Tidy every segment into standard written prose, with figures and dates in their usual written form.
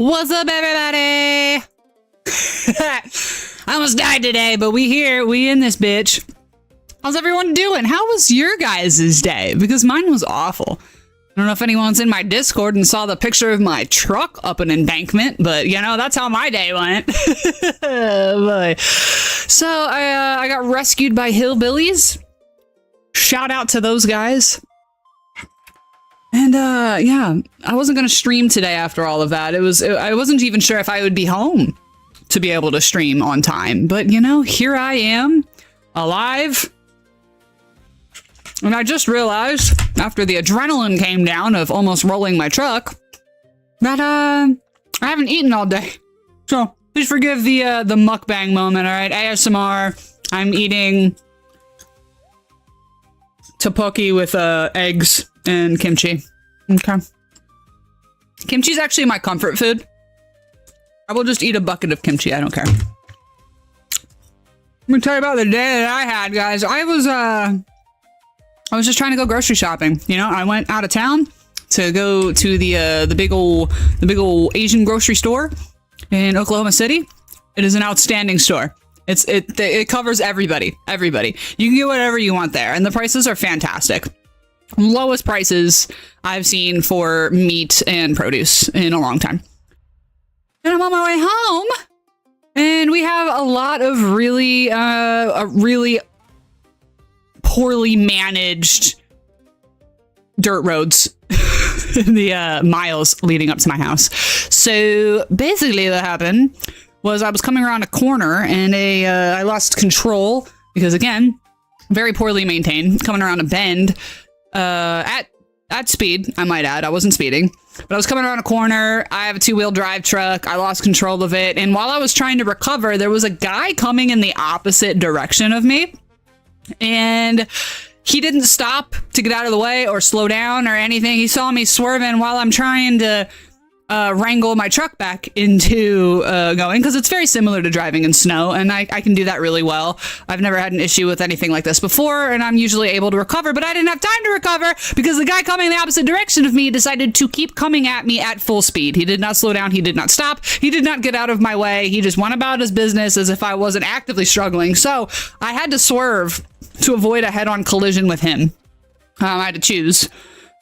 What's up, everybody? I almost died today, but we in this bitch. How's everyone doing? How was your guys' day? Because mine was awful. I don't know if anyone's in my Discord and saw the picture of my truck up an embankment, but you know, that's how my day went. Boy. So I got rescued by hillbillies. Shout out to those guys. And yeah, I wasn't gonna stream today after all of that. I wasn't even sure if I would be home to be able to stream on time, but you know, here I am, alive. And I just realized after the adrenaline came down of almost rolling my truck that I haven't eaten all day. So please forgive the mukbang moment. All right, ASMR. I'm eating tteokbokki with eggs and kimchi. Okay. Kimchi's actually my comfort food. I will just eat a bucket of kimchi. I don't care. Let me tell you about the day that I had, guys. I was just trying to go grocery shopping. You know, I went out of town to go to the big old Asian grocery store in Oklahoma City. It is an outstanding store. It covers everybody. You can get whatever you want there, and the prices are fantastic. Lowest prices I've seen for meat and produce in a long time. And I'm on my way home, and we have a lot of really poorly managed dirt roads in the miles leading up to my house. So basically what happened was I was coming around a corner and I lost control because, again, very poorly maintained, coming around a bend at speed, I might add. I wasn't speeding, but I was coming around a corner. I have a two-wheel drive truck. I lost control of it. And while I was trying to recover, there was a guy coming in the opposite direction of me. And he didn't stop to get out of the way or slow down or anything. He saw me swerving while I'm trying to wrangle my truck back into going, because it's very similar to driving in snow, and I can do that really well. I've never had an issue with anything like this before, and I'm usually able to recover, but I didn't have time to recover because the guy coming the opposite direction of me decided to keep coming at me at full speed. He did not slow down. He did not stop. He did not get out of my way. He just went about his business as if I wasn't actively struggling. So I had to swerve to avoid a head-on collision with him. I had to choose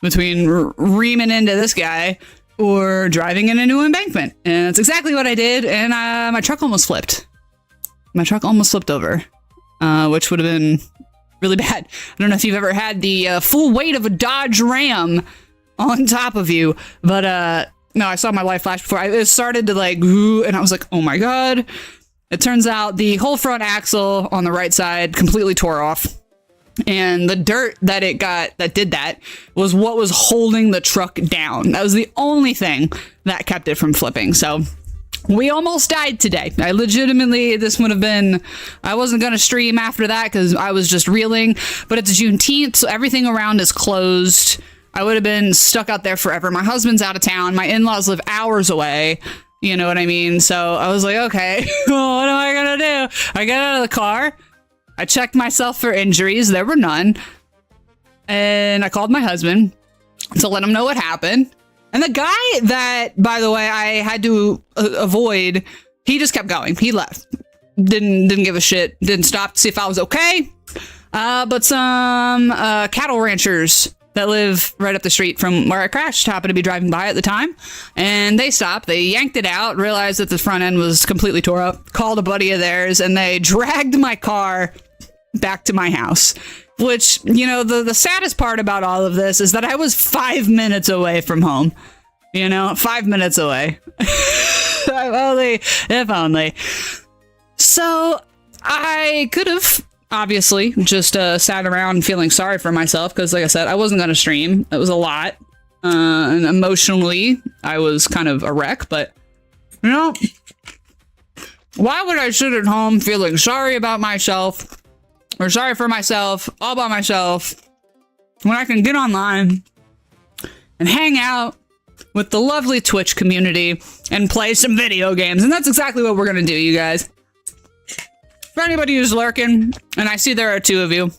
between reaming into this guy or driving in a new embankment. And that's exactly what I did. And my truck almost flipped. My truck almost flipped over, which would have been really bad. I don't know if you've ever had the full weight of a Dodge Ram on top of you, but no, I saw my light flash before. It started to like, and I was like, oh my God. It turns out the whole front axle on the right side completely tore off. And the dirt that it got that did that was what was holding the truck down. That was the only thing that kept it from flipping. So we almost died today. I legitimately, this would have been, I wasn't going to stream after that because I was just reeling, but it's Juneteenth, so everything around is closed. I would have been stuck out there forever. My husband's out of town. My in-laws live hours away. You know what I mean? So I was like, okay, well, what am I going to do? I got out of the car. I checked myself for injuries. There were none. And I called my husband to let him know what happened. And the guy that, by the way, I had to avoid, he just kept going. He left. Didn't give a shit. Didn't stop to see if I was okay. But some cattle ranchers that live right up the street from where I crashed happened to be driving by at the time. And they stopped. They yanked it out, realized that the front end was completely tore up, called a buddy of theirs, and they dragged my car back to my house. Which, you know, the saddest part about all of this is that I was 5 minutes away from home. You know, 5 minutes away. If only. So I could have obviously just sat around feeling sorry for myself because, like I said, I wasn't going to stream. It was a lot. And emotionally, I was kind of a wreck. But, you know, why would I sit at home feeling sorry about myself or sorry for myself all by myself when I can get online and hang out with the lovely Twitch community and play some video games? And that's exactly what we're going to do, you guys. For anybody who's lurking, and I see there are two of you,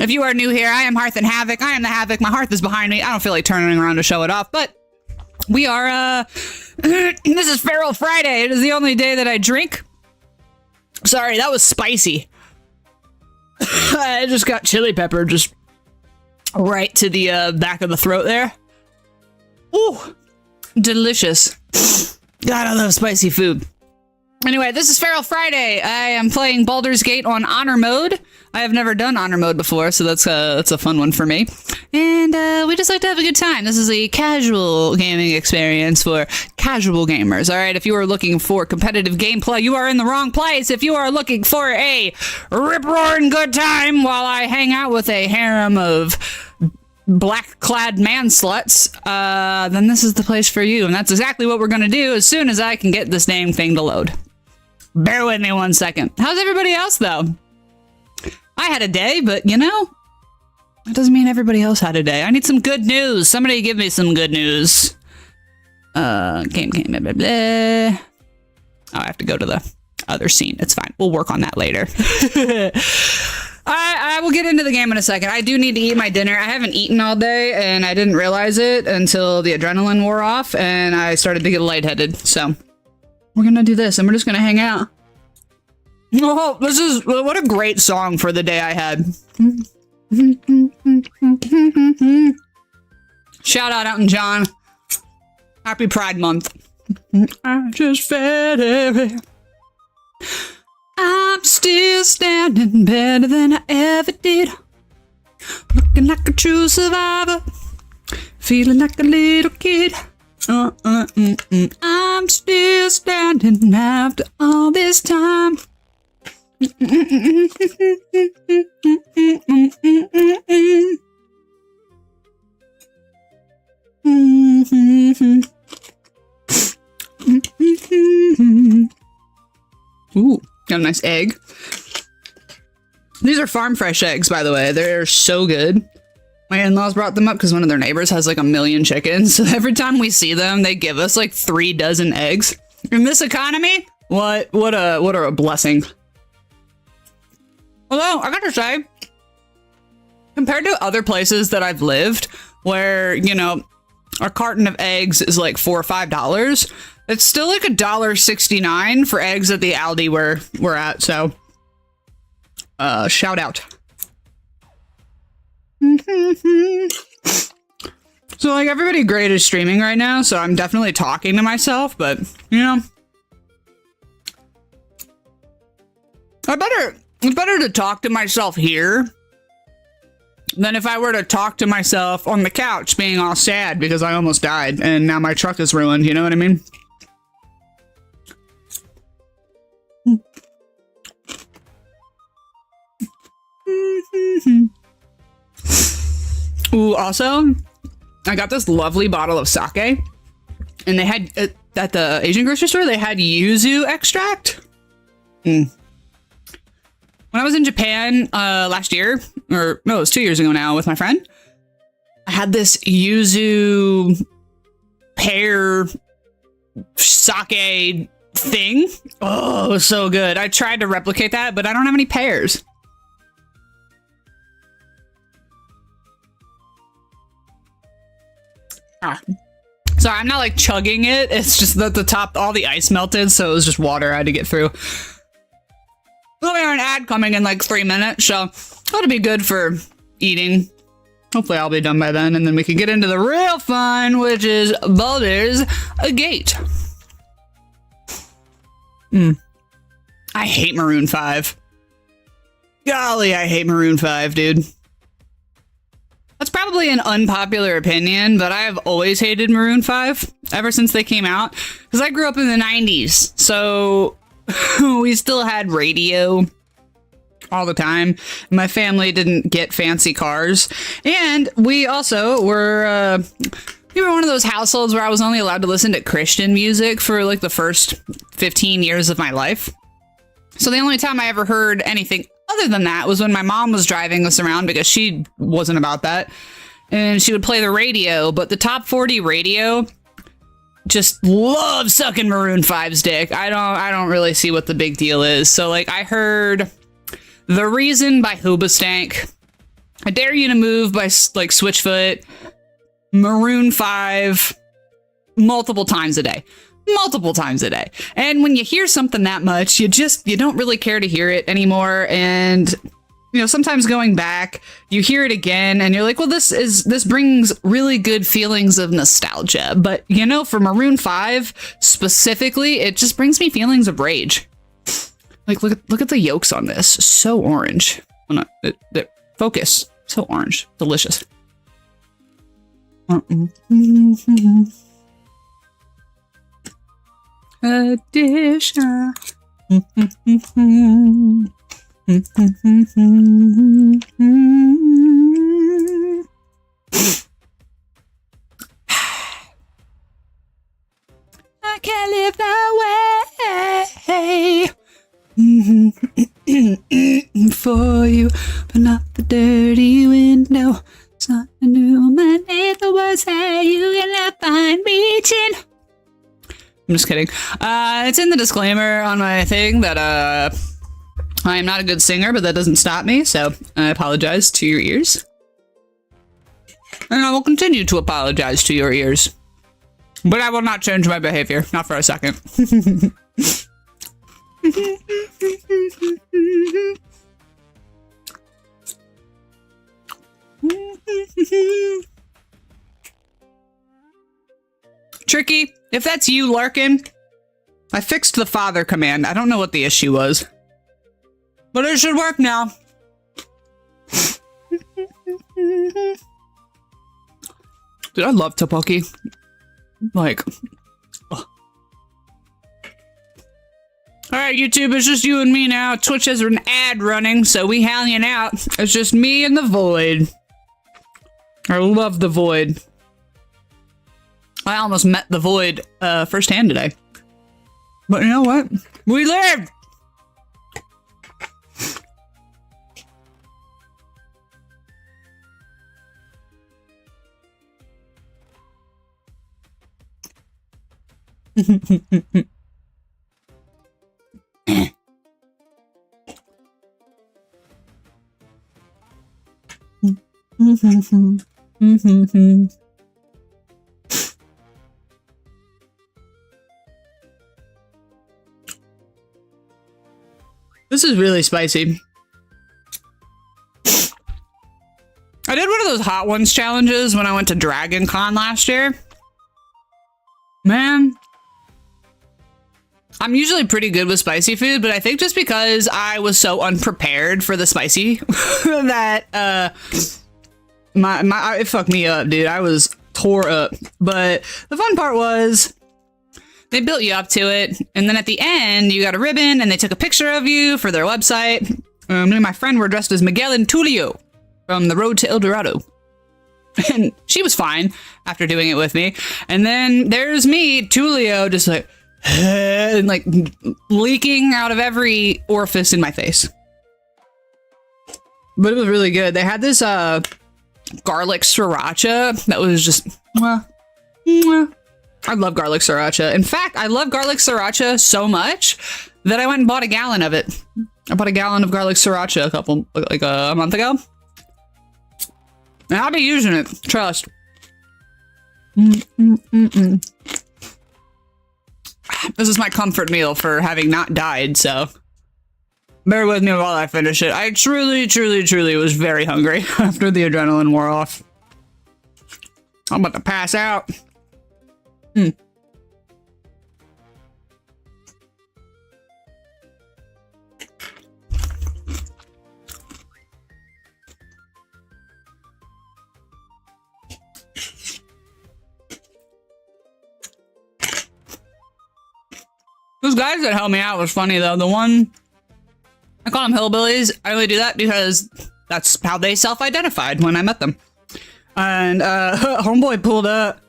if you are new here, I am Hearth and Havoc. I am the Havoc. My Hearth is behind me. I don't feel like turning around to show it off, but We are, this is Feral Friday. It is the only day that I drink. Sorry, that was spicy. I just got chili pepper just right to the back of the throat there. Ooh, delicious. God, I love spicy food. Anyway, this is Feral Friday. I am playing Baldur's Gate on Honor Mode. I have never done Honor Mode before, so that's a fun one for me. And we just like to have a good time. This is a casual gaming experience for casual gamers, all right? If you are looking for competitive gameplay, you are in the wrong place. If you are looking for a rip-roaring good time while I hang out with a harem of black-clad man-sluts, then this is the place for you. And that's exactly what we're going to do as soon as I can get this dang thing to load. Bear with me 1 second. How's everybody else, though? I had a day, but, you know, that doesn't mean everybody else had a day. I need some good news. Somebody give me some good news. Game, blah, blah, blah. Oh, I have to go to the other scene. It's fine. We'll work on that later. I will get into the game in a second. I do need to eat my dinner. I haven't eaten all day, and I didn't realize it until the adrenaline wore off, and I started to get lightheaded. So we're going to do this, and we're just going to hang out. Oh, this is, what a great song for the day I had. Shout out Elton John. Happy Pride Month. I just fed away. I'm still standing better than I ever did. Looking like a true survivor. Feeling like a little kid. I'm still standing after all this time. Ooh, got a nice egg. These are farm fresh eggs, by the way. They're so good. My in-laws brought them up because one of their neighbors has like 1 million chickens. So every time we see them, they give us like 3 dozen eggs. In this economy, what a blessing. Although, I gotta say, compared to other places that I've lived, where, you know, a carton of eggs is like $4 or $5, it's still like $1.69 for eggs at the Aldi where we're at, so, shout out. So, like, everybody great is streaming right now, so I'm definitely talking to myself, but, you know, it's better to talk to myself here than if I were to talk to myself on the couch being all sad because I almost died and now my truck is ruined, you know what I mean? Ooh, also, I got this lovely bottle of sake, and they had, at the Asian grocery store, they had yuzu extract. When I was in Japan last year, or no, it was 2 years ago now with my friend, I had this yuzu pear sake thing. Oh, it was so good. I tried to replicate that, but I don't have any pears. So I'm not like chugging it. It's just that the top, all the ice melted, so it was just water I had to get through. We'll have an ad coming in like 3 minutes, so that'll be good for eating. Hopefully I'll be done by then, and then we can get into the real fun, which is Baldur's Gate. I hate Maroon 5. Golly, I hate Maroon 5, dude. That's probably an unpopular opinion, but I have always hated Maroon 5 ever since they came out, because I grew up in the 90s, so we still had radio all the time. My family didn't get fancy cars, and we also were one of those households where I was only allowed to listen to Christian music for like the first 15 years of my life. So the only time I ever heard anything other than that was when my mom was driving us around, because she wasn't about that, and she would play the radio, but the top 40 radio just loves sucking Maroon 5's dick. I don't really see what the big deal is. So like I heard The Reason by Hoobastank, I Dare You to Move by like Switchfoot, Maroon 5, multiple times a day. Multiple times a day. And when you hear something that much, you don't really care to hear it anymore. And sometimes going back, you hear it again and you're like, well, this brings really good feelings of nostalgia. But for Maroon 5 specifically, it just brings me feelings of rage. Like, look at the yolks on this. So orange. Oh, no, focus. So orange. Delicious. Addition. I can't live that way for you, but not the dirty window. It's not a new man. The words say you cannot find reaching. I'm just kidding. It's in the disclaimer on my thing that I am not a good singer, but that doesn't stop me, so I apologize to your ears. And I will continue to apologize to your ears. But I will not change my behavior, not for a second. Tricky, if that's you, Larkin, I fixed the father command. I don't know what the issue was. But it should work now. Dude, I love tteokbokki. Like, ugh. Alright, YouTube, it's just you and me now. Twitch has an ad running, so we hanging out. It's just me and the void. I love the void. I almost met the void firsthand today. But you know what? We lived! This is really spicy. I did one of those Hot Ones challenges when I went to Dragon Con last year. Man, I'm usually pretty good with spicy food, but I think just because I was so unprepared for the spicy that it fucked me up, dude. I was tore up. But the fun part was they built you up to it, and then at the end you got a ribbon and they took a picture of you for their website. Me and my friend were dressed as Miguel and Tulio from The Road to El Dorado. And she was fine after doing it with me. And then there's me, Tulio, just like, and like leaking out of every orifice in my face. But it was really good. They had this garlic sriracha that was just, I love garlic sriracha. In fact, I love garlic sriracha so much that I went and bought a gallon of it. I bought a gallon of garlic sriracha a month ago. And I'll be using it, trust. This is my comfort meal for having not died, so bear with me while I finish it. I truly, truly, truly was very hungry after the adrenaline wore off. I'm about to pass out. Those guys that helped me out was funny though. The one, I call them hillbillies. I only do that because that's how they self-identified when I met them. And homeboy pulled up.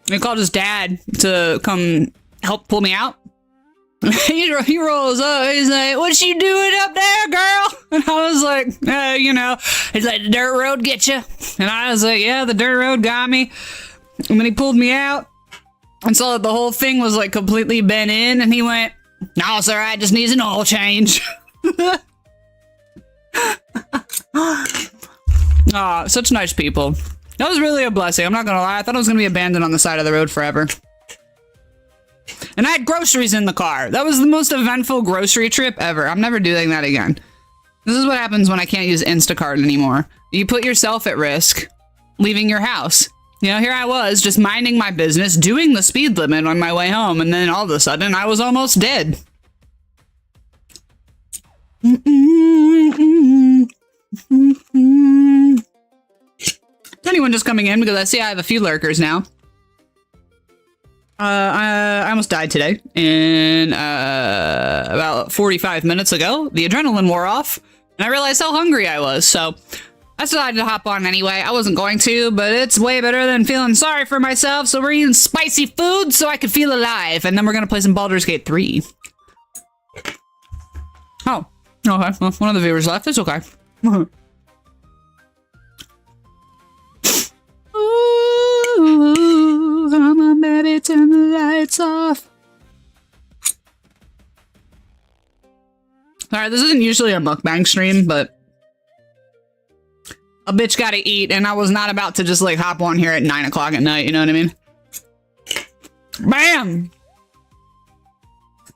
He called his dad to come help pull me out. He rolls up. He's like, "What you doing up there, girl?" And I was like, He's like, "The dirt road get you?" And I was like, "Yeah, the dirt road got me." And then he pulled me out and saw that the whole thing was like completely bent in, and he went, "No, sir, I just needs an oil change." Aw, such nice people. That was really a blessing. I'm not gonna lie. I thought I was gonna be abandoned on the side of the road forever. And I had groceries in the car. That was the most eventful grocery trip ever. I'm never doing that again. This is what happens when I can't use Instacart anymore. You put yourself at risk, leaving your house. You know, here I was just minding my business, doing the speed limit on my way home, and then all of a sudden I was almost dead. Anyone just coming in because I see I have a few lurkers now. I almost died today, and about 45 minutes ago, the adrenaline wore off, and I realized how hungry I was, so I decided to hop on anyway. I wasn't going to, but it's way better than feeling sorry for myself, so we're eating spicy food so I could feel alive, and then we're gonna play some Baldur's Gate 3. Oh, okay, well, one of the viewers left, it's okay. Ooh, come on, baby, turn the lights off. Alright, this isn't usually a mukbang stream, but a bitch gotta eat, and I was not about to just, like, hop on here at 9 o'clock at night, you know what I mean? Bam!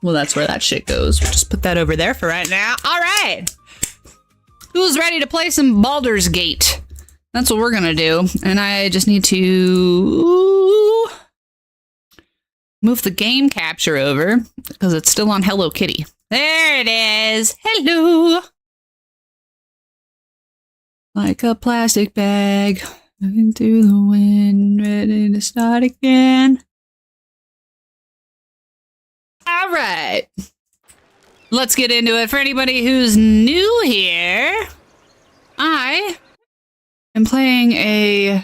Well, that's where that shit goes. We'll just put that over there for right now. Alright! Who's ready to play some Baldur's Gate? That's what we're gonna do. And I just need to move the game capture over because it's still on Hello Kitty. There it is. Hello. Like a plastic bag, moving through the wind, ready to start again. All right. Let's get into it. For anybody who's new here, I am playing a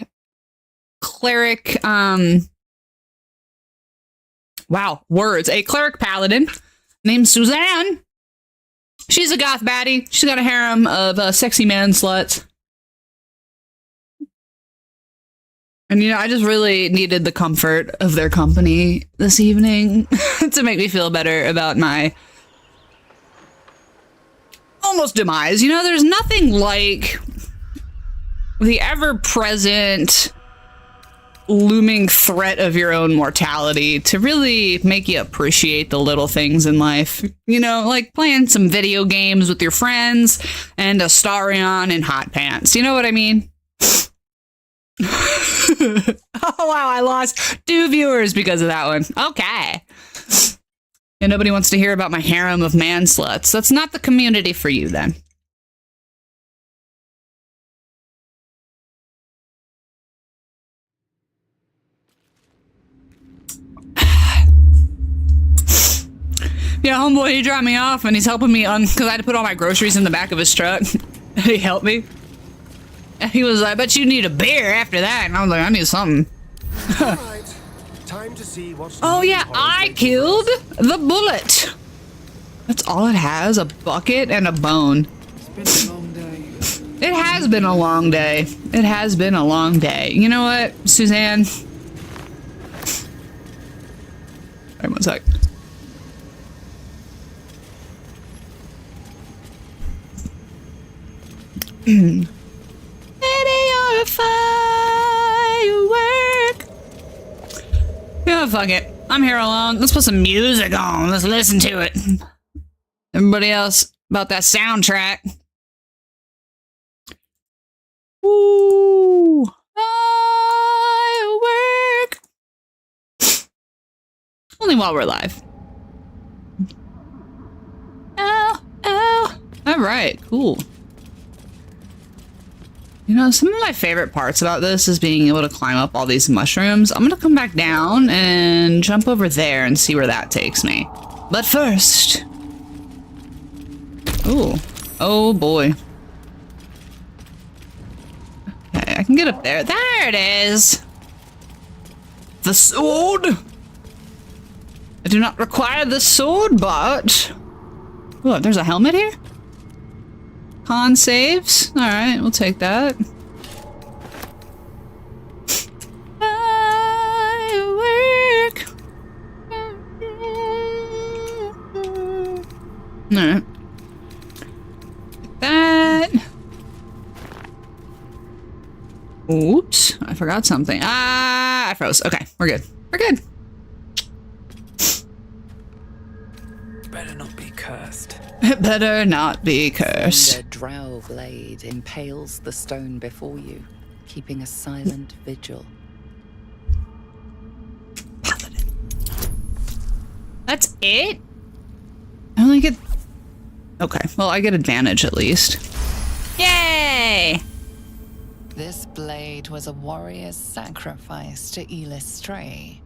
cleric, wow, words. A cleric paladin named Suzanne. She's a goth baddie. She's got a harem of sexy man sluts. And, you know, I just really needed the comfort of their company this evening to make me feel better about my almost demise. You know, there's nothing like the ever-present looming threat of your own mortality to really make you appreciate the little things in life. You know, like playing some video games with your friends and a Starion in hot pants. You know what I mean? Oh, wow, I lost 2 viewers because of that one. Okay. And nobody wants to hear about my harem of man sluts. That's not the community for you, then. Yeah, homeboy, he dropped me off and he's helping me because I had to put all my groceries in the back of his truck. And he helped me. And he was like, I bet you need a beer after that. And I was like, I need something. Right. Time to see what's Oh yeah, I killed the bullet. That's all it has, a bucket and a bone. It's been a long day. It has been a long day. It has been a long day. You know what, Suzanne? Wait 1 sec. Baby, you're a firework. Yeah, fuck it. I'm here alone. Let's put some music on. Let's listen to it. Everybody else about that soundtrack. Ooh. Firework. Only while we're live. Oh, oh. All right, cool. You know, some of my favorite parts about this is being able to climb up all these mushrooms. I'm gonna come back down and jump over there and see where that takes me. But first... Ooh. Oh boy. Okay, I can get up there. There it is! The sword! I do not require the sword, but... Look, there's a helmet here? Con saves? Alright, we'll take that. Firework. Alright. Like that. Oops. froze. I forgot something. Ah, I froze. Okay, we're good. We're good. Better not be cursed. It better not be cursed. The drow blade impales the stone before you, keeping a silent vigil. Paladin. That's it? I only get... Okay, well, I get advantage at least. Yay! This blade was a warrior's sacrifice to Elistray.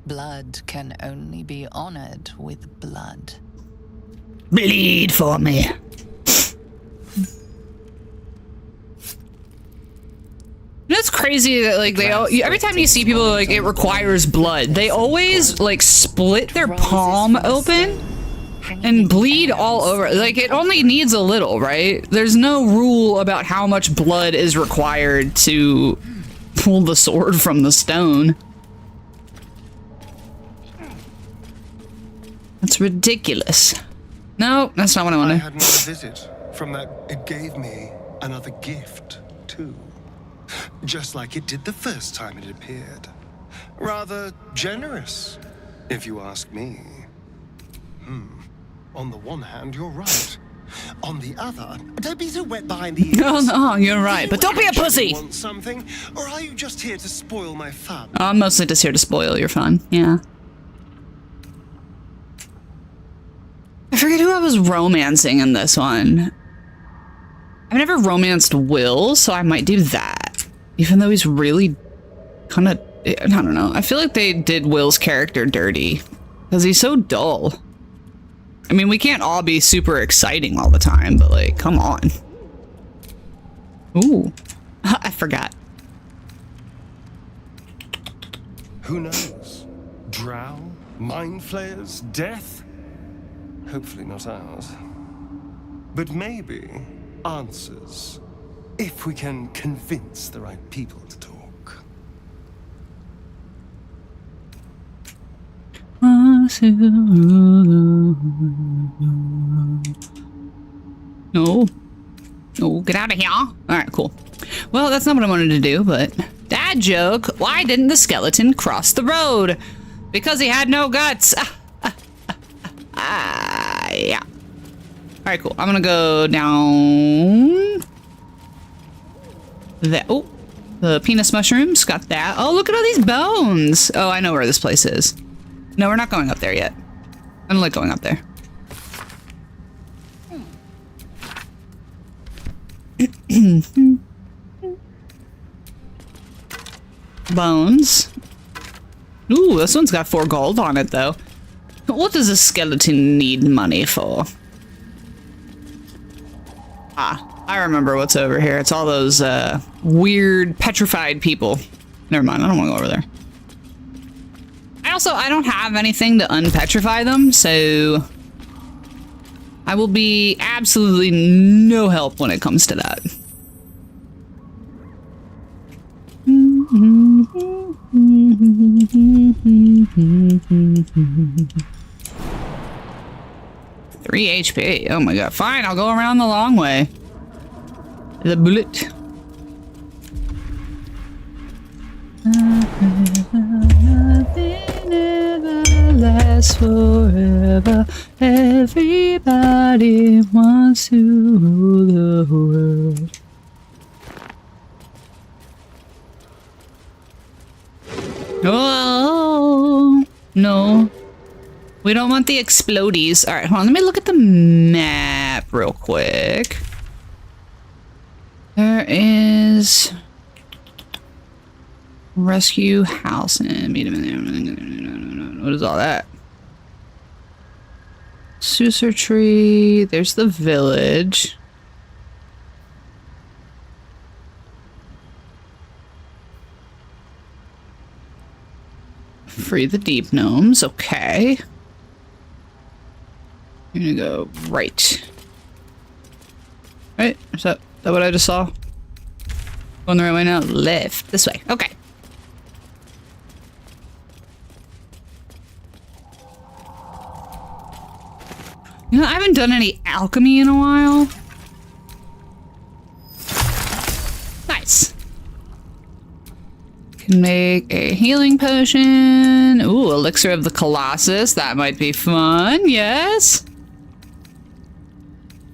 Blood can only be honored with blood. Bleed for me. That's crazy that like they all, every time you see people like it requires blood, they always like split their palm open and bleed all over. Like it only needs a little, right? There's no rule about how much blood is required to pull the sword from the stone. That's ridiculous. No, that's not what I I wanted. had another visit from that. It gave me another gift, too. Just like it did the first time it appeared. Rather generous, if you ask me. On the one hand, you're right. On the other, don't be so wet behind the ears. No, you're right, but don't be a actually pussy! Want something, or are you just here to spoil my fun? I'm mostly just here to spoil your fun, yeah. I forget who I was romancing in this one. I've never romanced Will, so I might do that. Even though he's really kind of, I don't know. I feel like they did Will's character dirty because he's so dull. I mean, we can't all be super exciting all the time, but like, come on. Ooh, I forgot. Who knows? Drow? Mind flayers? Death? Hopefully not ours. But maybe answers. If we can convince the right people to talk. No. No, get out of here. All right, cool. Well, that's not what I wanted to do, but dad joke. Why didn't the skeleton cross the road? Because he had no guts. Yeah. All right, cool. I'm gonna go down there. Oh, the penis mushrooms. Got that. Oh, look at all these bones. Oh, I know where this place is. No, we're not going up there yet. I don't like going up there. Bones. Ooh, this one's got 4 gold on it, though. What does a skeleton need money for? Ah, I remember what's over here. It's all those weird petrified people. Never mind, I don't want to go over there. I don't have anything to unpetrify them, so I will be absolutely no help when it comes to that. 3 HP. Oh my god. Fine, I'll go around the long way. The bullet. Nothing ever lasts forever. Everybody wants to rule the world. Oh no. We don't want the explodies. All right, hold on. Let me look at the map real quick. There is rescue house and meet him in there. What is all that? Susur tree. There's the village. Free the deep gnomes. Okay. I'm gonna go right. Right? Is that what I just saw? Going the right way now? Left. This way. Okay. You know, I haven't done any alchemy in a while. Can make a healing potion. Ooh, elixir of the Colossus. That might be fun. Yes. What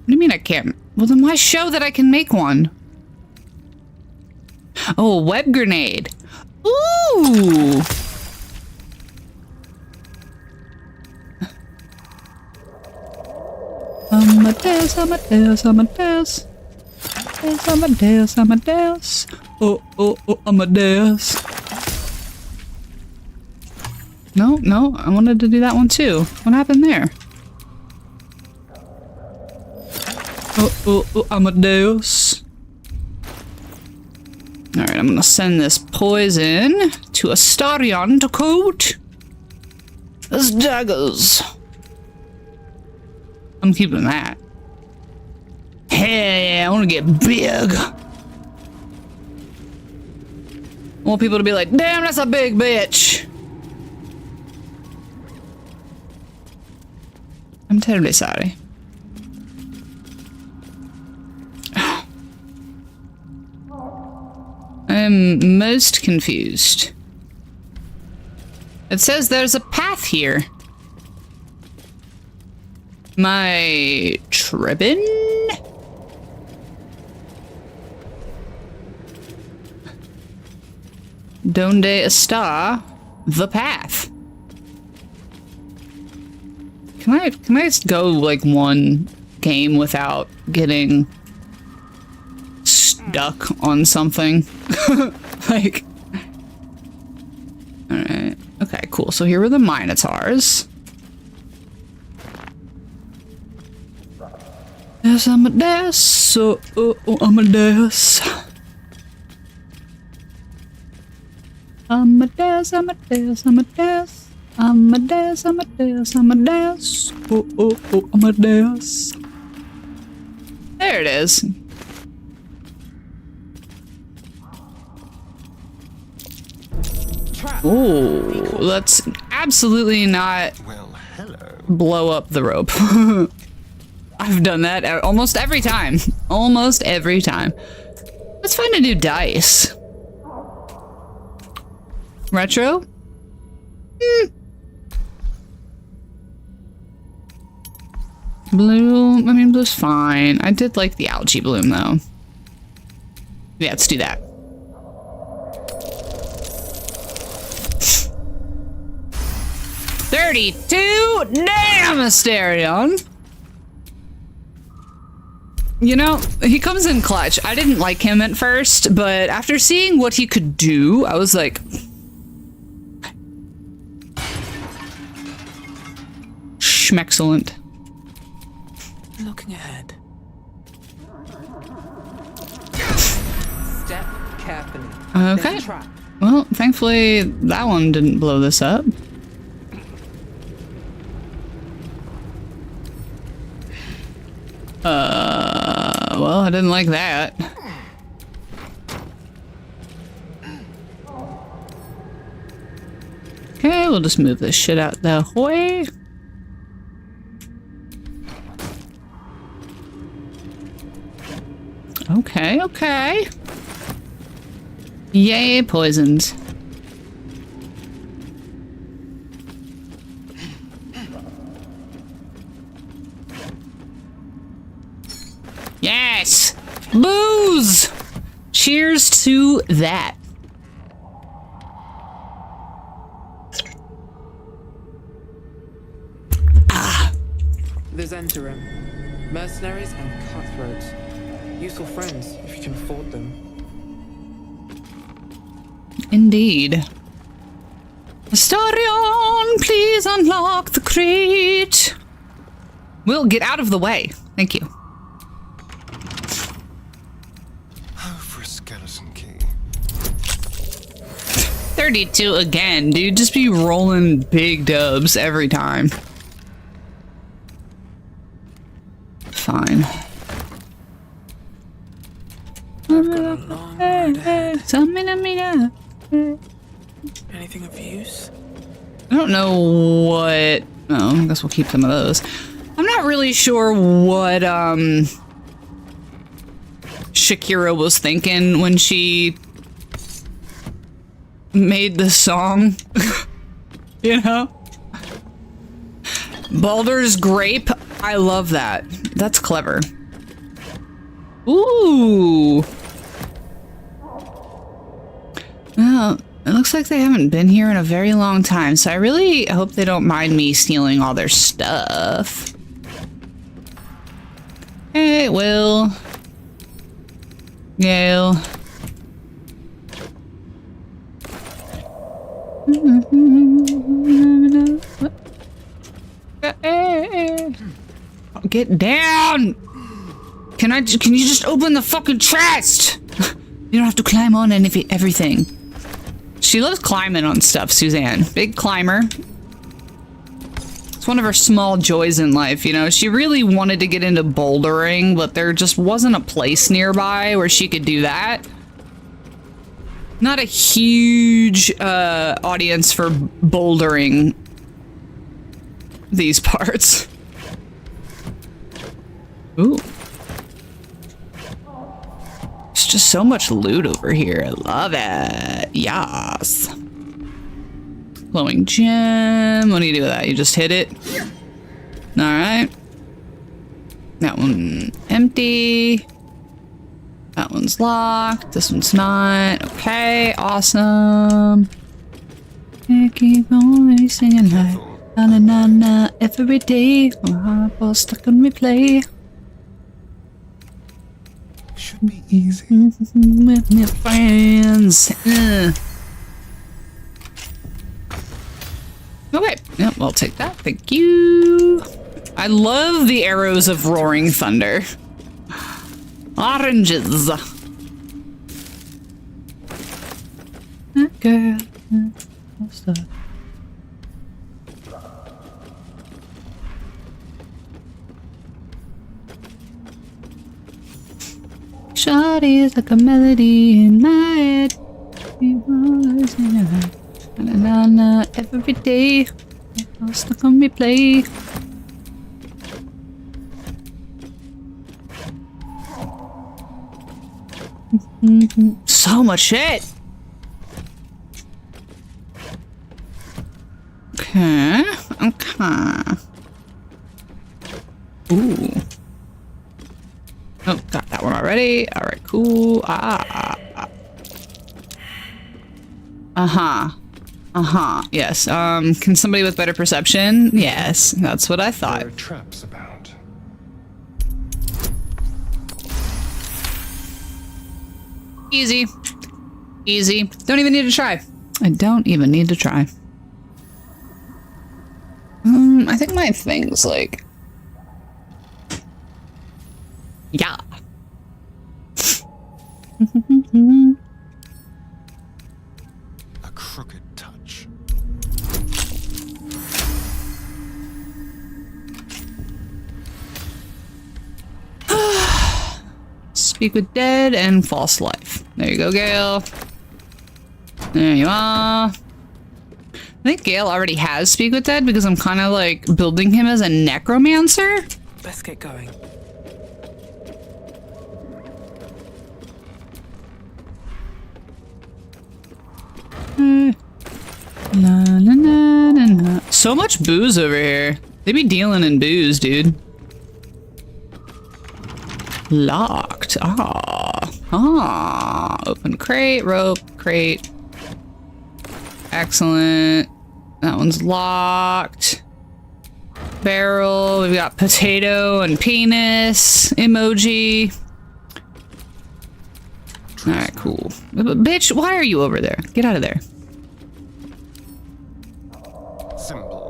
do you mean I can't? Well, then why show that I can make one? Oh, web grenade. Ooh. Amadeus, Amadeus, Amadeus. Amadeus, Amadeus. Oh, oh, oh, Amadeus. No, I wanted to do that one too. What happened there? Oh, oh, oh, Amadeus. Alright, I'm gonna send this poison to Astarion to coat his daggers. I'm keeping that. Hell yeah, I want to get big. I want people to be like, damn, that's a big bitch. I'm terribly sorry. I'm most confused. It says there's a path here. Am I tripping? Donde está the path? Can I just go like one game without getting stuck on something? Like, all right, okay, cool. So here were the Minotaurs. Yes, Amadeus. So, Amadeus. Amadeus, Amadeus, Amadeus. Amadeus, Amadeus, Amadeus. Oh, Amadeus. There it is. Oh, let's absolutely not blow up the rope. I've done that almost every time. Almost every time. Let's find a new dice. Retro? Blue, I mean, blue's fine. I did like the algae bloom, though. Yeah, let's do that. $32? Damn, Asterion! You know, he comes in clutch. I didn't like him at first, but after seeing what he could do, I was like... Schmexcellent. Looking ahead. Step carefully. Okay. Well, thankfully, that one didn't blow this up. Well, I didn't like that. Okay, we'll just move this shit out the way. Okay, okay. Yay, poisoned. Yes! Booze! Cheers to that. Ah. The Zentarim. Mercenaries and cutthroats. Useful friends, if you can afford them. Indeed. Astarion, please unlock the crate. Will, get out of the way. Thank you. Oh, for a skeleton key. 32 again, dude. Just be rolling big dubs every time. Fine. I've got a long road ahead. Anything of use? I don't know what... Oh, I guess we'll keep some of those. I'm not really sure what, Shakira was thinking when she made the song. You know? Baldur's Grape. I love that. That's clever. Ooh. Well, it looks like they haven't been here in a very long time, so I really hope they don't mind me stealing all their stuff. Hey, Will. Gale. Get down! Can you just open the fucking chest? You don't have to climb on everything. She loves climbing on stuff, Suzanne. Big climber. It's one of her small joys in life, you know? She really wanted to get into bouldering, but there just wasn't a place nearby where she could do that. Not a huge audience for bouldering these parts. Ooh. There's just so much loot over here. I love it. Yes. Glowing gem. What do you do with that? You just hit it? Alright. That one empty. That one's locked. This one's not. Okay, awesome. I keep on singing like na na na na every day. My heart was stuck on replay. Should be easy. With my friends. Okay, yep, I'll take that. Thank you. I love the arrows of roaring thunder. Oranges. That girl. What's that? Shawty is like a melody in my head. Na na na every day. I'm stuck on replay. So much shit. Okay. Okay. Ooh. Oh, got that one already. All right, cool. Yes. Can somebody with better perception? Yes, that's what I thought. There are traps about. Easy. Easy. Don't even need to try. I don't even need to try. I think my thing's like... Yeah. A crooked touch. Speak with dead and false life. There you go, Gale. There you are. I think Gale already has Speak with Dead because I'm kind of like building him as a necromancer. Let's get going. La, la, la, la, la. So much booze over here. They be dealing in booze, dude. Locked. Open crate, rope, crate. Excellent. That one's locked. Barrel. We've got potato and penis emoji. Alright, cool. Bitch, why are you over there? Get out of there. Simple.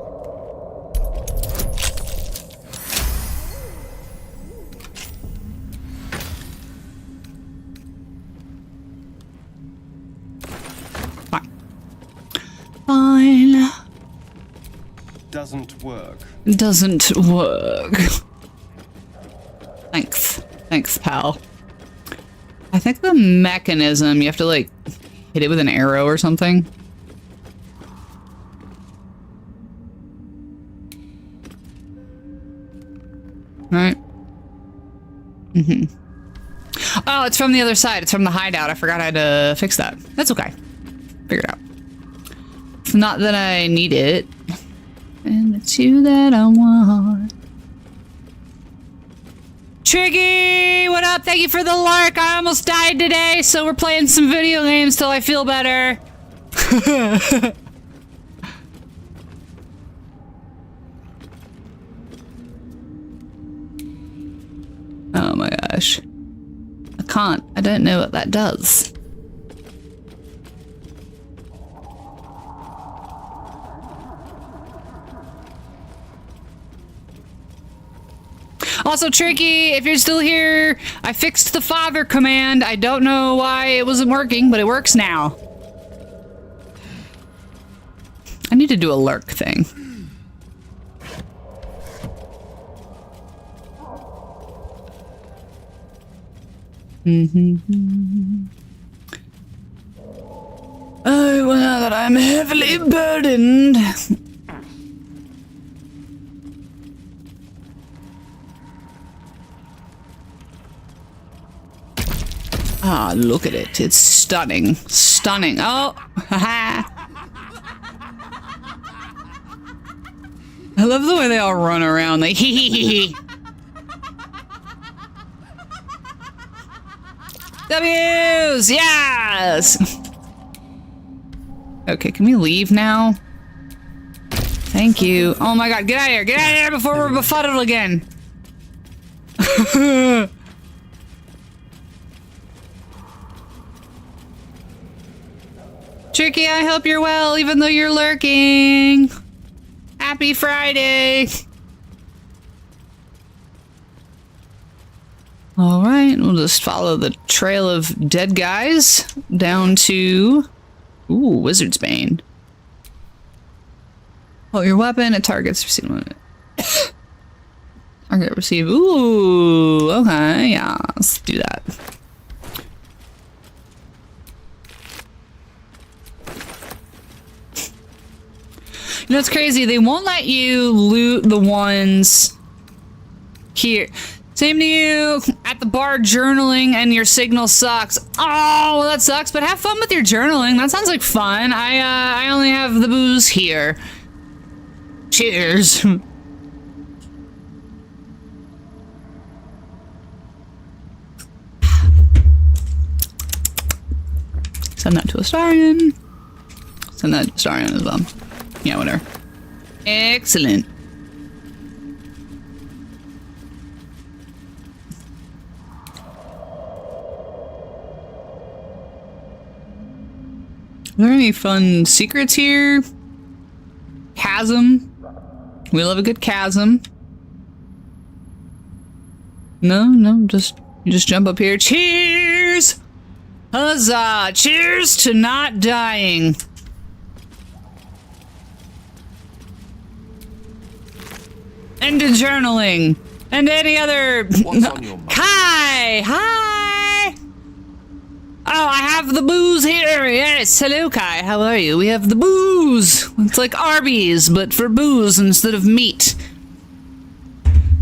Fine. Fine. Doesn't work. Doesn't work. Thanks. Thanks, pal. I think the mechanism, you have to like hit it with an arrow or something. Right? Oh, it's from the other side. It's from the hideout. I forgot I had to fix that. That's okay. Figure it out. Not that I need it. And it's you that I want. Tricky! What up? Thank you for the lark. I almost died today, so we're playing some video games till I feel better. Oh my gosh. I don't know what that does. Also, Tricky, if you're still here, I fixed the father command. I don't know why it wasn't working, but it works now. I need to do a lurk thing. Oh, well, now that I'm heavily burdened. Ah, look at it. It's stunning. Stunning. Oh, haha. I love the way they all run around like hee hee hee hee. W's! Yes! Okay, can we leave now? Thank you. Oh my god, get out of here! Get out of here before we're befuddled again! Tricky, I hope you're well, even though you're lurking! Happy Friday! All right, we'll just follow the trail of dead guys down to, ooh, Wizard's Bane. Oh, your weapon, it targets receive one. Target receive, ooh, okay, yeah, let's do that. You know, it's crazy, they won't let you loot the ones here. Same to you, at the bar journaling and your signal sucks. Oh, well that sucks, but have fun with your journaling. That sounds like fun. I only have the booze here. Cheers. Send that to Astarion. Send that to Astarion as well. Yeah, whatever. Excellent. Are there any fun secrets here? Chasm. We love a good chasm. No, you just jump up here. Cheers! Huzzah! Cheers to not dying. And to journaling. And any other... What's on your mind? Hi! Oh, I have the booze here. Yes, hello, Kai. How are you? We have the booze. It's like Arby's, but for booze instead of meat.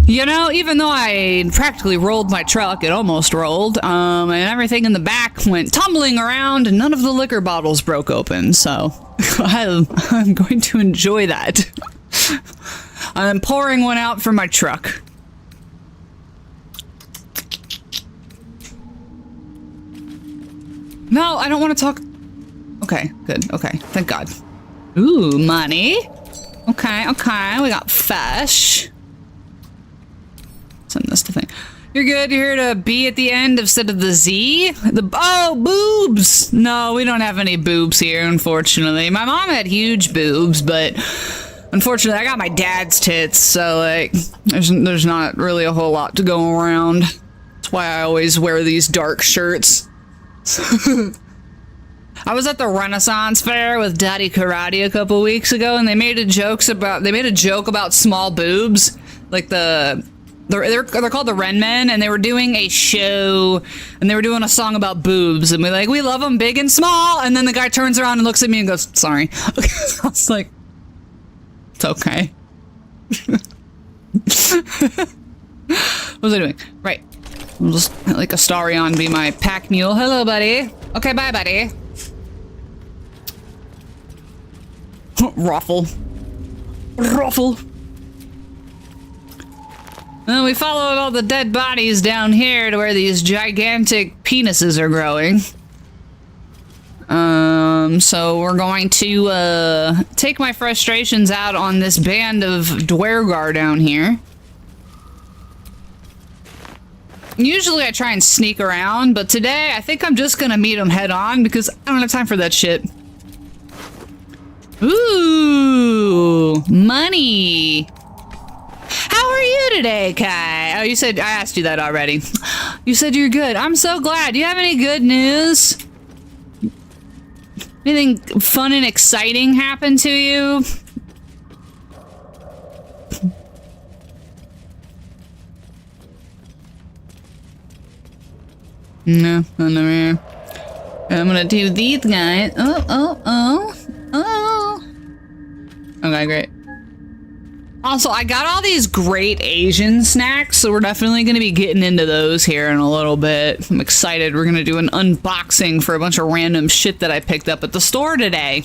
You know, even though I practically rolled my truck, it almost rolled, and everything in the back went tumbling around, and none of the liquor bottles broke open, so I'm going to enjoy that. I'm pouring one out for my truck. No, I don't want to talk. Okay, good. Okay, thank God. Ooh, money. Okay, we got fish. Send this to thing. You're good. You're here to B at the end instead of the Z. Oh, boobs. No, we don't have any boobs here, unfortunately. My mom had huge boobs, but unfortunately, I got my dad's tits, so like, there's not really a whole lot to go around. That's why I always wear these dark shirts. I was at the Renaissance Fair with Daddy Karate a couple weeks ago, and they made a joke about small boobs, like they're called the Ren Men, and they were doing a show, and they were doing a song about boobs, and we love them big and small, and then the guy turns around and looks at me and goes, sorry. I was like, it's okay. What was I doing? Right. I'll just like Astarion be my pack mule. Hello, buddy. Okay, bye, buddy. Ruffle. Ruffle. Well, we followed all the dead bodies down here to where these gigantic penises are growing. So we're going to, take my frustrations out on this band of Dwergar down here. Usually I try and sneak around, but today I think I'm just gonna meet them head on because I don't have time for that shit. Ooh, money. How are you today, Kai? Oh, you said, I asked you that already. You said you're good. I'm so glad. Do you have any good news? Anything fun and exciting happen to you? No, nothing over here. I'm gonna do these guys. Oh. Okay, great. Also, I got all these great Asian snacks, so we're definitely going to be getting into those here in a little bit. I'm excited. We're going to do an unboxing for a bunch of random shit that I picked up at the store today.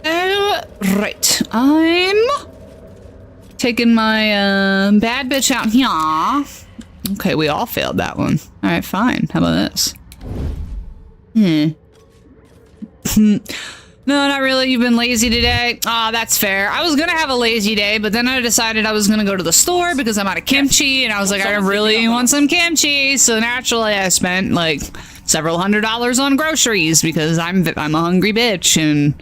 Oh, right. I'm taking my bad bitch out here. Okay, we all failed that one. All right, fine. How about this? No, not really. You've been lazy today. Ah, that's fair. I was gonna have a lazy day, but then I decided I was gonna go to the store because I'm out of kimchi, and I was like, I really want some kimchi. So naturally, I spent like several $100s on groceries because I'm a hungry bitch and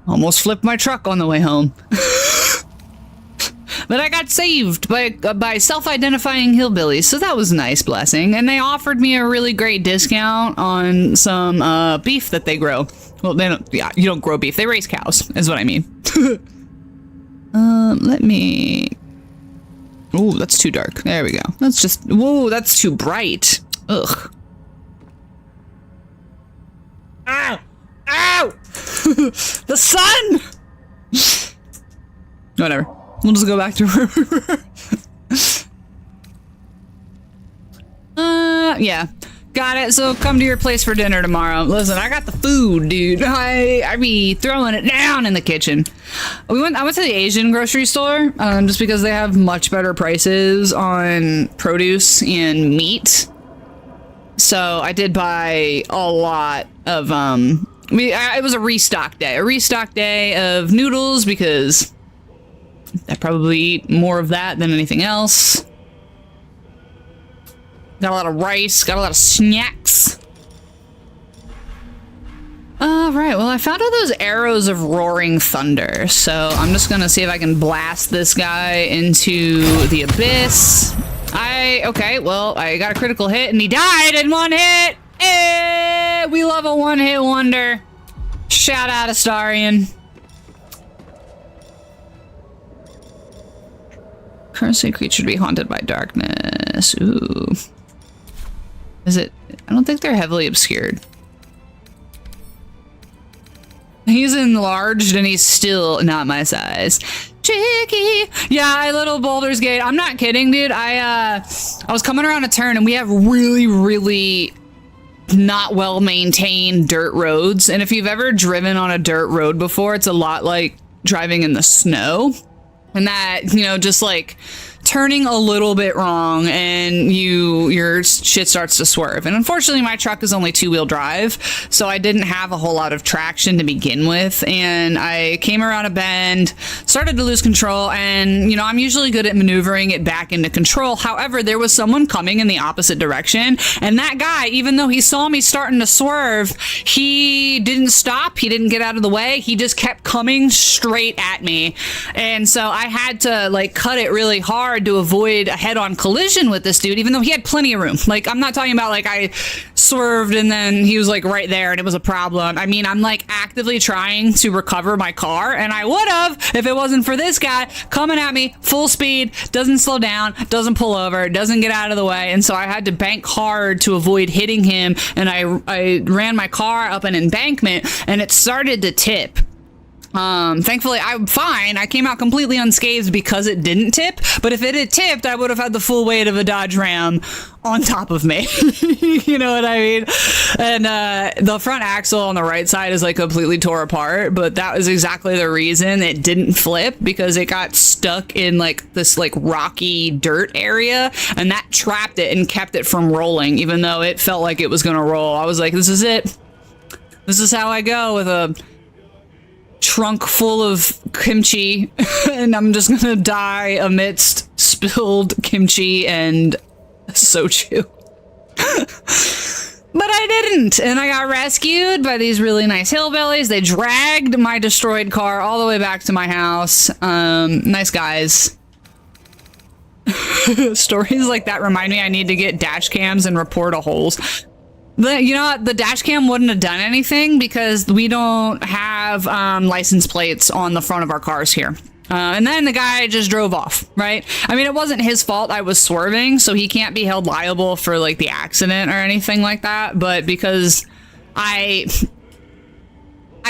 almost flipped my truck on the way home. But I got saved by self-identifying hillbillies, so that was a nice blessing. And they offered me a really great discount on some beef that they grow. Well, they don't. Yeah, you don't grow beef; they raise cows, is what I mean. Let me. Oh, that's too dark. There we go. That's just. Whoa, that's too bright. Ugh. Ow! Ow! The sun. Whatever. We'll just go back to where we were. Yeah. Got it. So come to your place for dinner tomorrow. Listen, I got the food, dude. I be throwing it down in the kitchen. I went to the Asian grocery store, just because they have much better prices on produce and meat. So I did buy a lot of, it was a restock day of noodles because I probably eat more of that than anything else. Got a lot of rice, got a lot of snacks. Right, well, I found all those arrows of roaring thunder, so I'm just gonna see if I can blast this guy into the abyss. Okay, well, I got a critical hit and he died in one hit! We love a one-hit wonder. Shout out Astarion. Cursed creature to be haunted by darkness. Ooh. Is it? I don't think they're heavily obscured. He's enlarged and he's still not my size. Tricky. Yeah, little Boulder's Gate. I'm not kidding, dude. I was coming around a turn and we have really not well maintained dirt roads. And if you've ever driven on a dirt road before, it's a lot like driving in the snow. And that, you know, just like turning a little bit wrong and your shit starts to swerve. And unfortunately, my truck is only 2-wheel drive, so I didn't have a whole lot of traction to begin with. And I came around a bend, started to lose control, and, you know, I'm usually good at maneuvering it back into control. However, there was someone coming in the opposite direction, and that guy, even though he saw me starting to swerve, he didn't stop. He didn't get out of the way. He just kept coming straight at me. And so I had to, like, cut it really hard to avoid a head-on collision with this dude, even though he had plenty of room. Like, I'm not talking about, like, I swerved and then he was, like, right there and it was a problem. I mean, I'm, like, actively trying to recover my car, and I would have if it wasn't for this guy coming at me full speed, doesn't slow down, doesn't pull over, doesn't get out of the way, and so I had to bank hard to avoid hitting him, and I ran my car up an embankment, and it started to tip. Thankfully, I'm fine. I came out completely unscathed because it didn't tip. But if it had tipped, I would have had the full weight of a Dodge Ram on top of me. You know what I mean? And the front axle on the right side is like completely tore apart. But that was exactly the reason it didn't flip, because it got stuck in like this like rocky dirt area, and that trapped it and kept it from rolling, even though it felt like it was gonna roll. I was like, this is it. This is how I go with a trunk full of kimchi, and I'm just gonna die amidst spilled kimchi and soju. But I didn't, and I got rescued by these really nice hillbillies. They dragged my destroyed car all the way back to my house. Nice guys. Stories like that remind me I need to get dash cams and report a holes. You know what? The dash cam wouldn't have done anything because we don't have license plates on the front of our cars here. And then the guy just drove off, right? I mean, it wasn't his fault. I was swerving, so he can't be held liable for like the accident or anything like that. But because I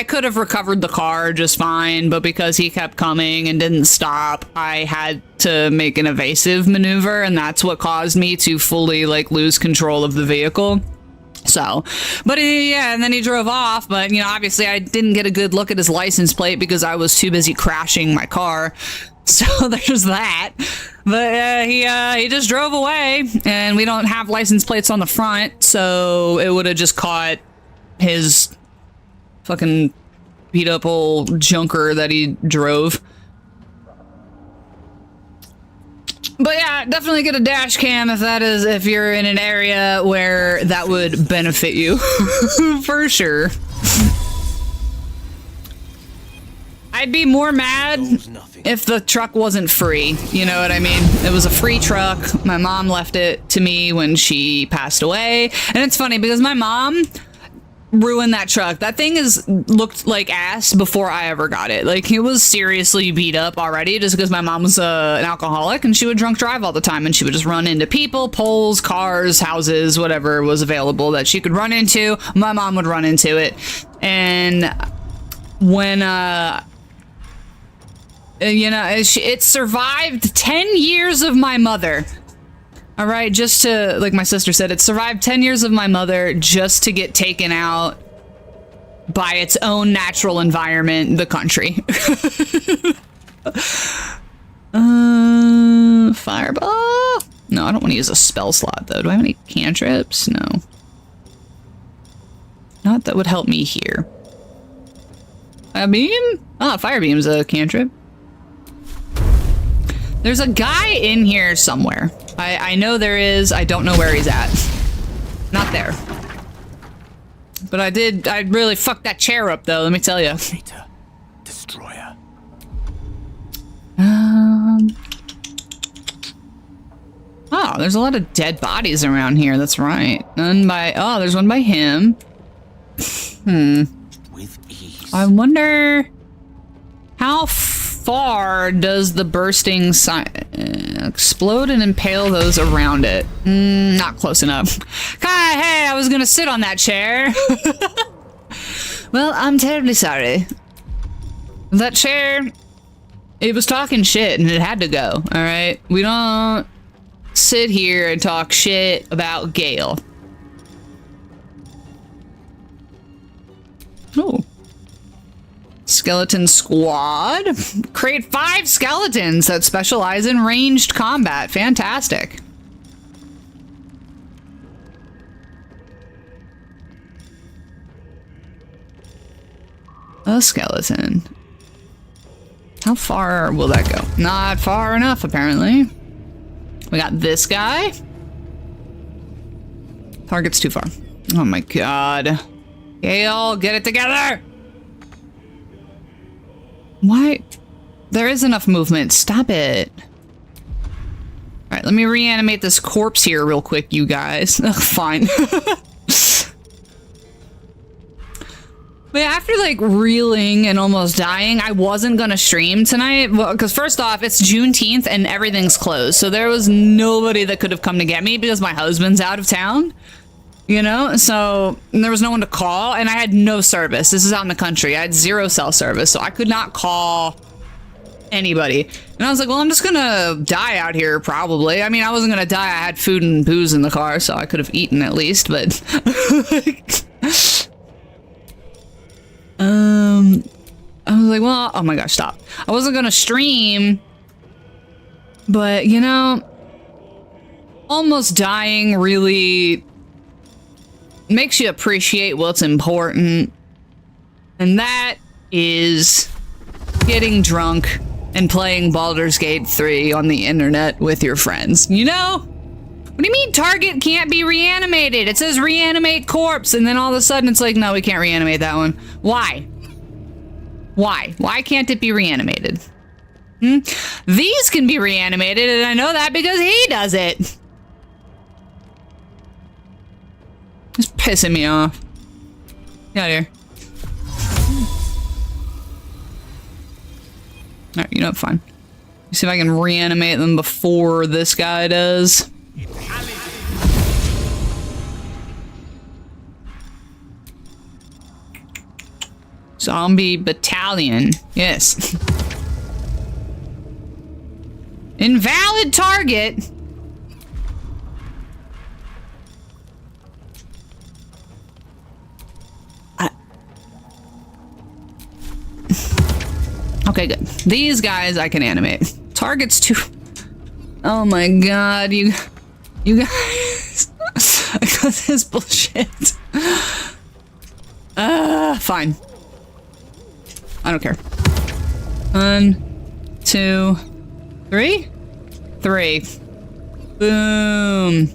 could have recovered the car just fine, but because he kept coming and didn't stop, I had to make an evasive maneuver, and that's what caused me to fully like lose control of the vehicle. So, but yeah, and then he drove off, but you know, obviously I didn't get a good look at his license plate because I was too busy crashing my car. So there's that. But he just drove away, and we don't have license plates on the front, so it would have just caught his fucking beat up old junker that he drove. But yeah, definitely get a dash cam if you're in an area where that would benefit you. For sure. I'd be more mad if the truck wasn't free. You know what I mean? It was a free truck. My mom left it to me when she passed away. And it's funny because my mom ruined that truck. That thing looked like ass before I ever got it. Like, it was seriously beat up already just because my mom was an alcoholic, and she would drunk drive all the time, and she would just run into people, poles, cars, houses, whatever was available that she could run into. My mom would run into it. And when you know, it survived 10 years of my mother. All right, just to, like my sister said, it survived 10 years of my mother just to get taken out by its own natural environment, the country. Fireball? No, I don't want to use a spell slot, though. Do I have any cantrips? No. Not that would help me here. A beam? Ah, fire beam's a cantrip. There's a guy in here somewhere. I know there is. I don't know where he's at. Not there. But I really fucked that chair up, though, let me tell you. Cheater. Destroyer. Oh, there's a lot of dead bodies around here. That's right. None by... Oh, there's one by him. With ease. I wonder... How far does the bursting explode and impale those around it? Not close enough. Hey, I was gonna sit on that chair. Well, I'm terribly sorry. That chair, it was talking shit and it had to go, all right? We don't sit here and talk shit about Gale. Oh. Skeleton squad. Create 5 skeletons that specialize in ranged combat. Fantastic. A skeleton. How far will that go? Not far enough, apparently. We got this guy. Target's too far. Oh my god. Gale, get it together! Why? There is enough movement. Stop it. Alright, let me reanimate this corpse here real quick, you guys. Ugh, fine. But yeah, after like reeling and almost dying, I wasn't gonna stream tonight because first off, it's Juneteenth and everything's closed. So there was nobody that could have come to get me because my husband's out of town. You know, so there was no one to call, and I had no service. This is out in the country. I had 0 cell service, so I could not call anybody. And I was like, well, I'm just gonna die out here, probably. I mean, I wasn't gonna die. I had food and booze in the car, so I could have eaten at least, but... I was like, well, oh my gosh, stop. I wasn't gonna stream, but, you know, almost dying really makes you appreciate what's important, and that is getting drunk and playing Baldur's Gate 3 on the internet with your friends. You know? What do you mean target can't be reanimated? It says reanimate corpse, and then all of a sudden it's like, no, we can't reanimate that one. Why? Why? Why can't it be reanimated? These can be reanimated, and I know that because he does it. It's pissing me off. Get out of here. Alright, you know what? Fine. See if I can reanimate them before this guy does. Zombie battalion. Yes. Invalid target. Okay, good. These guys I can animate. Targets too. Oh my god, you guys. I got this bullshit. Fine. I don't care. 1, 2, 3? 3. Boom.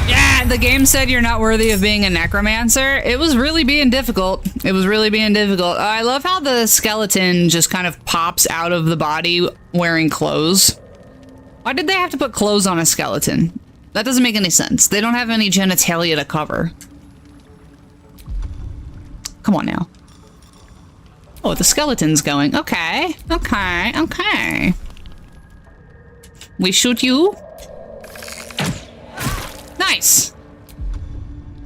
Yeah, the game said you're not worthy of being a necromancer. It was really being difficult. It was really being difficult. I love how the skeleton just kind of pops out of the body wearing clothes. Why did they have to put clothes on a skeleton? That doesn't make any sense. They don't have any genitalia to cover. Come on now. Oh, the skeleton's going. Okay, okay, okay. We shoot you. Nice.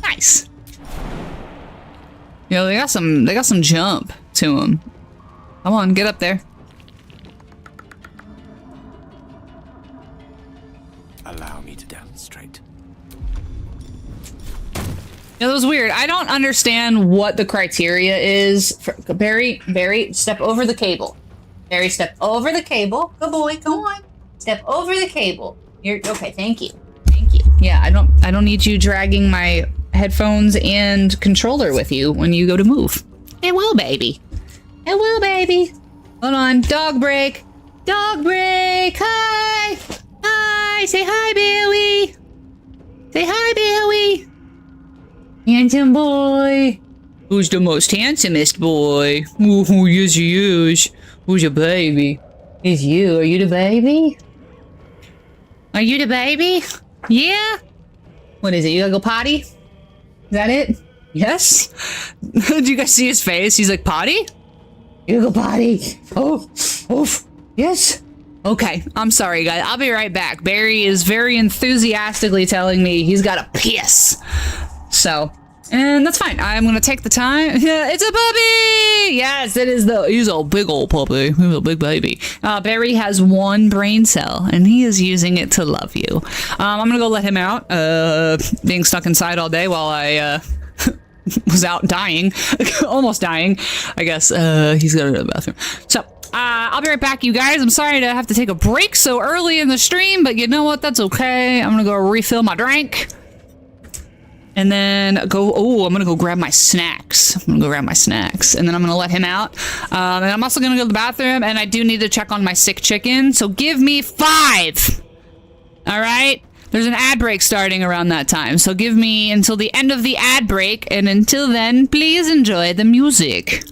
Nice. Yo, they got some jump to them. Come on, get up there. Allow me to demonstrate. Yeah, that was weird. I don't understand what the criteria is for Barry, step over the cable. Barry, step over the cable. Good boy, come on. Step over the cable. You're okay, thank you. Thank you. Yeah, I don't need you dragging my headphones and controller with you when you go to move. It will, baby. It will, baby. Hold on. Dog break. Dog break. Hi. Hi. Say hi, Billy. Say hi, Billy. Handsome boy. Who's the most handsomest boy? Ooh, yes, he is. Who's your baby? It's you. Are you the baby? Are you the baby? Yeah? What is it? You gotta go potty? Is that it? Yes? Did you guys see his face? He's like, potty? You go potty. Oh, oof. Yes. Okay, I'm sorry, guys. I'll be right back. Barry is very enthusiastically telling me he's gotta piss. So, and that's fine. I'm gonna take the time. Yeah, it's a puppy! Yes, it is he's a big old puppy. He's a big baby. Barry has 1 brain cell, and he is using it to love you. I'm gonna go let him out, being stuck inside all day while I, was out dying. Almost dying. I guess, he's gonna go to the bathroom. So, I'll be right back, you guys. I'm sorry to have to take a break so early in the stream, but you know what? That's okay. I'm gonna go refill my drink. And then I'm gonna go grab my snacks. And then I'm gonna let him out. And I'm also gonna go to the bathroom, and I do need to check on my sick chicken. So give me 5. All right? There's an ad break starting around that time. So give me until the end of the ad break. And until then, please enjoy the music.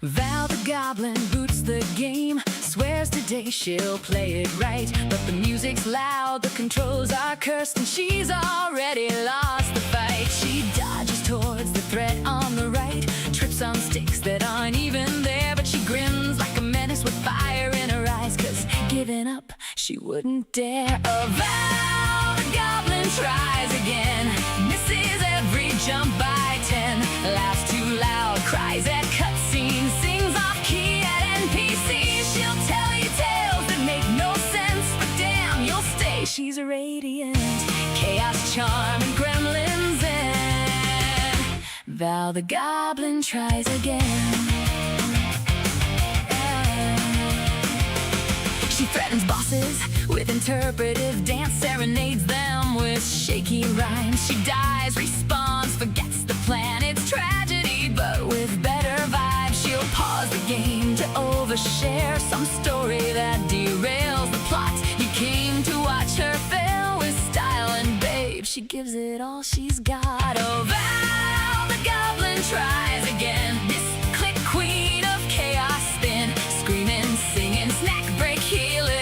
Val the Goblin boots the game, swears today she'll play it right. But the music's loud, the controls are cursed, and she's already lost the fight. She dodges towards the wouldn't dare. A Val the goblin tries again, misses every jump by 10, laughs too loud, cries at cutscenes, sings off key at NPCs. She'll tell you tales that make no sense, but damn, you'll stay. She's a radiant chaos, charm, and gremlins in Val the goblin tries again. She threatens bosses with interpretive dance, serenades them with shaky rhymes. She dies, respawns, forgets the plan. It's tragedy, but with better vibes. She'll pause the game to overshare some story that derails the plot. You came to watch her fail with style, and babe, she gives it all she's got. Oh, Val the goblin tries again. This click queen of chaos spin, screaming, singing, snack break, healing,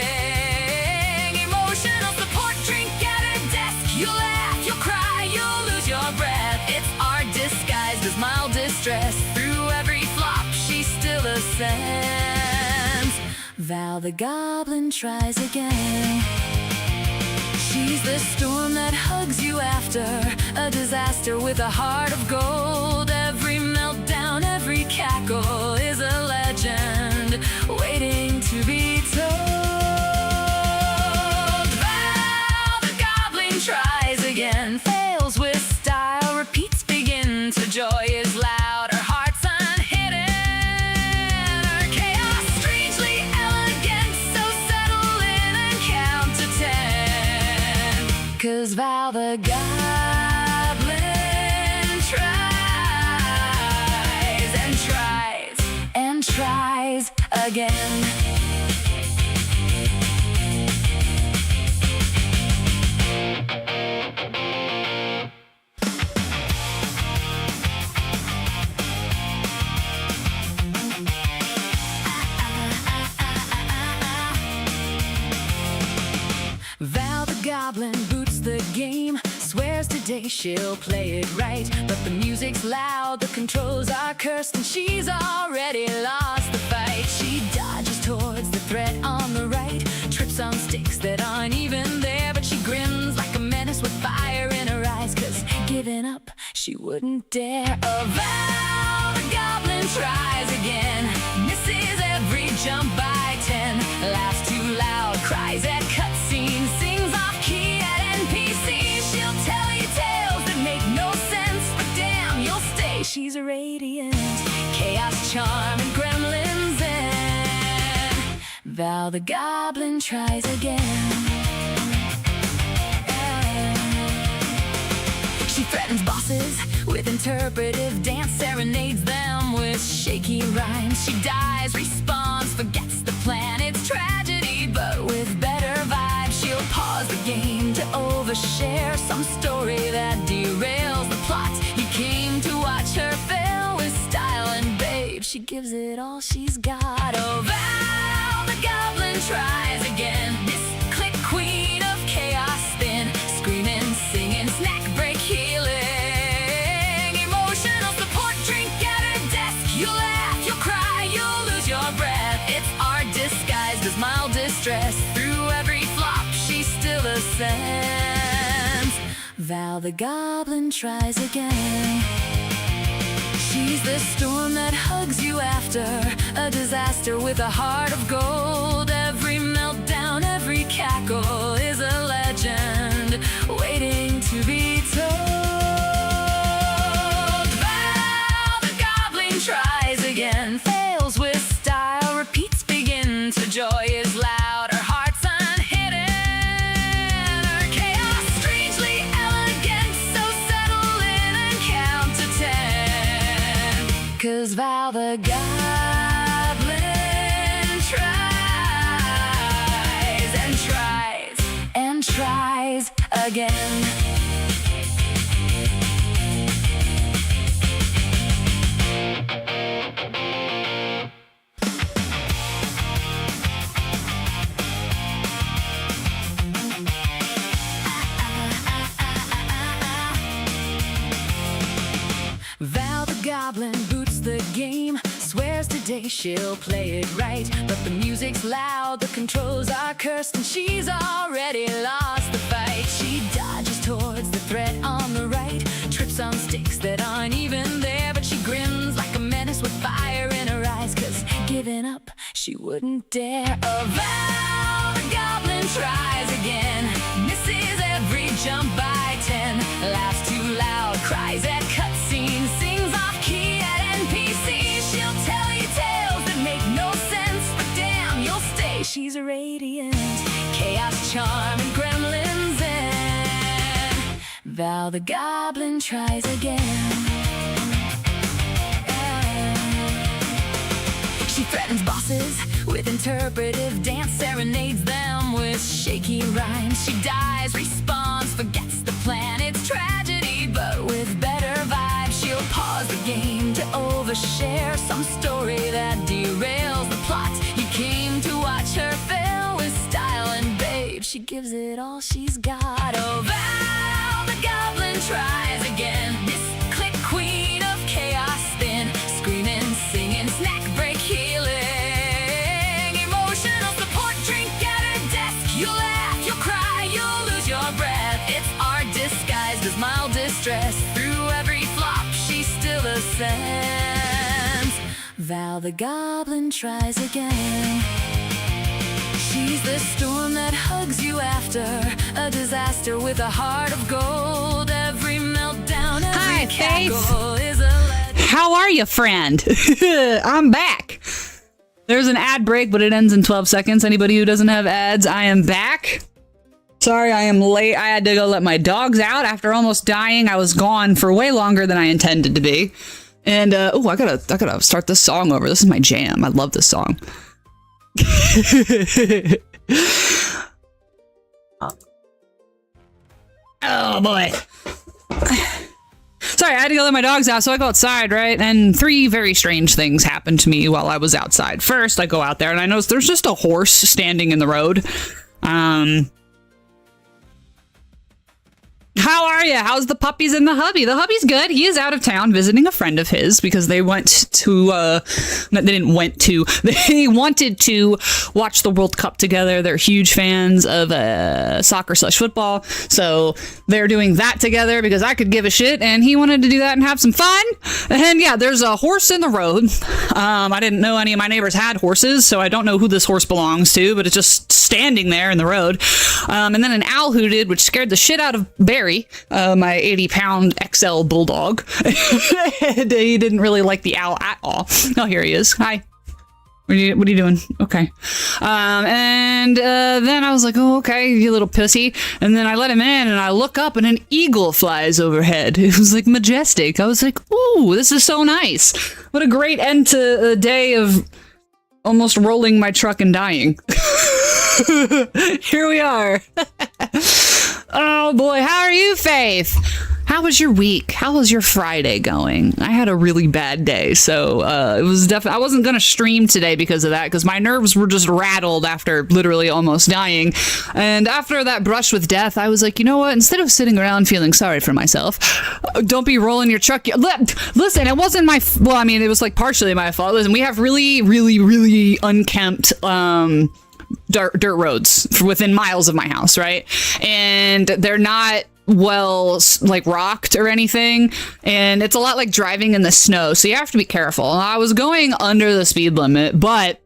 emotional support, drink at her desk. You'll laugh, you'll cry, you'll lose your breath. It's art disguised as mild distress. Through every flop, she still ascends. Val the goblin tries again. She's the storm that hugs you after a disaster with a heart of gold. Every meltdown, every cackle is a legend waiting to be told. Val the goblin tries again, fails with style, repeats, begin to joy is loud. Her heart's unhidden, her chaos strangely elegant. So settle in and count to 10, 'cause Val the goblin tries and tries and tries again. Val the goblin boots the game, swears today she'll play it right. But the music's loud, the controls are cursed, and she's already lost the fight. She dodges towards the threat on the right, trips on sticks that aren't even there, but she grins like a menace with fire in her eyes, 'cause giving up she wouldn't dare. Oh, Val the goblin tries again, misses every jump by 10, laughs too loud, cries at cutscenes, sings off key at NPCs. She'll tell you tales that make no sense, but damn, you'll stay. She's a radiant chaos, charm, and gremlins in Val the goblin tries again. She threatens bosses with interpretive dance, serenades them with shaky rhymes. She dies, respawns, forgets the plan. It's tragedy, but with better vibes. She'll pause the game to overshare some story that derails the plot. You came to watch her fail with style, and babe, she gives it all she's got. Oh, Val the goblin tries again. This click queen of chaos spin, screaming, singing, snack break, healing, emotional support, drink at her desk. You'll laugh, you'll cry, you'll lose your breath. It's art disguised as mild distress. Through every flop, she still ascends. Val the goblin tries again. She's the storm that hugs you after a disaster with a heart of gold. Every meltdown, every cackle is a legend waiting to be told. Val the goblin tries again, fails with style, repeats, begin to joy is loud. Her heart's unhidden, her chaos strangely elegant. So settle in and count to 10, 'cause Val the goblin tries and tries and tries again. Val the goblin boots the game, swears to today she'll play it right. But the music's loud, the controls are cursed, and she's already lost the fight. She dodges towards the threat on the right, trips on sticks that aren't even there, but she grins like a menace with fire in her eyes, 'cause giving up she wouldn't dare. Oh, Val the goblin tries again, misses every jump by 10, laughs too loud, cries at cutscenes, sings off key at NPCs. She'll tell you tales that make no sense, but damn, you'll stay. She's radiant, chaos, charm, and gremlins in. Val the goblin tries again. She threatens bosses with interpretive dance, serenades them with shaky rhymes. She dies, respawns, forgets the plan. It's tragedy, but with better vibes. She'll pause the game to overshare some story that derails the plot. You came to watch her fail with style, and babe, she gives it all she's got. Oh, Val the goblin tries again. This click queen of chaos spin, screaming, singing, snack break healing, emotional support drink at her desk. You'll laugh, you'll cry, you'll lose your breath. It's art disguised as mild distress. Through every flop, she still ascends. Val the goblin tries again. She's the storm that hugs you after a disaster with a heart of gold. Every meltdown, every cackle is a legend. How are you, friend? I'm back. There's an ad break, but it ends in 12 seconds. Anybody who doesn't have ads, I am back. Sorry, I am late. I had to go let my dogs out after almost dying. I was gone for way longer than I intended to be. And oh, I gotta start this song over. This is my jam. I love this song. Oh boy. Sorry, I had to go let my dogs out, so I go outside, right? And 3 very strange things happened to me while I was outside. First, I go out there and I notice there's just a horse standing in the road. How are you? How's the puppies and the hubby? The hubby's good. He is out of town visiting a friend of his because they went to, they wanted to watch the World Cup together. They're huge fans of soccer/football. So they're doing that together because I could give a shit and he wanted to do that and have some fun. And yeah, there's a horse in the road. I didn't know any of my neighbors had horses, so I don't know who this horse belongs to, but it's just standing there in the road. And then an owl hooted, which scared the shit out of Barry, my 80-pound XL bulldog. And he didn't really like the owl at all. Oh, here he is. Hi. What are you doing? Okay. And then I was like, oh, okay, you little pussy. And then I let him in and I look up and an eagle flies overhead. It was like majestic. I was like, ooh, this is so nice. What a great end to a day of almost rolling my truck and dying. Here we are. Oh boy, how are you, Faith? How was your week? How was your Friday going? I had a really bad day, so it was definitely. I wasn't gonna stream today because of that, because my nerves were just rattled after literally almost dying. And after that brush with death, I was like, you know what? Instead of sitting around feeling sorry for myself, don't be rolling your truck. Listen, it wasn't my. Well, I mean, it was like partially my fault. Listen, we have really, really, really unkempt dirt roads within miles of my house, right? And they're not well like rocked or anything, and it's a lot like driving in the snow, so you have to be careful. I was going under the speed limit, but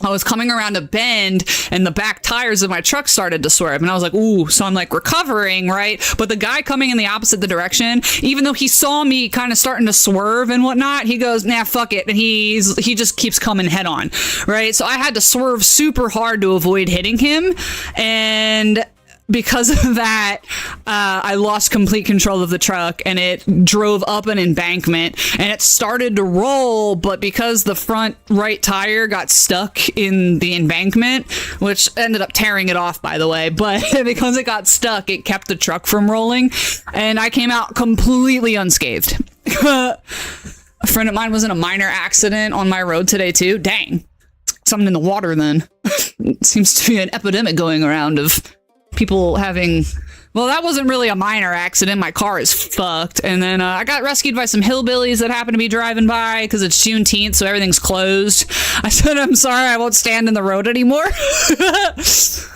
I was coming around a bend and the back tires of my truck started to swerve, and I was like, ooh. So I'm like recovering, right? But the guy coming in the opposite direction, even though he saw me kind of starting to swerve and whatnot, he goes, nah, fuck it. And he just keeps coming head on, right? So I had to swerve super hard to avoid hitting him. And because of that, I lost complete control of the truck and it drove up an embankment and it started to roll, but because the front right tire got stuck in the embankment, which ended up tearing it off, by the way, but because it got stuck, it kept the truck from rolling and I came out completely unscathed. A friend of mine was in a minor accident on my road today too. Dang. Something in the water then. It seems to be an epidemic going around of people having Well, that wasn't really a minor accident. My car is fucked. And then I got rescued by some hillbillies that happened to be driving by because it's Juneteenth, so everything's closed. I said, I'm sorry, I won't stand in the road anymore.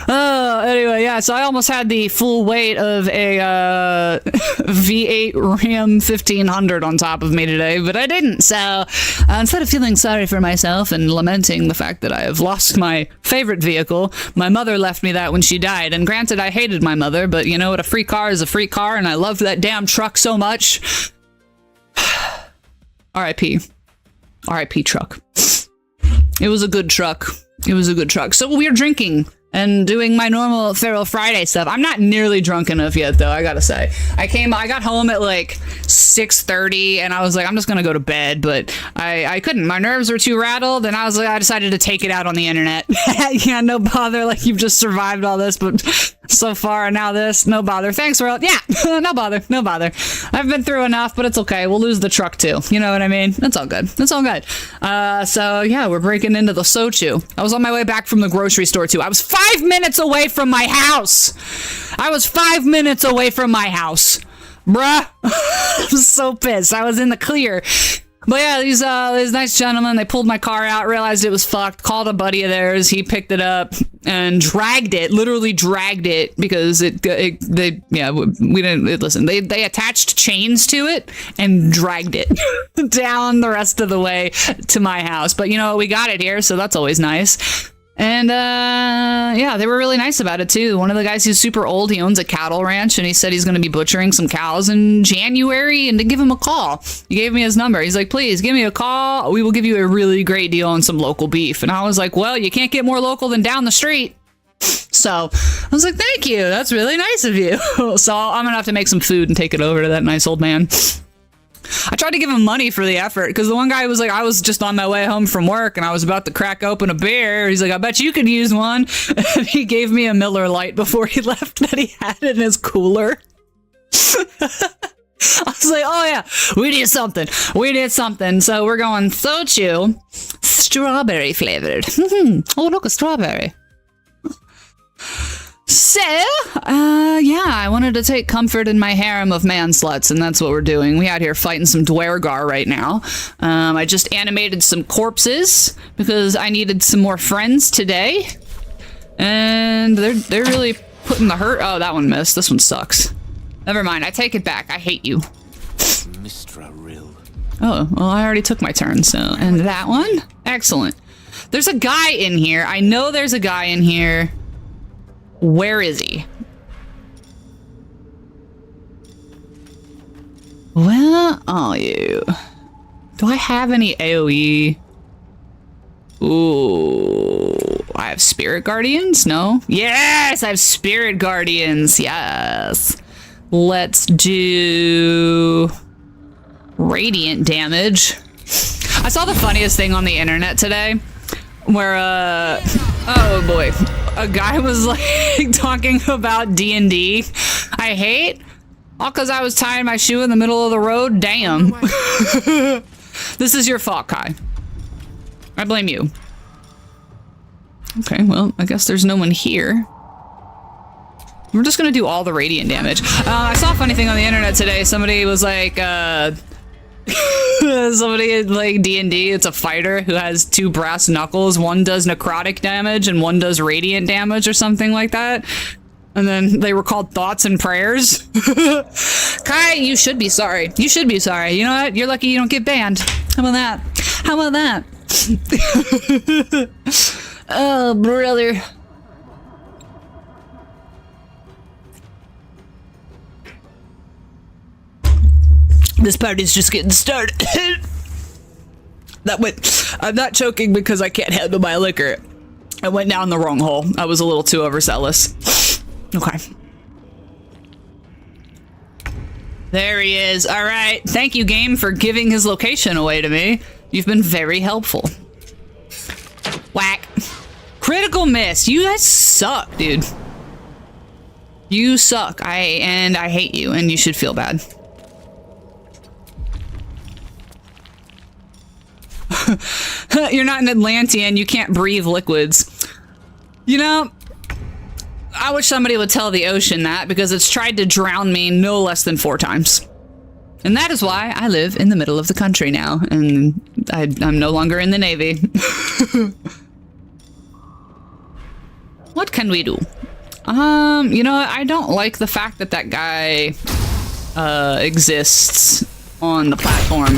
Anyway, yeah, so I almost had the full weight of a V8 Ram 1500 on top of me today, but I didn't. So instead of feeling sorry for myself and lamenting the fact that I have lost my favorite vehicle, my mother left me that when she died. And granted, I hated my mother, but you know what? A free car is a free car, and I loved that damn truck so much. R.I.P. R.I.P. truck. It was a good truck. It was a good truck. So we were drinking and doing my normal Feral Friday stuff. I'm not nearly drunk enough yet, though, I gotta say. I got home at like 6:30, and I was like, I'm just gonna go to bed, but I couldn't. My nerves were too rattled, and I decided to take it out on the internet. Yeah, no bother, like you've just survived all this, but so far, and now this, no bother. Thanks, world. Yeah, no bother, no bother. I've been through enough, but it's okay. We'll lose the truck, too. You know what I mean? It's all good. It's all good. So, yeah, we're breaking into the Sochu. I was on my way back from the grocery store, too. I was 5 minutes away from my house. I was 5 minutes away from my house. Bruh. I'm so pissed. I was in the clear. But yeah, these nice gentlemen, they pulled my car out, realized it was fucked, called a buddy of theirs, he picked it up and literally dragged it because we didn't listen. They attached chains to it and dragged it down the rest of the way to my house. But you know, we got it here, so that's always nice. And, yeah, they were really nice about it, too. One of the guys, he's super old. He owns a cattle ranch, and he said he's going to be butchering some cows in January and to give him a call. He gave me his number. He's like, please, give me a call. We will give you a really great deal on some local beef. And I was like, well, you can't get more local than down the street. So I was like, thank you. That's really nice of you. So I'm going to have to make some food and take it over to that nice old man. I tried to give him money for the effort because the one guy was like, I was just on my way home from work and I was about to crack open a beer. He's like, I bet you could use one. And he gave me a Miller Lite before he left that he had in his cooler. I was like, oh yeah, we need something. We need something. So we're going Sochu, strawberry flavored. Oh, look, a strawberry. So, yeah, I wanted to take comfort in my harem of man sluts, and that's what we're doing. We out here fighting some Dwergar right now. I just animated some corpses because I needed some more friends today. And they're really putting the hurt. Oh, that one missed. This one sucks. Never mind. I take it back. I hate you. Mistra Rill. Oh, well, I already took my turn, so. And that one? Excellent. There's a guy in here. I know there's a guy in here. Where is he? Where are you? Do I have any AoE? Ooh, I have Spirit Guardians? No? Yes, I have Spirit Guardians. Yes. Let's do radiant damage. I saw the funniest thing on the internet today where, oh boy. A guy was like talking about D&D. I hate all because I was tying my shoe in the middle of the road. Damn. This is your fault, Kai. I blame you. Okay, well, I guess there's no one here. We're just gonna do all the radiant damage. I saw a funny thing on the internet today. Somebody was like, somebody like D&D, it's a fighter who has 2 brass knuckles. One does necrotic damage and one does radiant damage or something like that. And then they were called thoughts and prayers. Kai, you should be sorry. You should be sorry. You know what? You're lucky you don't get banned. How about that? How about that? Oh, brother. This party's just getting started. That went. I'm not choking because I can't handle my liquor. I went down the wrong hole. I was a little too overzealous. Okay. There he is. All right. Thank you, game, for giving his location away to me. You've been very helpful. Whack. Critical miss. You guys suck, dude. You suck. I hate you, and you should feel bad. You're not an Atlantean. You can't breathe liquids. You know, I wish somebody would tell the ocean that, because it's tried to drown me no less than 4 times. And that is why I live in the middle of the country now, and I'm no longer in the Navy. What can we do? You know, I don't like the fact that that guy exists on the platform.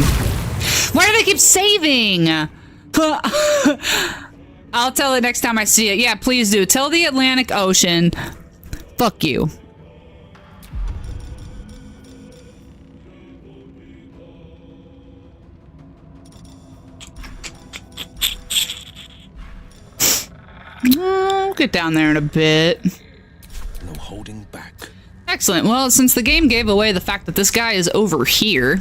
Why do they keep saving? I'll tell it next time I see it. Yeah, please do. Tell the Atlantic Ocean. Fuck you. I'll get down there in a bit. No holding back. Excellent. Well, since the game gave away the fact that this guy is over here,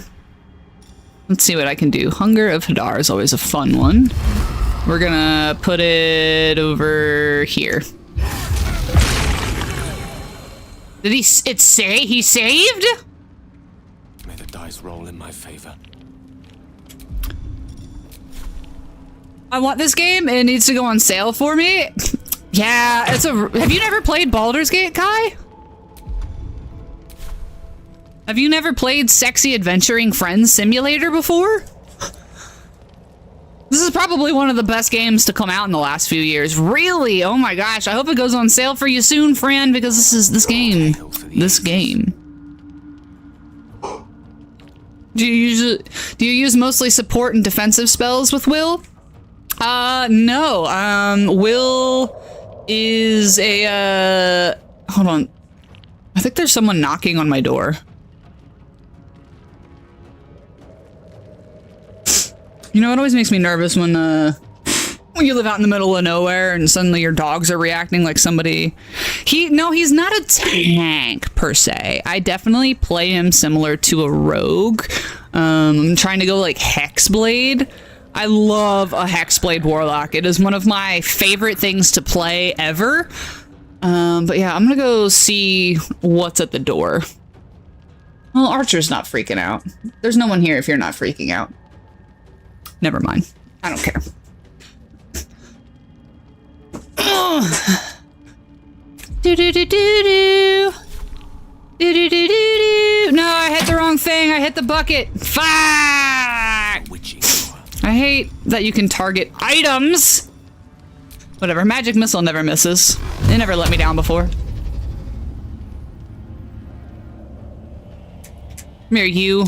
let's see what I can do. Hunger of Hadar is always a fun one. We're gonna put it over here. Did it say he saved? May the dice roll in my favor. I want this game. It needs to go on sale for me. Yeah, have you never played Baldur's Gate, Kai? Have you never played Sexy Adventuring Friends Simulator before? This is probably one of the best games to come out in the last few years. Really? Oh my gosh. I hope it goes on sale for you soon, friend, because this game. Do you use mostly support and defensive spells with Will? No. Will is a, hold on. I think there's someone knocking on my door. You know, it always makes me nervous when you live out in the middle of nowhere and suddenly your dogs are reacting like somebody. No, he's not a tank per se. I definitely play him similar to a rogue. I'm trying to go like Hexblade. I love a Hexblade Warlock. It is one of my favorite things to play ever. But yeah, I'm gonna go see what's at the door. Well, Archer's not freaking out. There's no one here if you're not freaking out. Never mind. I don't care. Do do do do do. Do do do do do. No, I hit the wrong thing. I hit the bucket. Fuck! I hate that you can target items. Whatever. Magic missile never misses. They never let me down before. Come here, you.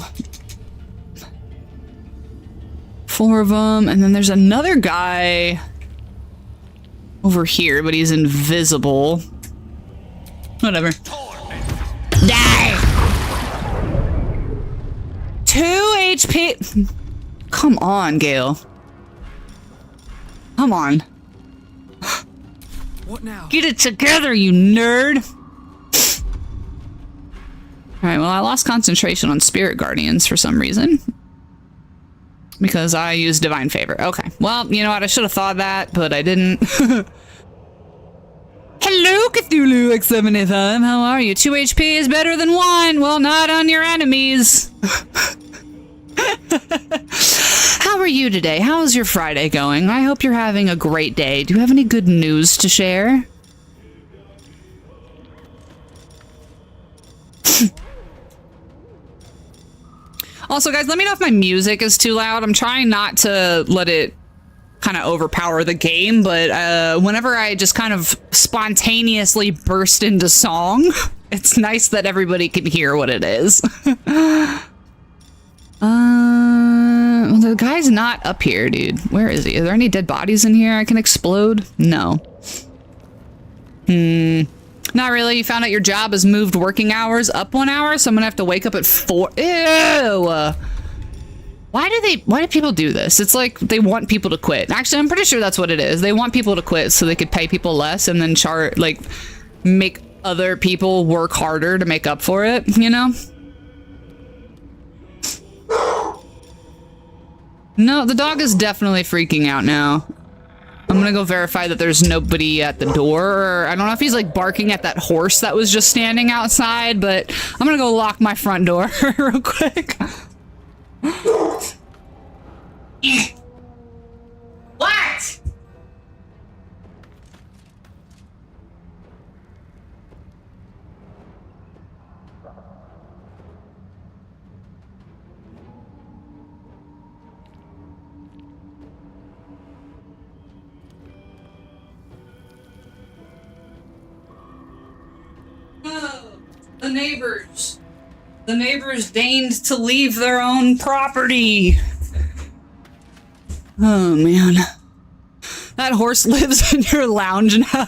4 of them, and then there's another guy over here, but he's invisible. Whatever. Die! 2 HP. Come on, Gale. Come on. What now? Get it together, you nerd! Alright, well, I lost concentration on Spirit Guardians for some reason. Because I used Divine Favor. Okay. Well, you know what? I should have thought that, but I didn't. Hello, Cthulhu X75. How are you? 2 HP is better than 1. Well, not on your enemies. How are you today? How's your Friday going? I hope you're having a great day. Do you have any good news to share? Also, guys, let me know if my music is too loud. I'm trying not to let it kind of overpower the game, but whenever I just kind of spontaneously burst into song, it's nice that everybody can hear what it is. The guy's not up here, dude. Where is he? Are there any dead bodies in here I can explode? No. Not really. You found out your job has moved working hours up 1 hour, so I'm gonna have to wake up at 4. Ew! Why do people do this? It's like they want people to quit. Actually, I'm pretty sure that's what it is. They want people to quit so they could pay people less and then make other people work harder to make up for it, you know? No, the dog is definitely freaking out now. I'm gonna go verify that there's nobody at the door. I don't know if he's like barking at that horse that was just standing outside, but I'm gonna go lock my front door real quick. What? The neighbors. The neighbors deigned to leave their own property. Oh, man. That horse lives in your lounge now.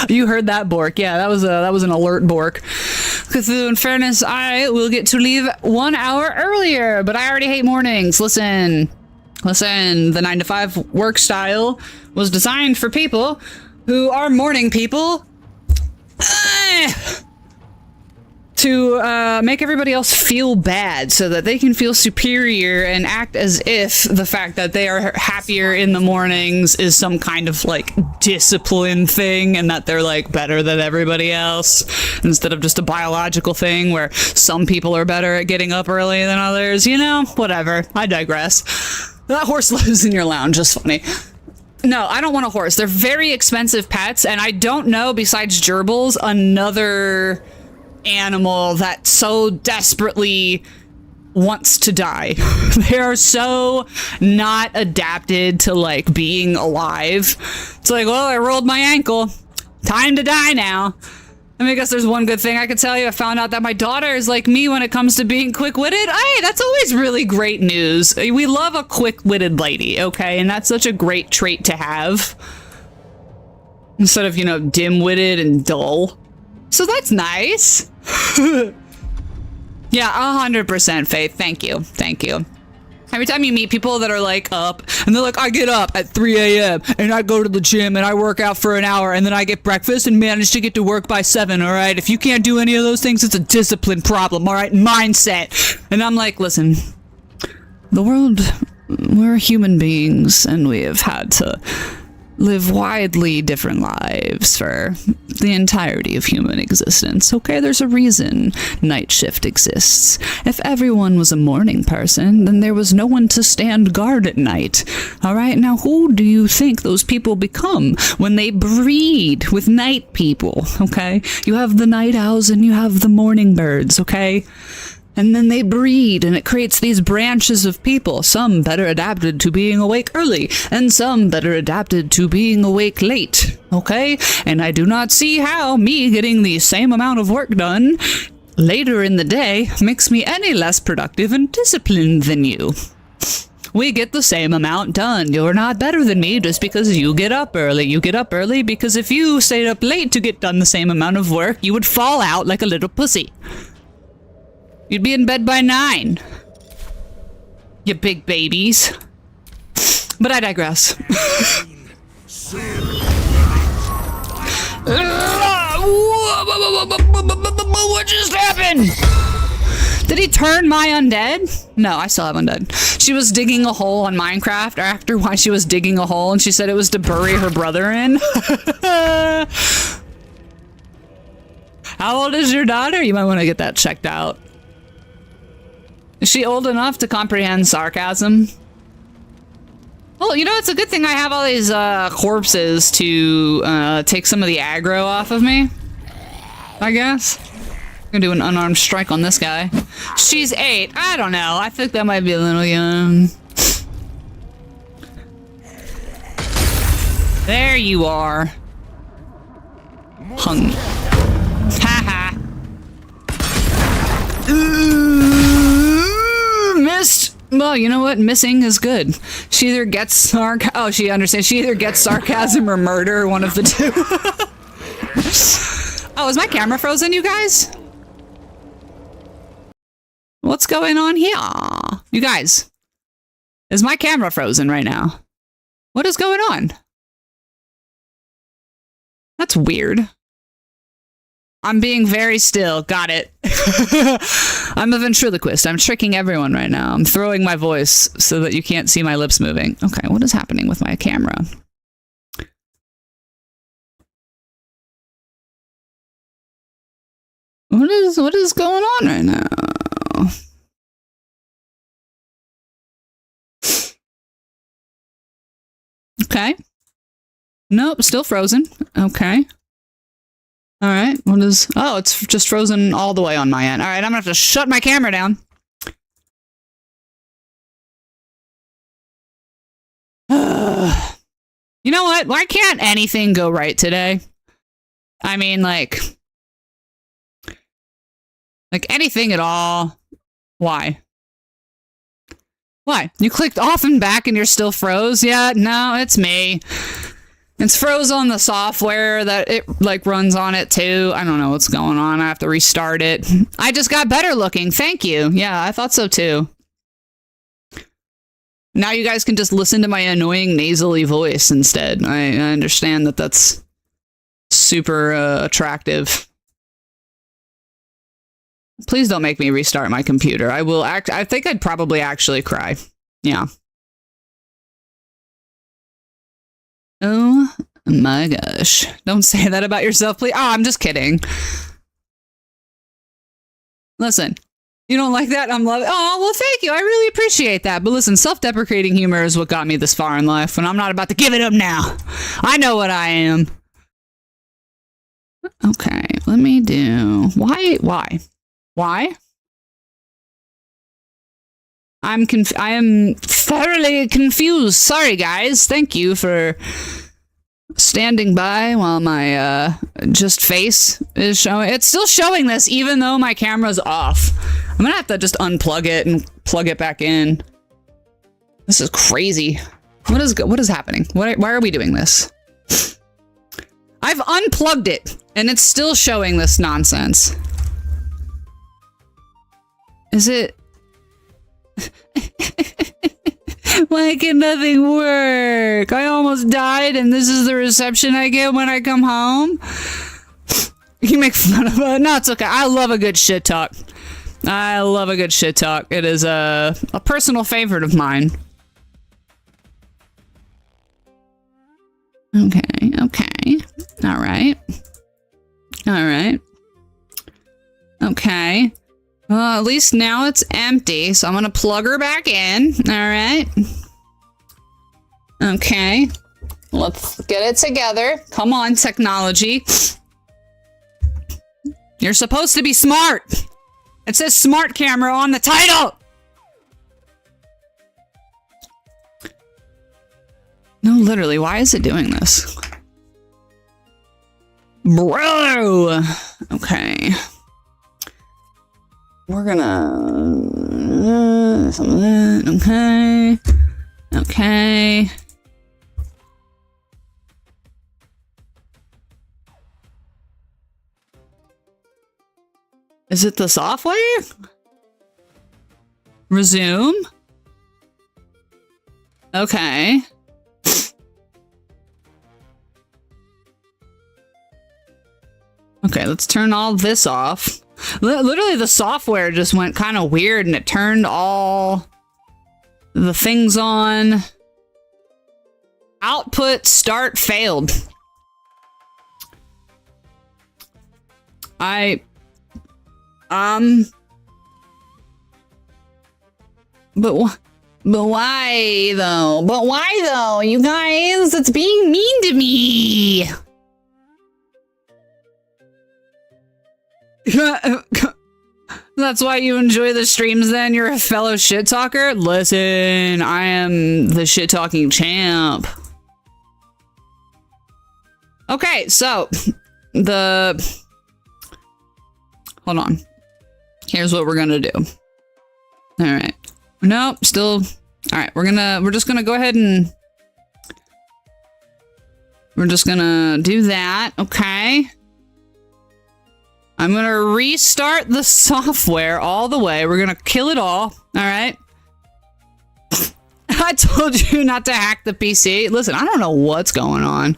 You heard that bork. Yeah, that was an alert bork. Cthulhu, in fairness, I will get to leave 1 hour earlier, but I already hate mornings. Listen, the 9 to 5 work style was designed for people who are morning people. To make everybody else feel bad so that they can feel superior and act as if the fact that they are happier in the mornings is some kind of like discipline thing and that they're like better than everybody else instead of just a biological thing where some people are better at getting up early than others. You know, whatever. I digress. That horse lives in your lounge. Just funny. No, I don't want a horse. They're very expensive pets, and I don't know, besides gerbils, another animal that so desperately wants to die. They are so not adapted to like being alive. It's like, well, I rolled my ankle. Time to die now. I mean, I guess there's one good thing I could tell you. I found out that my daughter is like me when it comes to being quick-witted. Hey, that's always really great news. We love a quick-witted lady, okay? And that's such a great trait to have. Instead of, you know, dim-witted and dull. So that's nice. Yeah, 100% Faith. Thank you. Thank you. Every time you meet people that are like up and they're like, I get up at 3 a.m. and I go to the gym and I work out for an hour and then I get breakfast and manage to get to work by 7. All right. If you can't do any of those things, it's a discipline problem. All right. Mindset. And I'm like, listen, the world, we're human beings and we have had to live widely different lives for the entirety of human existence. Okay, there's a reason night shift exists. If everyone was a morning person, then there was no one to stand guard at night. All right, now who do you think those people become when they breed with night people? Okay, you have the night owls and you have the morning birds, okay? And then they breed, and it creates these branches of people, some better adapted to being awake early, and some better adapted to being awake late, okay? And I do not see how me getting the same amount of work done later in the day makes me any less productive and disciplined than you. We get the same amount done. You're not better than me just because you get up early. You get up early because if you stayed up late to get done the same amount of work, you would fall out like a little pussy. You'd be in bed by 9. You big babies. But I digress. What just happened? Did he turn my undead? No, I still have undead. She was digging a hole on Minecraft after why she was digging a hole and she said it was to bury her brother in. How old is your daughter? You might want to get that checked out. Is she old enough to comprehend sarcasm? Well, you know, it's a good thing I have all these corpses to take some of the aggro off of me, I guess. I'm gonna do an unarmed strike on this guy. She's 8. I don't know. I think that might be a little young. There you are. Hung. Haha. Missed. Well, you know what? Missing is good. She either gets she understands. She either gets sarcasm or murder, one of the two. Oh, is my camera frozen, you guys? What's going on here? You guys, is my camera frozen right now? What is going on? That's weird. I'm being very still. Got it. I'm a ventriloquist. I'm tricking everyone right now. I'm throwing my voice so that you can't see my lips moving. Okay, what is happening with my camera? What is going on right now? Okay. Nope, still frozen. Okay. All right, what is... Oh, it's just frozen all the way on my end. All right, I'm gonna have to shut my camera down. You know what? Why can't anything go right today? I mean, like... Like anything at all. Why? Why? You clicked off and back and you're still froze? Yeah, no, it's me. It's froze on the software that it like runs on it too. I don't know what's going on. I have to restart it. I just got better looking. Thank you. Yeah, I thought so too. Now you guys can just listen to my annoying nasally voice instead. I understand that that's super attractive. Please don't make me restart my computer. I think I'd probably actually cry. Yeah. Oh my gosh. Don't say that about yourself, please. Oh, I'm just kidding. Listen, you don't like that? I'm loving. Oh, well, thank you. I really appreciate that. But listen, self-deprecating humor is what got me this far in life, and I'm not about to give it up now. I know what I am. Okay, let me do... Why? I am thoroughly confused. Sorry, guys. Thank you for standing by while my just face is showing. It's still showing this even though my camera's off. I'm gonna have to just unplug it and plug it back in. This is crazy. What is happening? Why are we doing this? I've unplugged it and it's still showing this nonsense. Is it? Why can nothing work? I almost died and this is the reception I get when I come home? You make fun of it? No, it's okay. I love a good shit talk. I love a good shit talk. It is a personal favorite of mine. Okay, okay. All right. All right. Okay. Well, at least now it's empty, so I'm gonna plug her back in. All right. Okay. Let's get it together. Come on, technology. You're supposed to be smart. It says smart camera on the title. No, literally, why is it doing this? Bro! Okay. We're gonna... some of that. Okay. Okay. Is it the software? Resume? Okay. Okay, let's turn all this off. Literally, the software just went kind of weird and it turned all the things on. Output start failed. But why though? But why though? You guys, it's being mean to me. That's why you enjoy the streams then? You're a fellow shit talker? Listen, I am the shit talking champ. Okay, so hold on. Here's what we're gonna do. All right. Nope, still. All right, we're just gonna go ahead and we're just gonna do that. Okay. I'm gonna restart the software all the way. We're gonna kill it all. All right. I told you not to hack the PC. Listen, I don't know what's going on.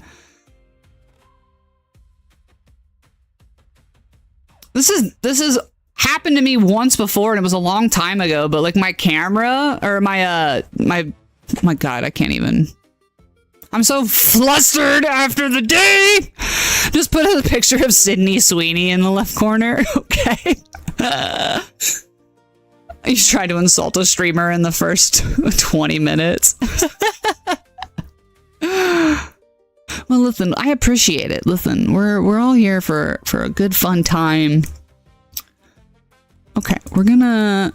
This is happened to me once before and it was a long time ago, but like my camera or my God, I can't even. I'm so flustered after the day. Just put a picture of Sydney Sweeney in the left corner. Okay. You tried to insult a streamer in the first 20 minutes. Well, listen, I appreciate it. Listen, we're all here for a good fun time. Okay, we're gonna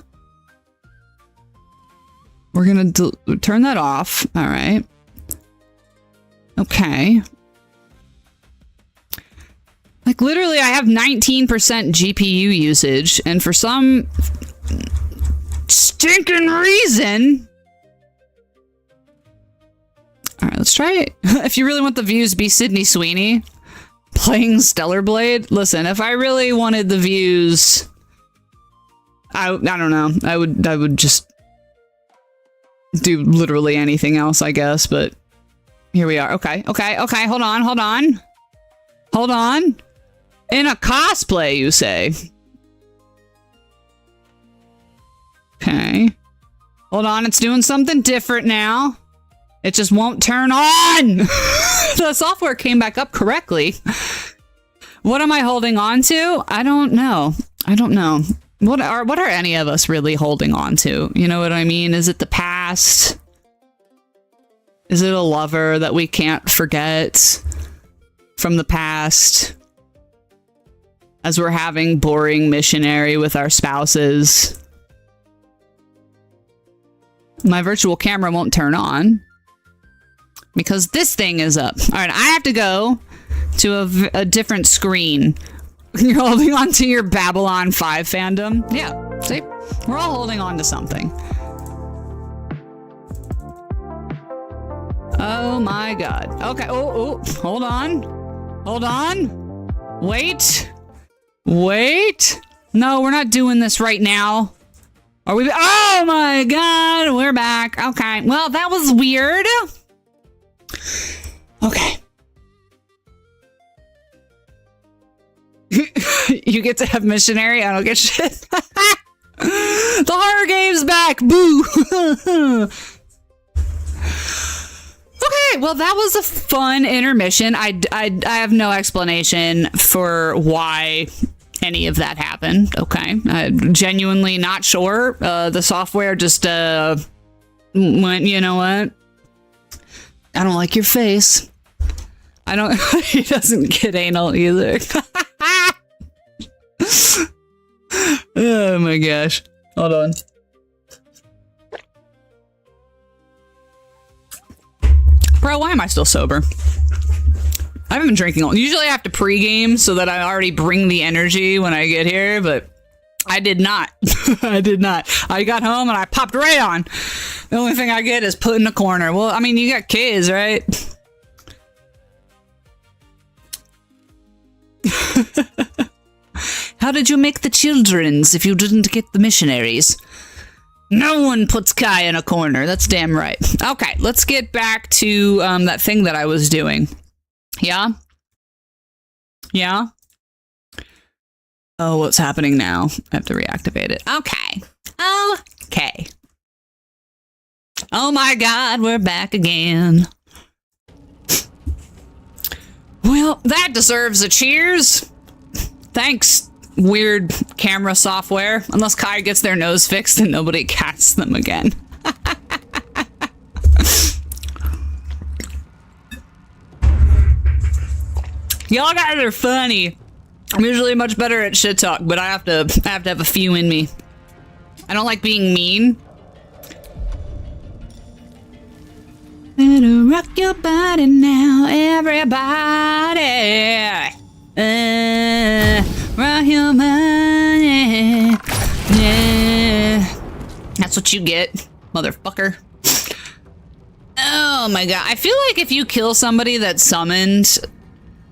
turn that off. All right. Okay. Like, literally, I have 19% GPU usage, and for some stinking reason... Alright, let's try it. If you really want the views, be Sydney Sweeney playing Stellar Blade. Listen, if I really wanted the views... I don't know. I would just do literally anything else, I guess, but here we are. Okay, hold on. In a cosplay, you say? Okay. Hold on, it's doing something different now. It just won't turn on! The software came back up correctly. What am I holding on to? I don't know. What are any of us really holding on to? You know what I mean? Is it the past? Is it a lover that we can't forget from the past? As we're having boring missionary with our spouses. My virtual camera won't turn on. Because this thing is up. Alright, I have to go to a different screen. You're holding on to your Babylon 5 fandom? Yeah, see? We're all holding on to something. Oh my god. Okay, oh, hold on. Wait. No, we're not doing this right now. Are we? Oh my god, we're back. Okay, well, that was weird. Okay. You get to have missionary? I don't get shit. The horror game's back! Boo! Okay, well, that was a fun intermission. I have no explanation for why any of that happened. Okay, I'm genuinely not sure. The software just went, you know what? I don't like your face. I don't... He doesn't get anal either. Oh my gosh. Hold on. Bro, why am I still sober? I haven't been drinking all... Usually I have to pregame so that I already bring the energy when I get here, but I did not. I did not. I got home and I popped right on. The only thing I get is put in the corner. Well, I mean, you got kids, right? How did you make the children's if you didn't get the missionaries? No one puts Kai in a corner. That's damn right. Okay, let's get back to that thing that I was doing. Yeah? Yeah? Oh, what's happening now? I have to reactivate it. Okay. Okay. Oh my god, we're back again. Well, that deserves a cheers. Thanks, weird camera software. Unless Kai gets their nose fixed and nobody casts them again. Y'all guys are funny. I'm usually much better at shit talk, but I have to have a few in me. I don't like being mean. Better rock your body now, everybody. Rock your body. Yeah. That's what you get, motherfucker. Oh my god. I feel like if you kill somebody that summoned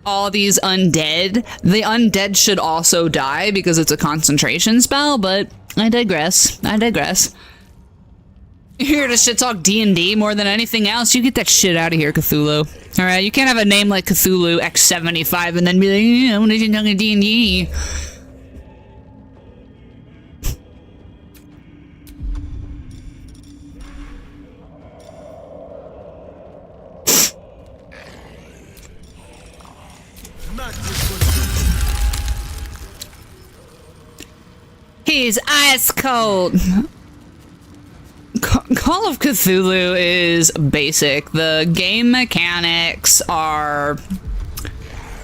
all these undead, the undead should also die because it's a concentration spell, but I digress. You're here to shit talk D&D more than anything else. You get that shit out of here, Cthulhu. Alright, you can't have a name like Cthulhu X75 and then be like, yeah, I'm gonna talk D&D. He's ice cold. Call of Cthulhu is basic. The game mechanics are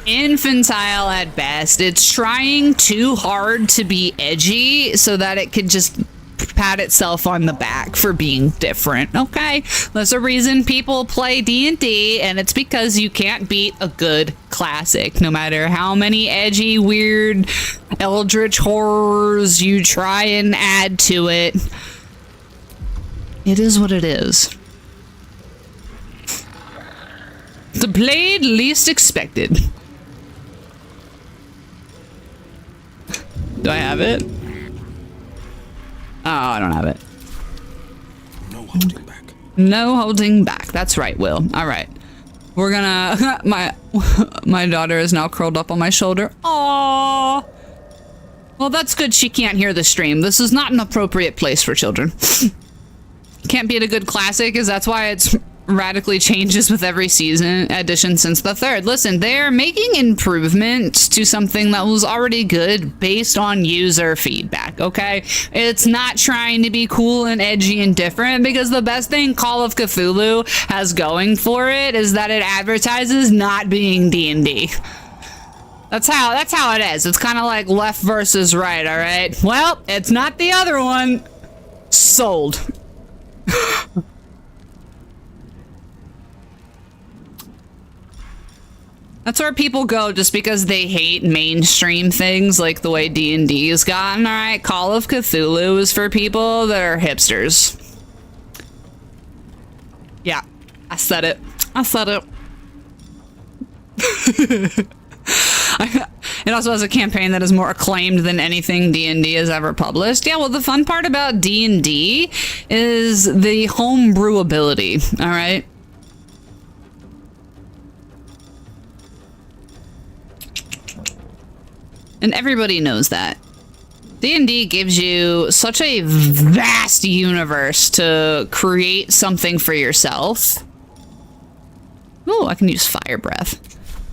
infantile at best. It's trying too hard to be edgy so that it could just pat itself on the back for being different, okay? There's a reason people play D&D, and it's because you can't beat a good classic, no matter how many edgy, weird, eldritch horrors you try and add to it. It is what it is. The blade least expected. Do I have it? Oh, I don't have it. No holding back. No holding back. That's right, Will. All right. We're gonna... my daughter is now curled up on my shoulder. Aww. Well, that's good she can't hear the stream. This is not an appropriate place for children. Can't beat a good classic, is that's why it's radically changes with every season edition since the third. Listen, they're making improvements to something that was already good based on user feedback, okay? It's not trying to be cool and edgy and different, because the best thing Call of Cthulhu has going for it is that it advertises not being D&D. That's how it is. It's kind of like left versus right, all right? Well, it's not the other one. Sold. That's where people go just because they hate mainstream things like the way D&D has gotten. All right, Call of Cthulhu is for people that are hipsters. Yeah, I said it. I said it. It also has a campaign that is more acclaimed than anything D&D has ever published. Yeah, well, the fun part about D&D is the homebrew ability, all right? And everybody knows that. D&D gives you such a vast universe to create something for yourself. Oh, I can use fire breath.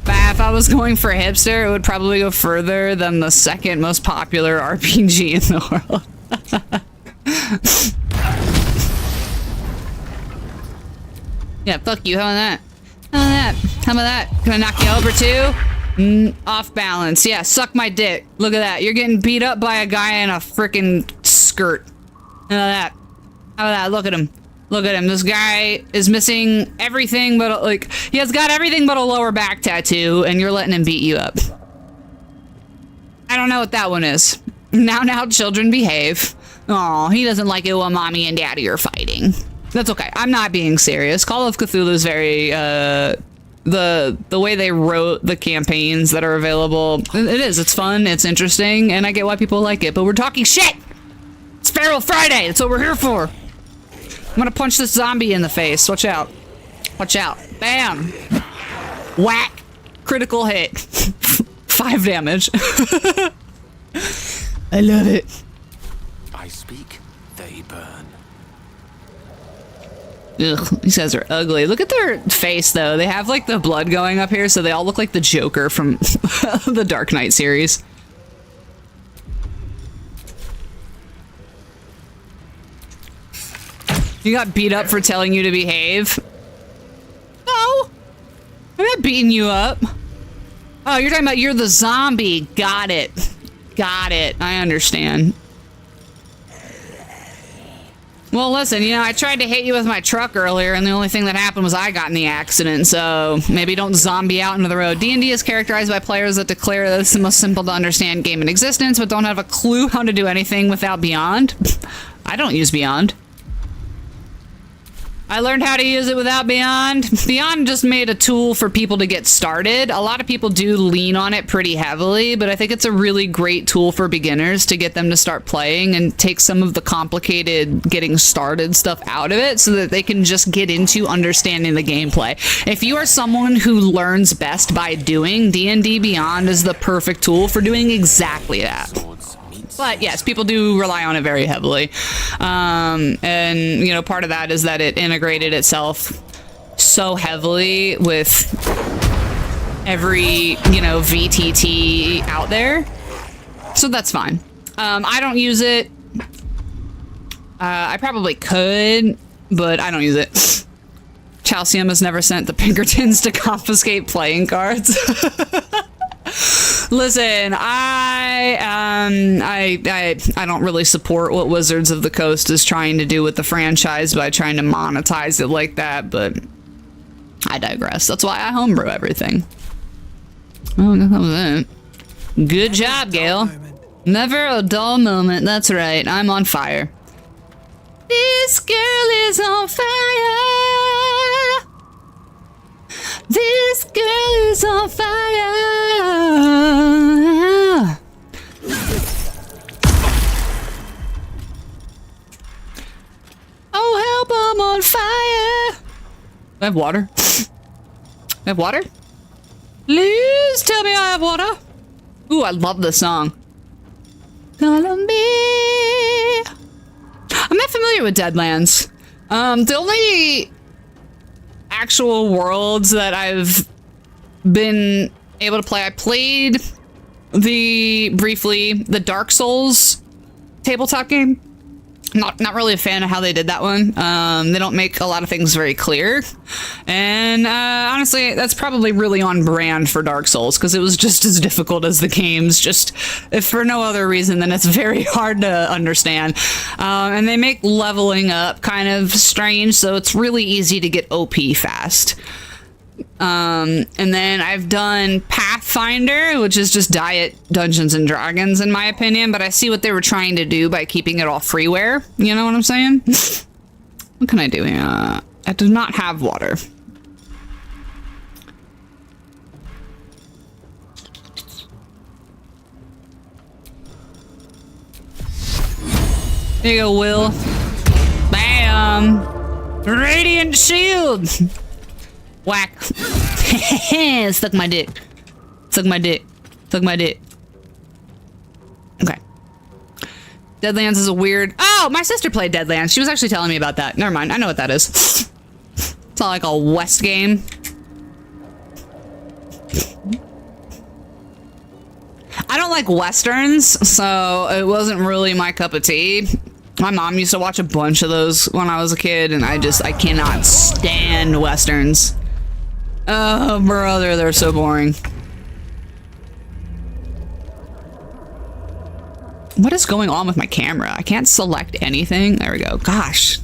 But if I was going for hipster, it would probably go further than the second most popular RPG in the world. Yeah, fuck you. How about that? How about that? How about that? Can I knock you over too? Off balance. Yeah, suck my dick. Look at that. You're getting beat up by a guy in a freaking skirt. How about that? How about that? Look at him. Look at him. This guy is missing everything but, like, he has got everything but a lower back tattoo, and you're letting him beat you up. I don't know what that one is. Now, children behave. Aw, he doesn't like it when mommy and daddy are fighting. That's okay. I'm not being serious. Call of Cthulhu is very, the way they wrote the campaigns that are available, it's fun, it's interesting, and I get why people like it, but we're talking shit! It's Feral Friday, that's what we're here for! I'm gonna punch this zombie in the face, watch out. Watch out. Bam! Whack! Critical hit. 5 damage. I love it. I speak, they burn. Ugh, these guys are ugly. Look at their face, though. They have, like, the blood going up here, so they all look like the Joker from the Dark Knight series. You got beat up for telling you to behave? No! I'm not beating you up. Oh, you're talking about you're the zombie. Got it. Got it. I understand. Well, listen, you know, I tried to hit you with my truck earlier, and the only thing that happened was I got in the accident, so maybe don't zombie out into the road. D&D is characterized by players that declare that it's the most simple to understand game in existence, but don't have a clue how to do anything without Beyond. I don't use Beyond. I learned how to use it without Beyond. Beyond just made a tool for people to get started. A lot of people do lean on it pretty heavily, but I think it's a really great tool for beginners to get them to start playing and take some of the complicated getting started stuff out of it so that they can just get into understanding the gameplay. If you are someone who learns best by doing, D&D Beyond is the perfect tool for doing exactly that. But yes, people do rely on it very heavily. And, you know, part of that is that it integrated itself so heavily with every, you know, VTT out there. So that's fine. I don't use it. I probably could, but I don't use it. Chalcium has never sent the Pinkertons to confiscate playing cards. Listen, I don't really support what Wizards of the Coast is trying to do with the franchise by trying to monetize it like that, but I digress. That's why I homebrew everything. Oh, that was it. Good job, Gail. Never a dull moment. That's right. I'm on fire. This girl is on fire. This girl is on fire. Oh, help, I'm on fire. I have water. I have water? Please tell me I have water. Ooh, I love this song. Follow me. I'm not familiar with Deadlands. The only actual worlds that I've been able to play, I played briefly the Dark Souls tabletop game. Not really a fan of how they did that one. They don't make a lot of things very clear. And honestly, that's probably really on brand for Dark Souls, because it was just as difficult as the games, just if for no other reason than it's very hard to understand. And they make leveling up kind of strange, so it's really easy to get OP fast. And then I've done Pathfinder, which is just diet Dungeons and Dragons in my opinion, but I see what they were trying to do by keeping it all freeware. You know what I'm saying? What can I do here? I do not have water. There you go, Will. Bam! Radiant shield! Whack. Suck my dick. Suck my dick. Suck my dick. Okay. Deadlands is a weird... Oh, my sister played Deadlands. She was actually telling me about that. Never mind. I know what that is. It's all like a West game. I don't like Westerns, so it wasn't really my cup of tea. My mom used to watch a bunch of those when I was a kid, and I cannot stand Westerns. Oh, brother, they're so boring. What is going on with my camera? I can't select anything. There we go. Gosh.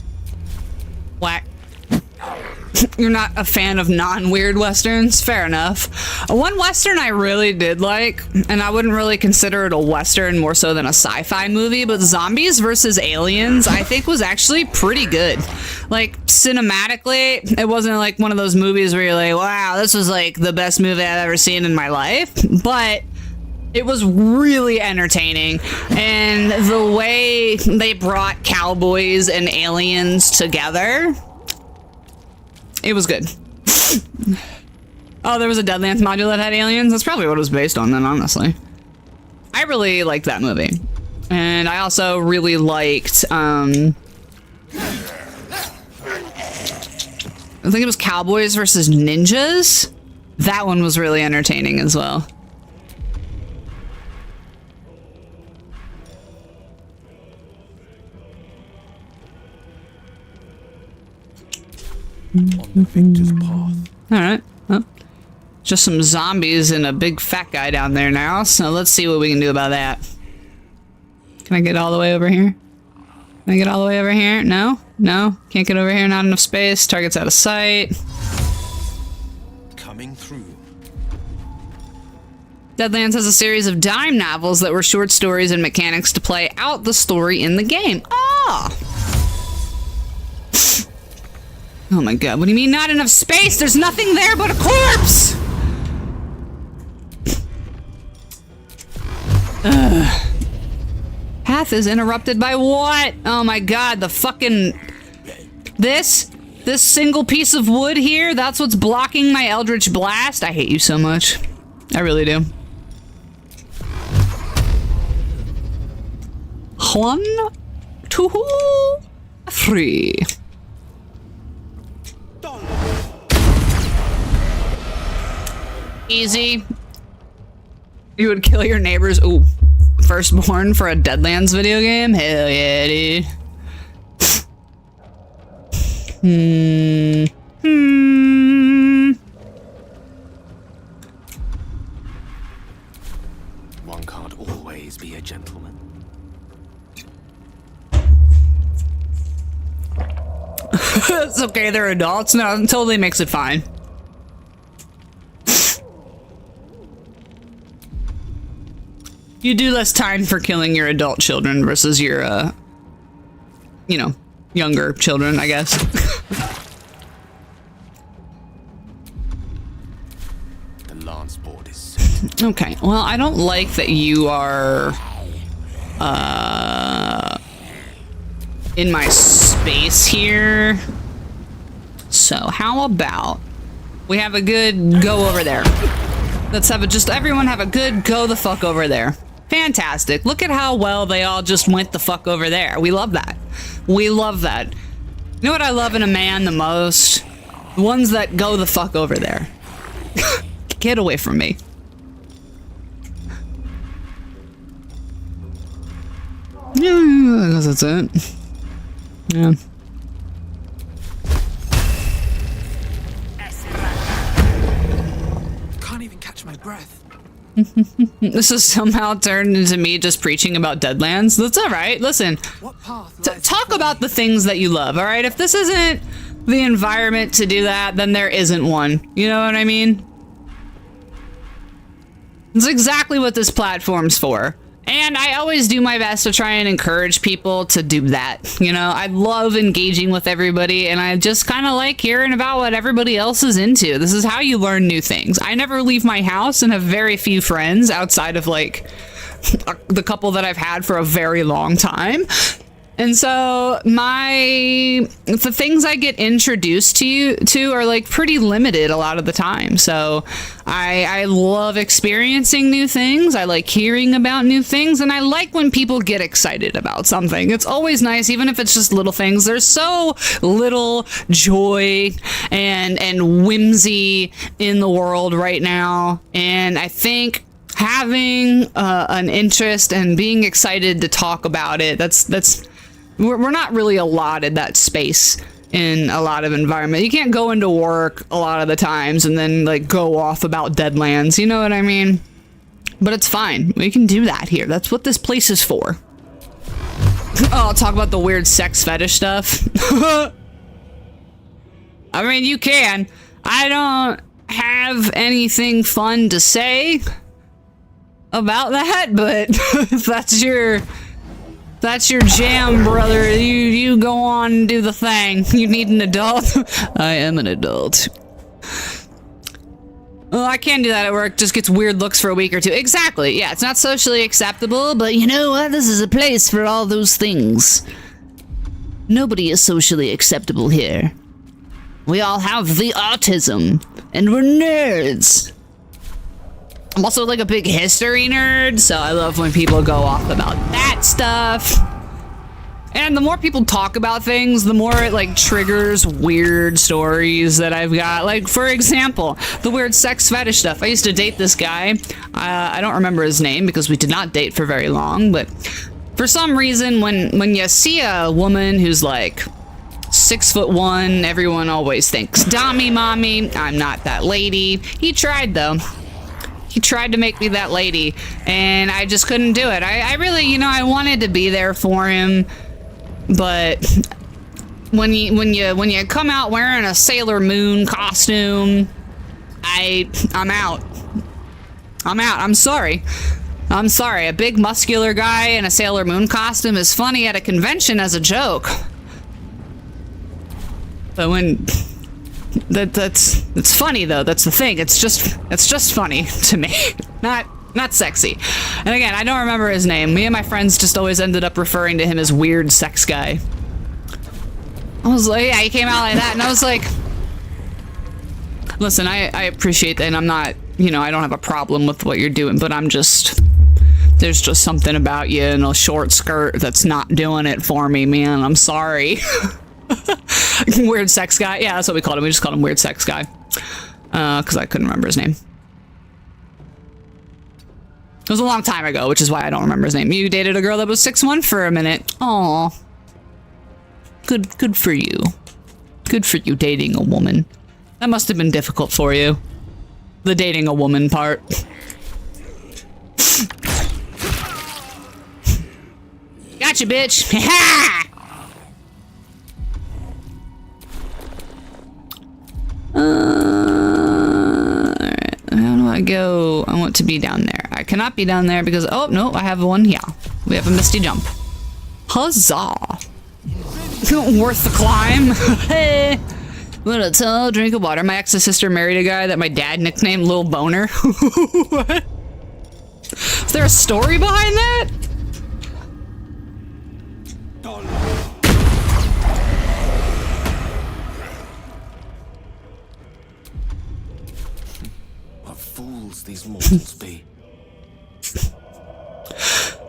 Whack. You're not a fan of non-weird Westerns? Fair enough. One Western I really did like, and I wouldn't really consider it a Western more so than a sci-fi movie, but Zombies vs. Aliens I think was actually pretty good. Like, cinematically, it wasn't like one of those movies where you're like, wow, this was like the best movie I've ever seen in my life, but it was really entertaining, and the way they brought cowboys and aliens together, it was good. Oh, there was a Deadlands module that had aliens? That's probably what it was based on then, honestly. I really liked that movie. And I also really liked, I think it was Cowboys versus Ninjas. That one was really entertaining as well. On the victor's path. Alright, well, just some zombies and a big fat guy down there now, so let's see what we can do about that. Can I get all the way over here? Can I get all the way over here? No? No? Can't get over here, not enough space, target's out of sight. Coming through. Deadlands has a series of dime novels that were short stories and mechanics to play out the story in the game. Ah! Oh my god, what do you mean not enough space? There's nothing there but a corpse! Ugh. Path is interrupted by what? Oh my god, the fucking... This single piece of wood here, that's what's blocking my Eldritch Blast? I hate you so much. I really do. 1, 2, 3. Easy. You would kill your neighbors. Ooh. Firstborn for a Deadlands video game? Hell yeah, dude. okay, they're adults. No, it totally makes it fine. You do less time for killing your adult children versus your, you know, younger children, I guess. The lance board is set. Okay, well, I don't like that you are, in my space here. So how about we have a good go over there? Let's have everyone have a good go the fuck over there. Fantastic. Look at how well they all just went the fuck over there. We love that. We love that. You know what I love in a man the most? The ones that go the fuck over there. Get away from me. Yeah, I guess that's it. Yeah. Can't even catch my breath. This has somehow turned into me just preaching about Deadlands. That's all right. Listen, What path? talk about the things that you love, all right? If this isn't the environment to do that, then there isn't one. You know what I mean? It's exactly what this platform's for. And I always do my best to try and encourage people to do that. You know, I love engaging with everybody, and I just kind of like hearing about what everybody else is into. This is how you learn new things. I never leave my house and have very few friends outside of like the couple that I've had for a very long time. And so the things I get introduced to are like pretty limited a lot of the time. So I love experiencing new things. I like hearing about new things, and I like when people get excited about something. It's always nice, even if it's just little things. There's so little joy and whimsy in the world right now. And I think having an interest and being excited to talk about it, we're not really allotted that space in a lot of environment. You can't go into work a lot of the times and then like go off about Deadlands, you know what I mean? But it's fine. We can do that here. That's what this place is for. Oh, I'll talk about the weird sex fetish stuff. I mean, you can. I don't have anything fun to say about that, but if that's your jam, brother. You go on and do the thing. You need an adult? I am an adult. Well, I can't do that at work. Just gets weird looks for a week or two. Exactly. Yeah, it's not socially acceptable, but you know what? This is a place for all those things. Nobody is socially acceptable here. We all have the autism, and we're nerds. I'm also like a big history nerd, so I love when people go off about that stuff. And the more people talk about things, the more it like triggers weird stories that I've got. Like, for example, the weird sex fetish stuff. I used to date this guy. I don't remember his name because we did not date for very long, but for some reason, when you see a woman who's like 6'1", everyone always thinks, "Dommy mommy, I'm not that lady." He tried though. He tried to make me that lady, and I just couldn't do it. I really, you know, I wanted to be there for him, but when you come out wearing a Sailor Moon costume, I'm out. I'm sorry. A big muscular guy in a Sailor Moon costume is funny at a convention as a joke, but when that's funny though. That's the thing. It's just funny to me, not sexy. And again, I don't remember his name. Me and my friends just always ended up referring to him as weird sex guy. I was like, yeah, he came out like that, and I was like, listen, I appreciate that, and I'm not, you know, I don't have a problem with what you're doing, but there's just something about you in a short skirt that's not doing it for me, man. I'm sorry. Weird sex guy. Yeah, that's what we called him. We just called him weird sex guy. Because I couldn't remember his name. It was a long time ago, which is why I don't remember his name. You dated a girl that was 6'1" for a minute. Aw. Good for you. Good for you dating a woman. That must have been difficult for you. The dating a woman part. Gotcha, bitch. Ha! I go? I want to be down there. I cannot be down there because, oh, no, I have one here. We have a misty jump. Huzzah. Worth the climb. Hey. Want a tall drink of water. My ex's sister married a guy that my dad nicknamed Lil Boner. What? Is there a story behind that? What fools these mortals be.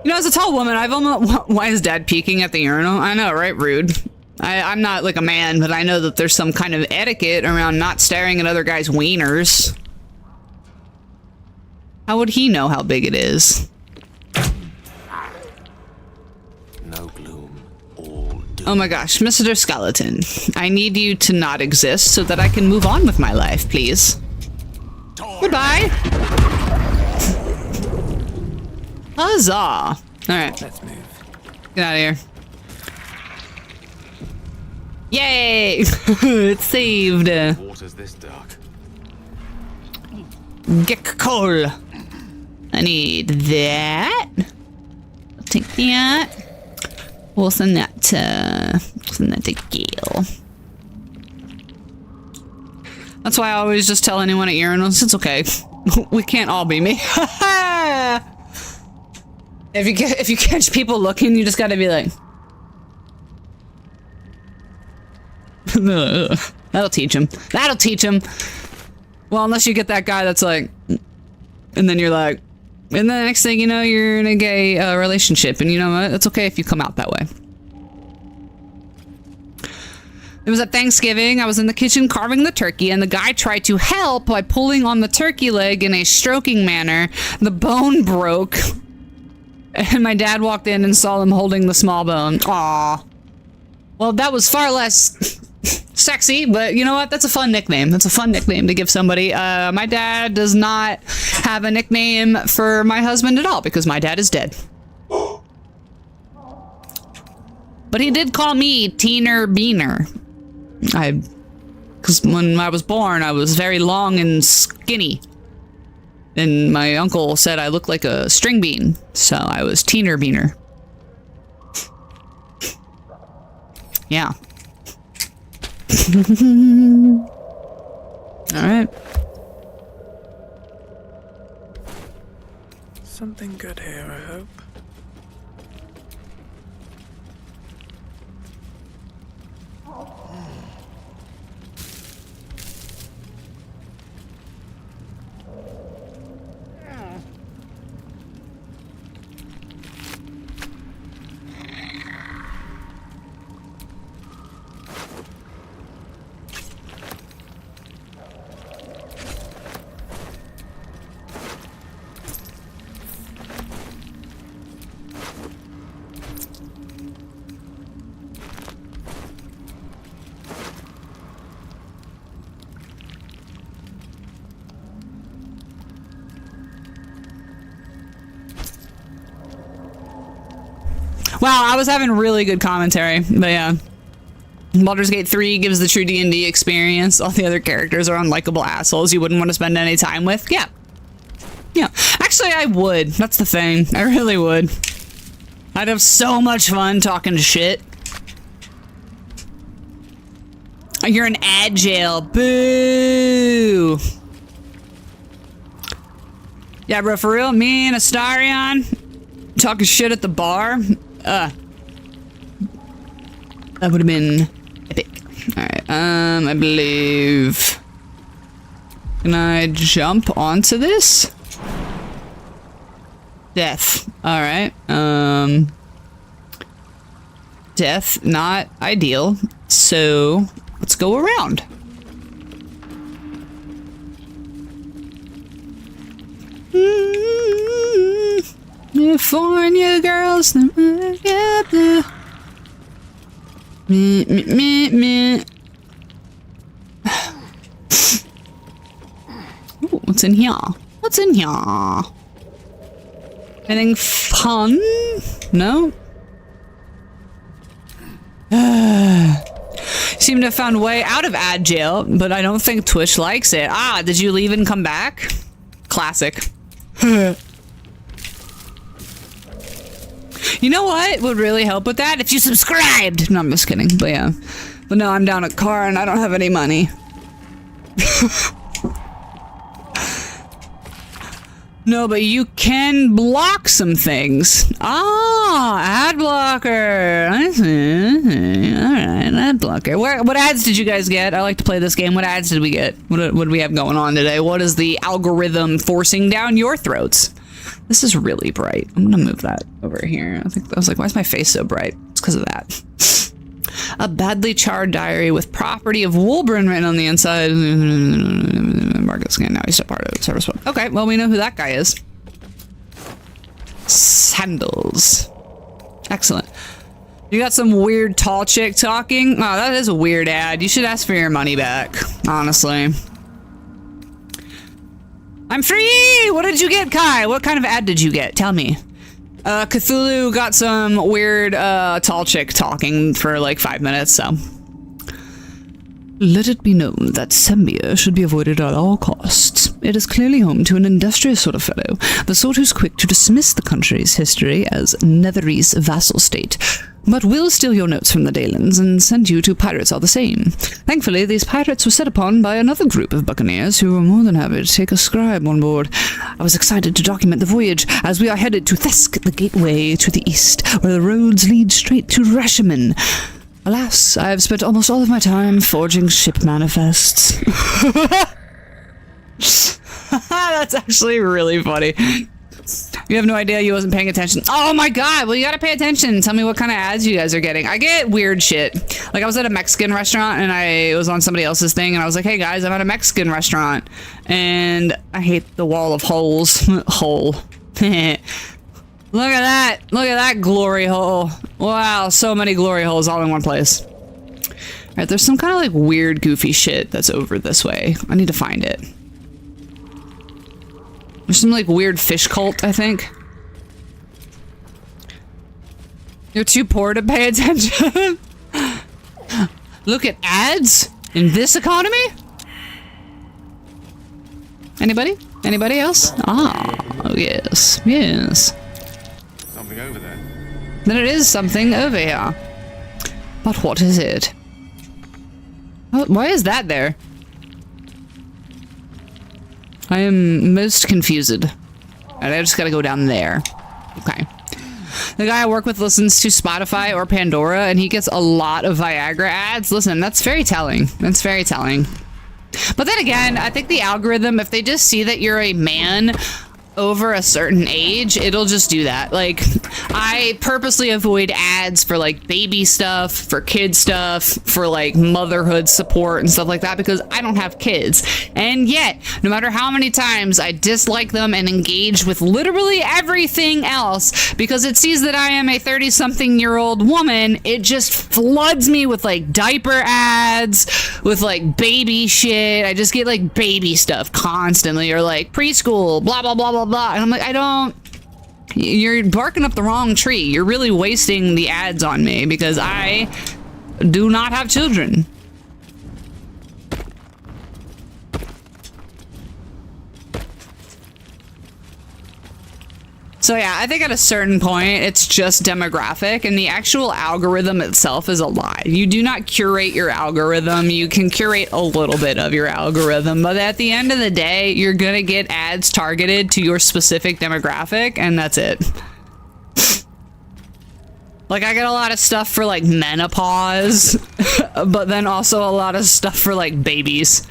You know, as a tall woman, I've almost... Why is Dad peeking at the urinal? I know, right? Rude. I'm not like a man, but I know that there's some kind of etiquette around not staring at other guys' wieners. How would he know how big it is? No gloom, all doom. Oh my gosh, Mr. Skeleton. I need you to not exist so that I can move on with my life, please. Goodbye. Huzzah. Alright. Let's move. Get out of here. Yay! It's saved. Water's this dark. Get coal. I need that. I'll take that. We'll send that to Gale. That's why I always just tell anyone at urinals, it's okay. We can't all be me. If you catch people looking, you just gotta be like... That'll teach him. That'll teach him. Well, unless you get that guy that's like... And then you're like... And the next thing you know, you're in a gay relationship. And you know what? It's okay if you come out that way. It was at Thanksgiving. I was in the kitchen carving the turkey, and the guy tried to help by pulling on the turkey leg in a stroking manner. The bone broke. And my dad walked in and saw him holding the small bone. Aww. Well, that was far less sexy, but you know what? That's a fun nickname. That's a fun nickname to give somebody. My dad does not have a nickname for my husband at all because my dad is dead. But he did call me Teener Beaner. Because when I was born, I was very long and skinny. And my uncle said I looked like a string bean, so I was Teener Beaner. Yeah. All right. Something good here, I hope. Wow, I was having really good commentary, but yeah. Baldur's Gate 3 gives the true D&D experience. All the other characters are unlikable assholes you wouldn't want to spend any time with. Yeah. Yeah. Actually, I would. That's the thing. I really would. I'd have so much fun talking shit. You're an agile. Boo! Yeah, bro, for real? Me and Astarion talking shit at the bar? That would have been epic. Alright, I believe... Can I jump onto this? Death. Alright, Death, not ideal. So, let's go around. California girls. Ooh, what's in here? What's in here? Anything fun? No? Seem to have found a way out of ad jail, but I don't think Twitch likes it. Ah, did you leave and come back? Classic. You know what would really help with that? If you subscribed! No, I'm just kidding. But yeah. But no, I'm down a car and I don't have any money. No, but you can block some things. Ah, ad blocker. I see. Alright, ad blocker. What ads did you guys get? I like to play this game. What ads did we get? What do we have going on today? What is the algorithm forcing down your throats? This is really bright. I'm gonna move that over here. I was like, why is my face so bright? It's because of that. A badly charred diary with property of Wolburn written on the inside. Market scan. Now he's a part of it. Service. Okay, well, we know who that guy is. Sandals. Excellent. You got some weird tall chick talking? Oh, that is a weird ad. You should ask for your money back, honestly. I'm free! What did you get, Kai? What kind of ad did you get? Tell me. Cthulhu got some weird tall chick talking for like 5 minutes, so. Let it be known that Sembia should be avoided at all costs. It is clearly home to an industrious sort of fellow, the sort who's quick to dismiss the country's history as Netherese vassal state, but will steal your notes from the Dalens and send you to pirates all the same. Thankfully, these pirates were set upon by another group of buccaneers who were more than happy to take a scribe on board. I was excited to document the voyage as we are headed to Thesk, the gateway to the east, where the roads lead straight to Rashiman. Alas, I have spent almost all of my time forging ship manifests. That's actually really funny. You have no idea you wasn't paying attention. Oh my god, well you gotta pay attention. Tell me what kind of ads you guys are getting. I get weird shit. Like I was at a Mexican restaurant and I was on somebody else's thing and I was like, hey guys, I'm at a Mexican restaurant. And I hate the wall of holes. Hole. Look at that. Look at that glory hole. Wow, so many glory holes all in one place. Alright, there's some kind of like weird goofy shit that's over this way. I need to find it. There's some like weird fish cult, I think. You're too poor to pay attention. Look at ads in this economy? Anybody? Anybody else? Ah, oh yes, yes. Something over there. Then it is something over here. But what is it? Oh, why is that there? I am most confused. Alright, I just gotta go down there. Okay. The guy I work with listens to Spotify or Pandora, and he gets a lot of Viagra ads. Listen, that's very telling. That's very telling. But then again, I think the algorithm, if they just see that you're a man over a certain age, it'll just do that. Like, I purposely avoid ads for like baby stuff, for kid stuff, for like motherhood support and stuff like that because I don't have kids. And yet, no matter how many times I dislike them and engage with literally everything else because it sees that I am a 30-something-year-old woman, it just floods me with like diaper ads, with like baby shit. I just get like baby stuff constantly, or like preschool, blah, blah, blah, blah, blah. And I'm like, you're barking up the wrong tree. You're really wasting the ads on me because I do not have children. So yeah, I think at a certain point, it's just demographic, and the actual algorithm itself is a lie. You do not curate your algorithm. You can curate a little bit of your algorithm, but at the end of the day, you're gonna get ads targeted to your specific demographic, and that's it. Like, I get a lot of stuff for, like, menopause, but then also a lot of stuff for, like, babies.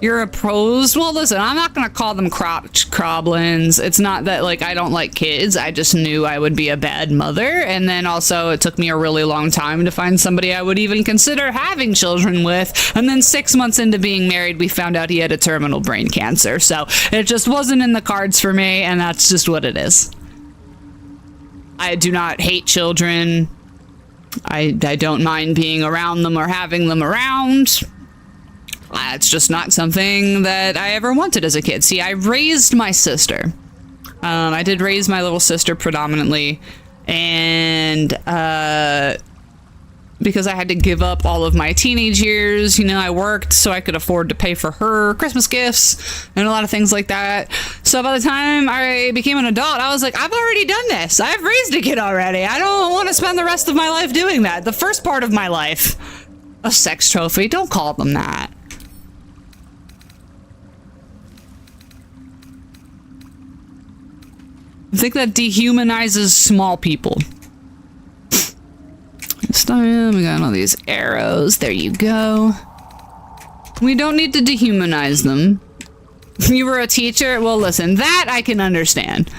You're opposed? Well, listen, I'm not gonna call them croblins. It's not that, like, I don't like kids. I just knew I would be a bad mother. And then also, it took me a really long time to find somebody I would even consider having children with. And then 6 months into being married, we found out he had a terminal brain cancer. So it just wasn't in the cards for me, and that's just what it is. I do not hate children. I don't mind being around them or having them around. It's just not something that I ever wanted as a kid. See, I raised my sister. I did raise my little sister predominantly. And because I had to give up all of my teenage years. You know, I worked so I could afford to pay for her Christmas gifts and a lot of things like that. So by the time I became an adult, I was like, I've already done this. I've raised a kid already. I don't want to spend the rest of my life doing that. The first part of my life. A sex trophy. Don't call them that. I think that dehumanizes small people. This time we got all these arrows. There you go. We don't need to dehumanize them. You were a teacher? Well, listen, that I can understand.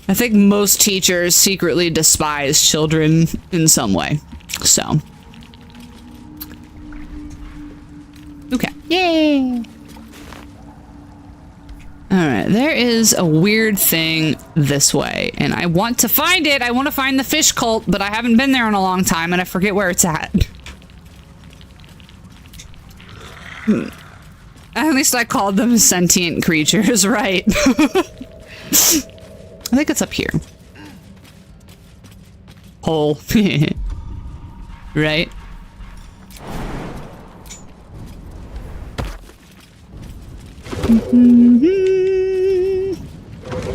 I think most teachers secretly despise children in some way. So. Okay. Yay! Alright, there is a weird thing this way, and I want to find it. I want to find the fish cult, but I haven't been there in a long time, and I forget where it's at. At least I called them sentient creatures, right? I think it's up here. Hole. Right?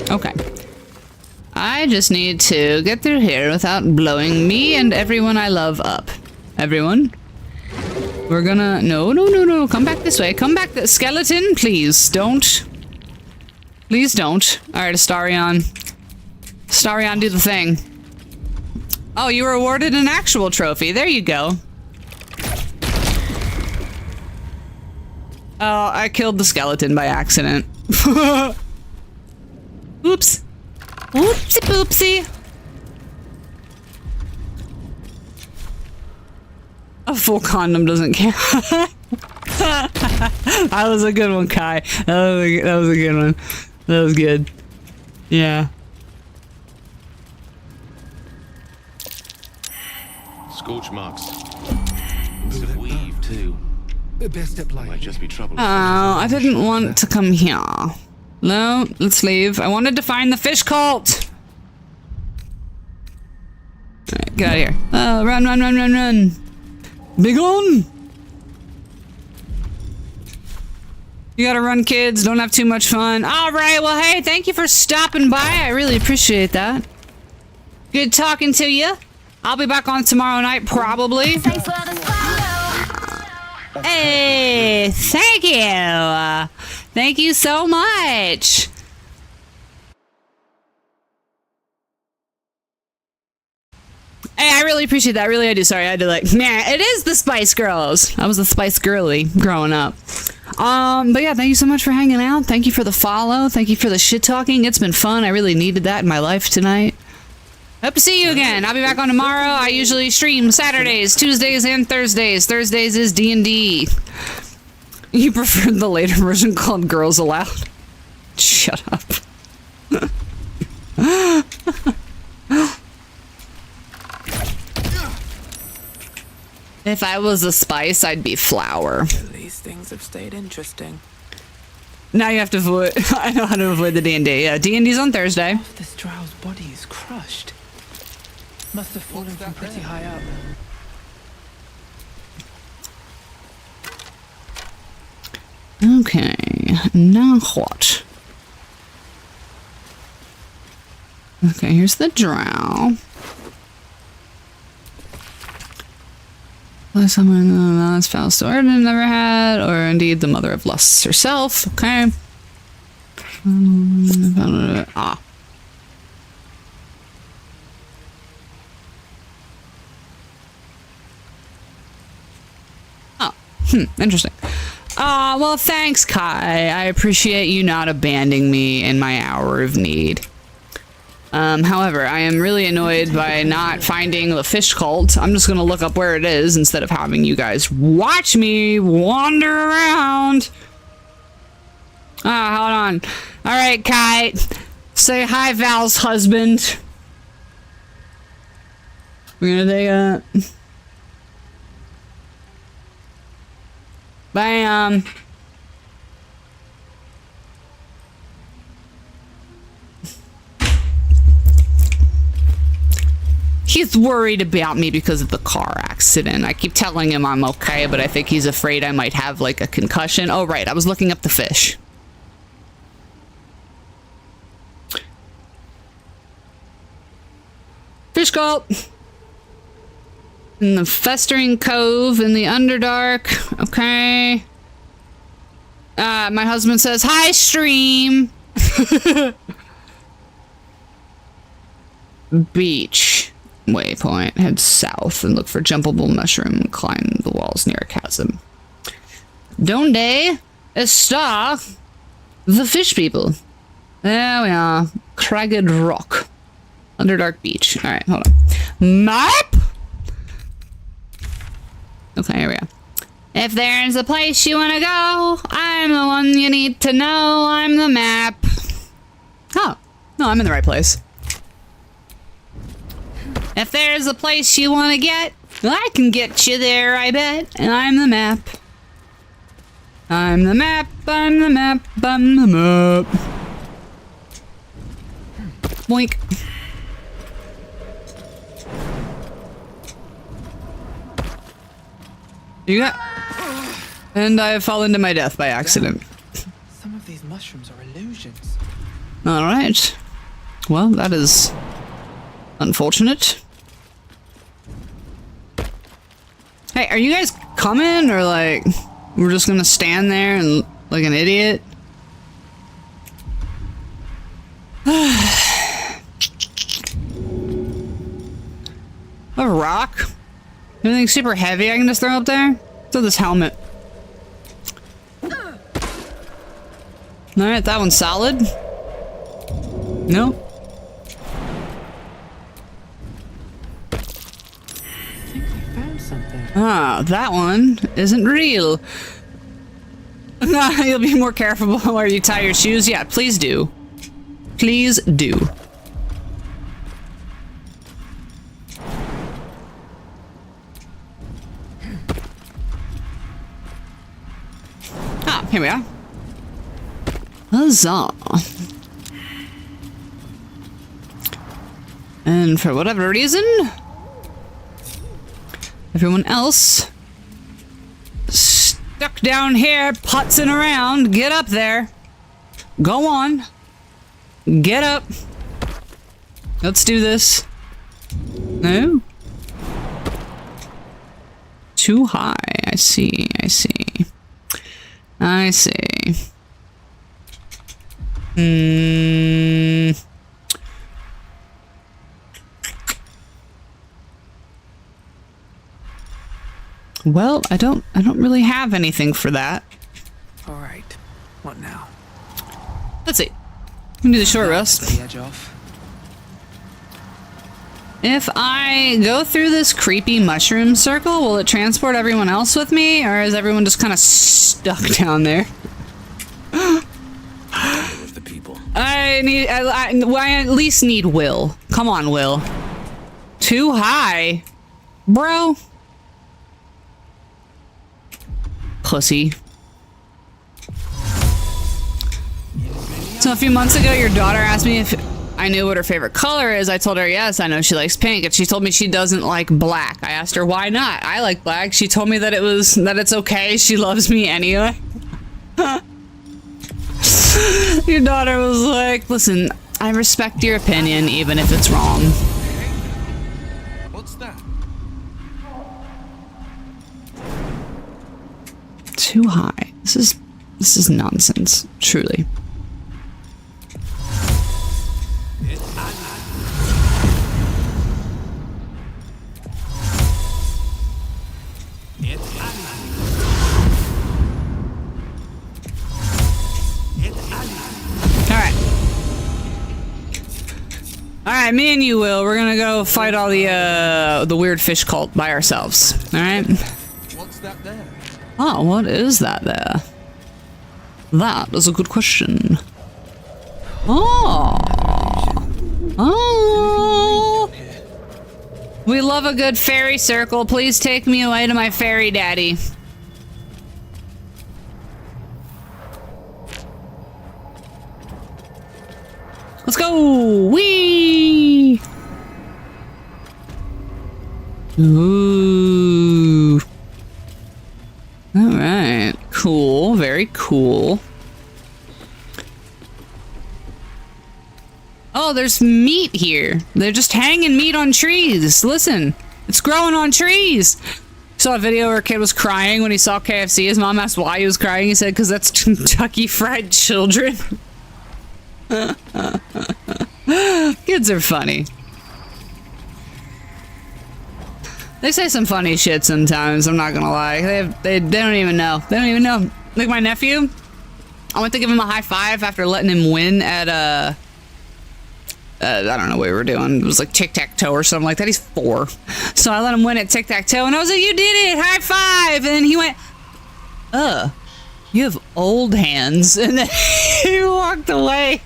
Okay. I just need to get through here without blowing me and everyone I love up. Everyone? We're gonna... No. Come back this way. Come back. Skeleton, please. Don't. Please don't. Alright, Astarion. Astarion, do the thing. Oh, you were awarded an actual trophy. There you go. Oh, I killed the skeleton by accident. Oops. Oopsie poopsie. A full condom doesn't count. That was a good one, Kai. That was a good one. That was good. Yeah. Scorch marks. It's a weave too. Best step Might lightly. just be trouble. Oh, I didn't want to come here. No, let's leave. I wanted to find the fish cult. Alright, get out of here. Oh, run. Big on. You gotta run, kids. Don't have too much fun. Alright, well, hey, thank you for stopping by. I really appreciate that. Good talking to you. I'll be back on tomorrow night, probably. Thanks for the follow. Hey, thank you. Thank you so much. Hey, I really appreciate that. Really, I do. Sorry, I had to man, it is the Spice Girls. I was a Spice Girly growing up. But yeah, thank you so much for hanging out. Thank you for the follow. Thank you for the shit talking. It's been fun. I really needed that in my life tonight. Hope to see you again. I'll be back on tomorrow. I usually stream Saturdays, Tuesdays, and Thursdays. Thursdays is D&D. You prefer the later version called Girls Aloud? Shut up. If I was a spice, I'd be flour. At least things have stayed interesting. Now you have to avoid... I know how to avoid the D&D. Yeah, D&D's on Thursday. Half this drow's body is crushed. Must have fallen from pretty high up. Okay, now what? Okay, here's the drow. Last someone that's foul sword and never had, or indeed the mother of lusts herself. Okay. Ah. Oh, interesting. Well, thanks, Kai. I appreciate you not abandoning me in my hour of need. However, I am really annoyed by not finding the fish cult. I'm just gonna look up where it is instead of having you guys watch me wander around. Ah, hold on. Alright, Kai. Say hi, Val's husband. We're gonna take a... Bam. he's worried about me because of the car accident. I keep telling him I'm okay, but I think he's afraid I might have like a concussion. Oh, right. I was looking up the fish. Fish gulp. In the festering cove in the Underdark. Okay. My husband says, hi, stream. Beach. Waypoint. Head south and look for jumpable mushroom. Climb the walls near a chasm. Donde está the fish people? There we are. Cragged Rock. Underdark Beach. Alright, hold on. Map? Okay, here we go. If there's a place you want to go, I'm the one you need to know. I'm the map. Oh. No, I'm in the right place. If there's a place you want to get, I can get you there, I bet. And I'm the map. I'm the map, I'm the map, I'm the map. Boink. You got... And I have fallen to my death by accident. Some of these mushrooms are illusions. Alright. Well, that is... unfortunate. Hey, are you guys coming, or like... we're just gonna stand there and like an idiot? A rock? Anything super heavy I can just throw up there? Throw this helmet. Alright, that one's solid. No? I think I found something. Ah, that one isn't real. You'll be more careful where you tie your shoes. Yeah, please do. Please do. Ah, here we are. Huzzah. And for whatever reason, everyone else stuck down here putzing around. Get up there. Go on. Get up. Let's do this. No? Too high. I see. I see. I see. Well, I don't really have anything for that. All right. What now? Let's see. We can do the short rest. The edge off. If I go through this creepy mushroom circle, will it transport everyone else with me, or is everyone just kind of stuck down there? With the people. I at least need Will. Come on, Will. Too high, bro. Pussy. So a few months ago, your daughter asked me if I knew what her favorite color is. I told her yes, I know she likes pink, and she told me she doesn't like black. I asked her why not. I like black. She told me that it's okay. She loves me anyway. Your daughter was like, listen, I respect your opinion even if it's wrong. What's that? Too high. This is nonsense, truly. Alright, me and you, Will. We're gonna go fight all the weird fish cult by ourselves. Alright? What's that there? Oh, what is that there? That is a good question. Oh. Oh. We love a good fairy circle. Please take me away to my fairy daddy. Let's go! Whee! Ooh. All right. Cool. Very cool. Oh, there's meat here. They're just hanging meat on trees. Listen, it's growing on trees. Saw a video where a kid was crying when he saw KFC. His mom asked why he was crying. He said, because that's Kentucky Fried Children. Kids are funny. They say some funny shit sometimes, I'm not gonna lie. They don't even know. They don't even know. Like my nephew, I went to give him a high five after letting him win at I don't know what we were doing. It was like tic-tac-toe or something like that. He's 4. So I let him win at tic-tac-toe and I was like, you did it! High five! And then he went, you have old hands. And then he walked away.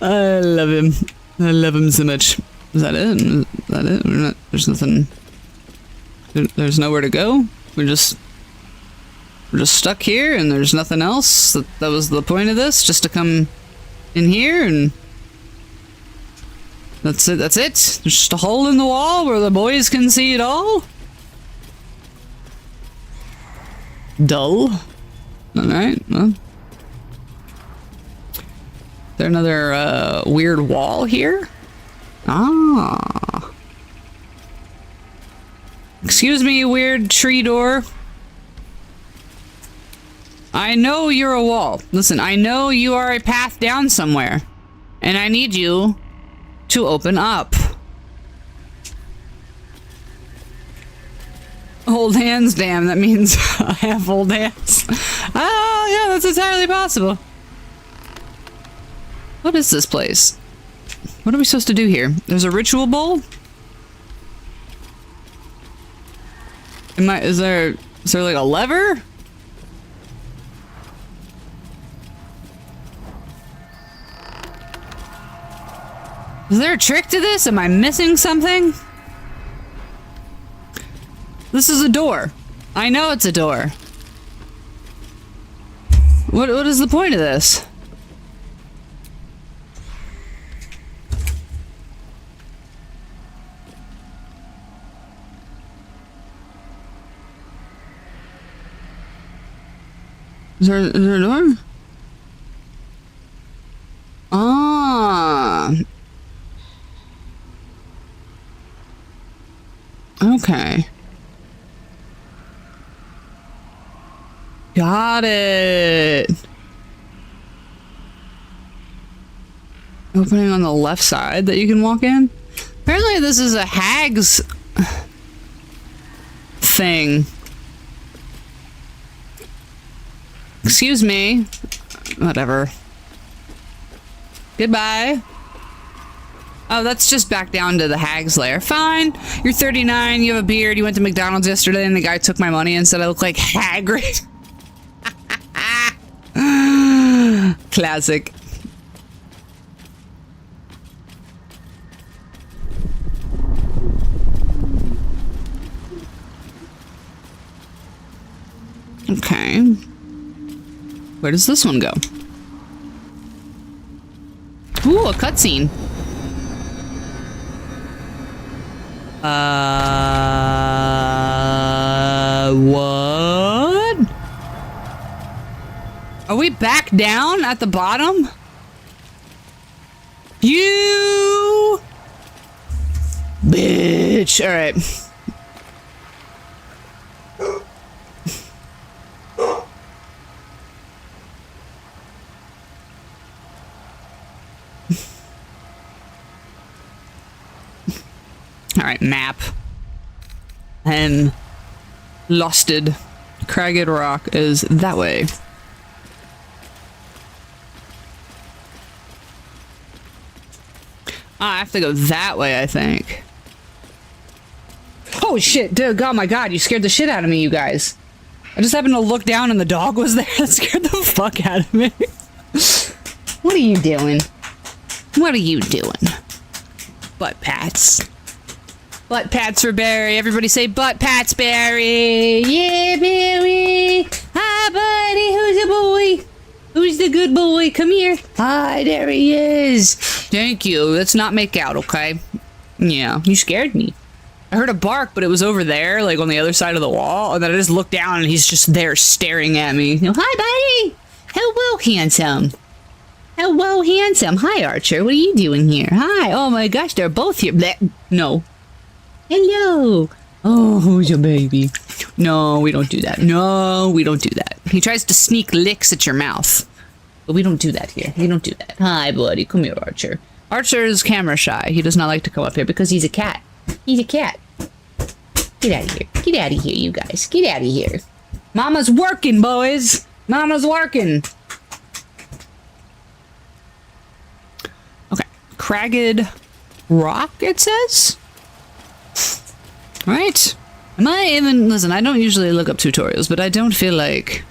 I love him. I love him so much. Is that it? Is that it? We're not, there's nothing. There's nowhere to go. We're just stuck here, and there's nothing else. That was the point of this, just to come in here, and that's it. That's it. There's just a hole in the wall where the boys can see it all. Dull. All right. Well, is there another weird wall here? Ah. Excuse me, weird tree door. I know you're a wall. Listen, I know you are a path down somewhere. And I need you to open up. Old hands, damn, that means I have old hands. Oh, yeah, that's entirely possible. What is this place? What are we supposed to do here? There's a ritual bowl? Is there like a lever? Is there a trick to this? Am I missing something? This is a door. I know it's a door. What is the point of this? Is there a door? Ah. Okay. Got it. Opening on the left side that you can walk in? Apparently this is a hag's thing. Excuse me. Whatever. Goodbye. Oh, that's just back down to the hag's lair. Fine. You're 39, you have a beard, you went to McDonald's yesterday, and the guy took my money and said I look like Hagrid. Classic. Okay. Where does this one go? Ooh, a cutscene. What? Are we back down at the bottom? You bitch. All right. All right, map. And losted. Cragged Rock is that way. I have to go that way, I think. Oh shit, dude, oh my god, you scared the shit out of me, you guys. I just happened to look down and the dog was there. That scared the fuck out of me. What are you doing? What are you doing? Butt pats. Butt pats for Barry. Everybody say butt pats, Barry. Yeah, Barry. Hi, buddy. Who's the boy? Who's the good boy? Come here. Hi, there he is. Thank you. Let's not make out, okay? Yeah, you scared me. I heard a bark, but it was over there, like on the other side of the wall. And then I just looked down and he's just there staring at me. Hi, buddy. Hello, handsome. Hello, handsome. Hi, Archer. What are you doing here? Hi. Oh my gosh, they're both here. Blech. No. Hello. Oh, who's your baby? No, we don't do that. No, we don't do that. He tries to sneak licks at your mouth. But we don't do that here. We don't do that. Hi, buddy. Come here, Archer. Archer is camera shy. He does not like to come up here because he's a cat. He's a cat. Get out of here. Get out of here, you guys. Get out of here. Mama's working, boys. Mama's working. Okay. Cragged rock, it says? Right. Am I even... Listen, I don't usually look up tutorials, but I don't feel like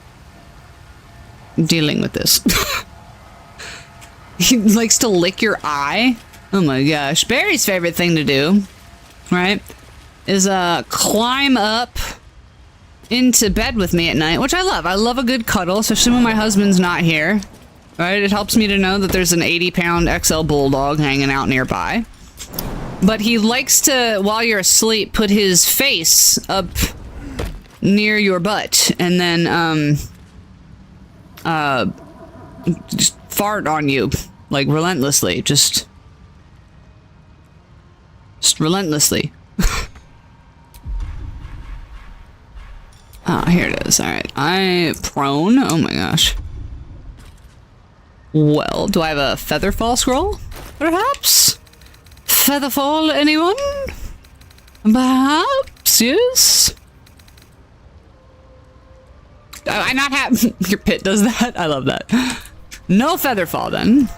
dealing with this. He likes to lick your eye. Oh my gosh. Barry's favorite thing to do, right, is climb up into bed with me at night, which I love. I love a good cuddle, especially when my husband's not here, right? It helps me to know that there's an 80-pound XL bulldog hanging out nearby. But he likes to, while you're asleep, put his face up near your butt and then just fart on you, like relentlessly, just relentlessly. Ah, here it is. All right, I prone. Oh my gosh. Well, do I have a featherfall scroll? Perhaps. Featherfall, anyone? Perhaps, yes. I not have your pit does that. I love that. No featherfall then.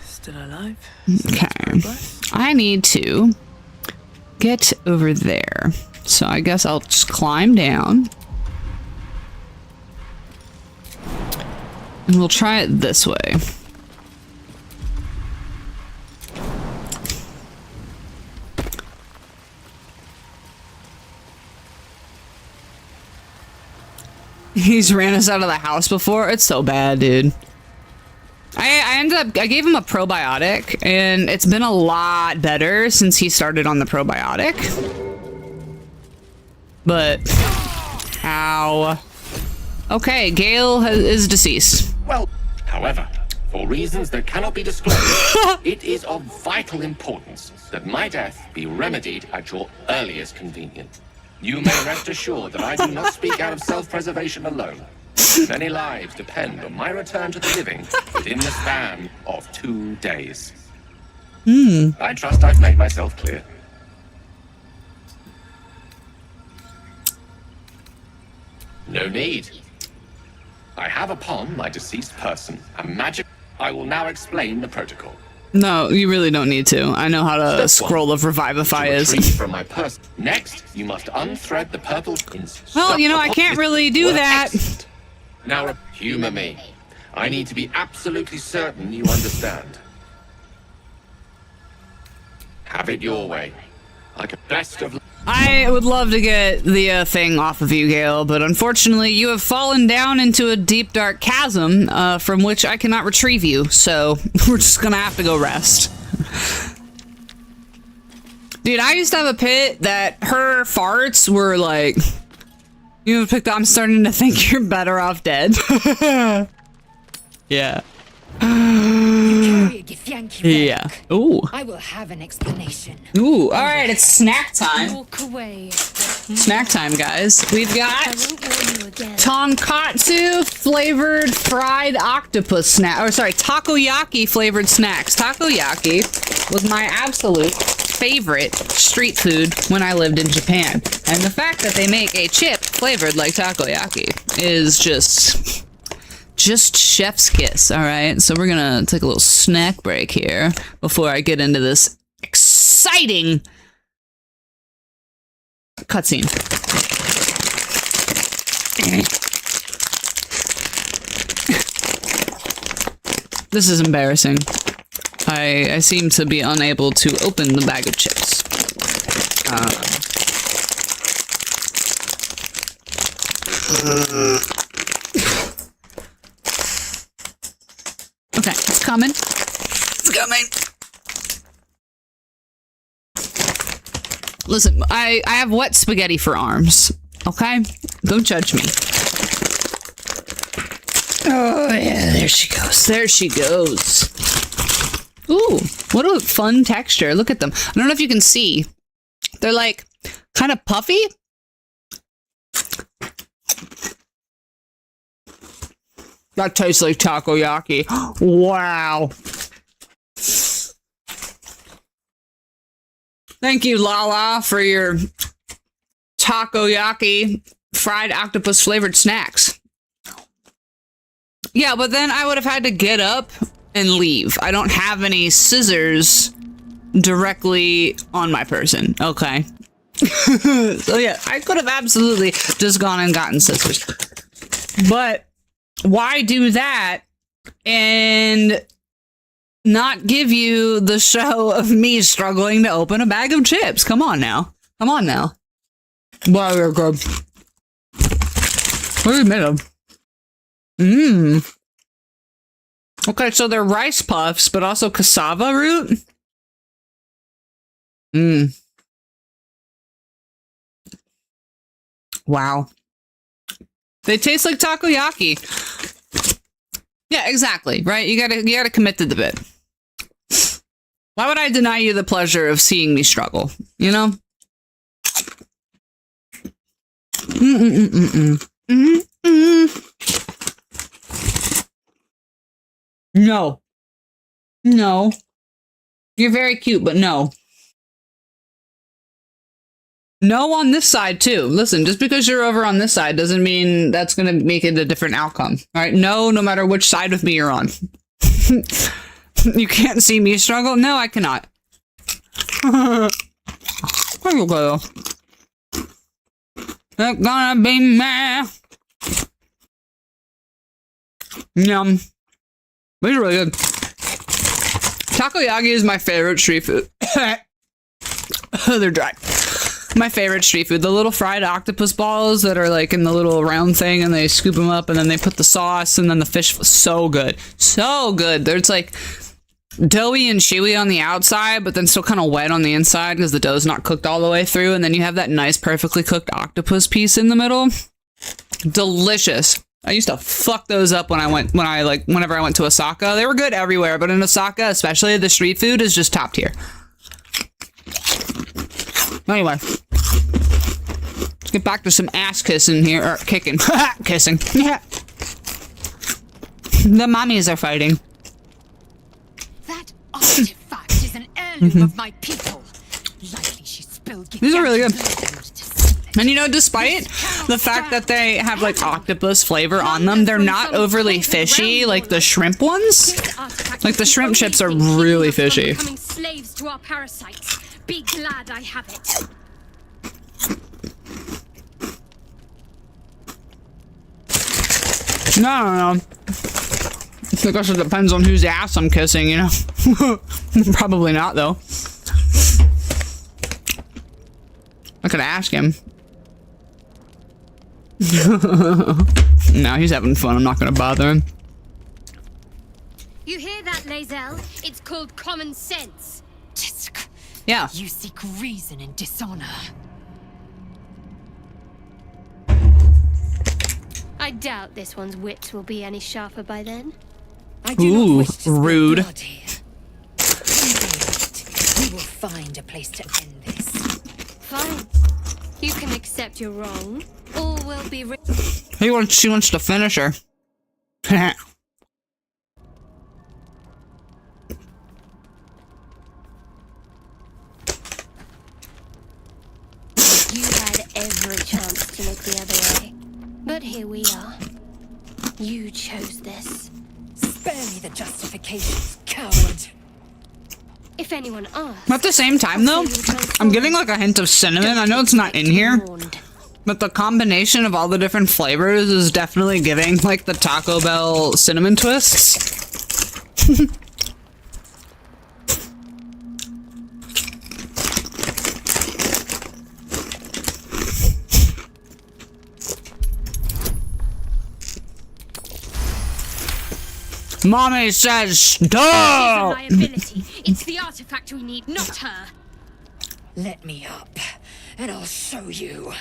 Still alive? Okay. I need to get over there. So I guess I'll just climb down. And we'll try it this way. He's ran us out of the house before. It's so bad, dude. I gave him a probiotic, and it's been a lot better since he started on the probiotic. But, ow. Okay, Gale is deceased. Well, however, for reasons that cannot be disclosed, it is of vital importance that my death be remedied at your earliest convenience. You may rest assured that I do not speak out of self-preservation alone. Many lives depend on my return to the living within the span of 2 days. I trust I've made myself clear. No need. I have upon my deceased person a magic... I will now explain the protocol. No, you really don't need to. I know how to scroll of Revivify is. From my person. Next, you must unthread the purple... Well, you know, I can't really do that. Excellent. Now, humor me. I need to be absolutely certain you understand. Have it your way. Like a best of... I would love to get the thing off of you, Gale, but unfortunately you have fallen down into a deep, dark chasm from which I cannot retrieve you, so we're just gonna have to go rest. Dude, I used to have a pit that her farts were like... You know, I'm starting to think you're better off dead. Yeah. Yeah. Ooh. I will have an explanation. Ooh. All right, it's snack time. Walk away. Snack time, guys. We've got I won't warn you again. tonkatsu flavored fried octopus snack. Or sorry, takoyaki flavored snacks. Takoyaki was my absolute favorite street food when I lived in Japan. And the fact that they make a chip flavored like takoyaki is just chef's kiss. All right, so we're gonna take a little snack break here before I get into this exciting cutscene. This is embarrassing. I seem to be unable to open the bag of chips. Okay, it's coming. coming. Listen, I have wet spaghetti for arms. Okay? Don't judge me. Oh, yeah, there she goes. There she goes. Ooh, what a fun texture. Look at them. I don't know if you can see. They're like kind of puffy. That tastes like takoyaki. Wow. Thank you, Lala, for your takoyaki fried octopus flavored snacks. Yeah, but then I would have had to get up and leave. I don't have any scissors directly on my person. Okay. So yeah, I could have absolutely just gone and gotten scissors. But why do that and not give you the show of me struggling to open a bag of chips? Come on now. Come on now. Wow, they're good. What are they made of? Mmm. Okay, so they're rice puffs, but also cassava root. Mmm. Wow. They taste like takoyaki. Yeah, exactly, right? You gotta commit to the bit. Why would I deny you the pleasure of seeing me struggle? You know? No. No. You're very cute, but no. No on this side, too. Listen, just because you're over on this side doesn't mean that's going to make it a different outcome. All right? No matter which side of me you're on. You can't see me struggle? No, I cannot. They're gonna be mad. Yum. These are really good. Takoyaki is my favorite street food. They're dry. My favorite street food. The little fried octopus balls that are like in the little round thing and they scoop them up and then they put the sauce and then the fish. So good. So good. There's like doughy and chewy on the outside, but then still kind of wet on the inside because the dough's not cooked all the way through. And then you have that nice, perfectly cooked octopus piece in the middle. Delicious. I used to fuck those up whenever I went to Osaka. They were good everywhere, but in Osaka, especially, the street food is just top tier. Anyway, let's get back to some ass kissing here, or kicking, kissing. Yeah. The mommies are fighting. That artifact is an heirloom of my people. Likely she spilled. These are really good. And you know, despite the fact that they have like octopus flavor on them, they're not overly fishy like the shrimp ones. Like the shrimp chips are really fishy. Becoming slaves to our parasites. Be glad I have it. No. I guess it depends on whose ass I'm kissing, you know? Probably not, though. I could ask him. No, he's having fun. I'm not gonna bother him. You hear that, Lae'zel? It's called common sense. Yeah. You seek reason in dishonor. I doubt this one's wits will be any sharper by then. I do not wish to spill rude. blood here. We will find a place to end this. Fine. You can accept you're wrong. All will be She wants to finish her. You had every chance to look the other way. But here we are. You chose this. Spare me the justifications, coward. If anyone asks... At the same time, though, I'm getting like a hint of cinnamon. I know it's not in here, but the combination of all the different flavors is definitely giving like the Taco Bell cinnamon twists. Mommy says She's a stop! liability. It's the artifact we need, not her. Let me up, and I'll show you.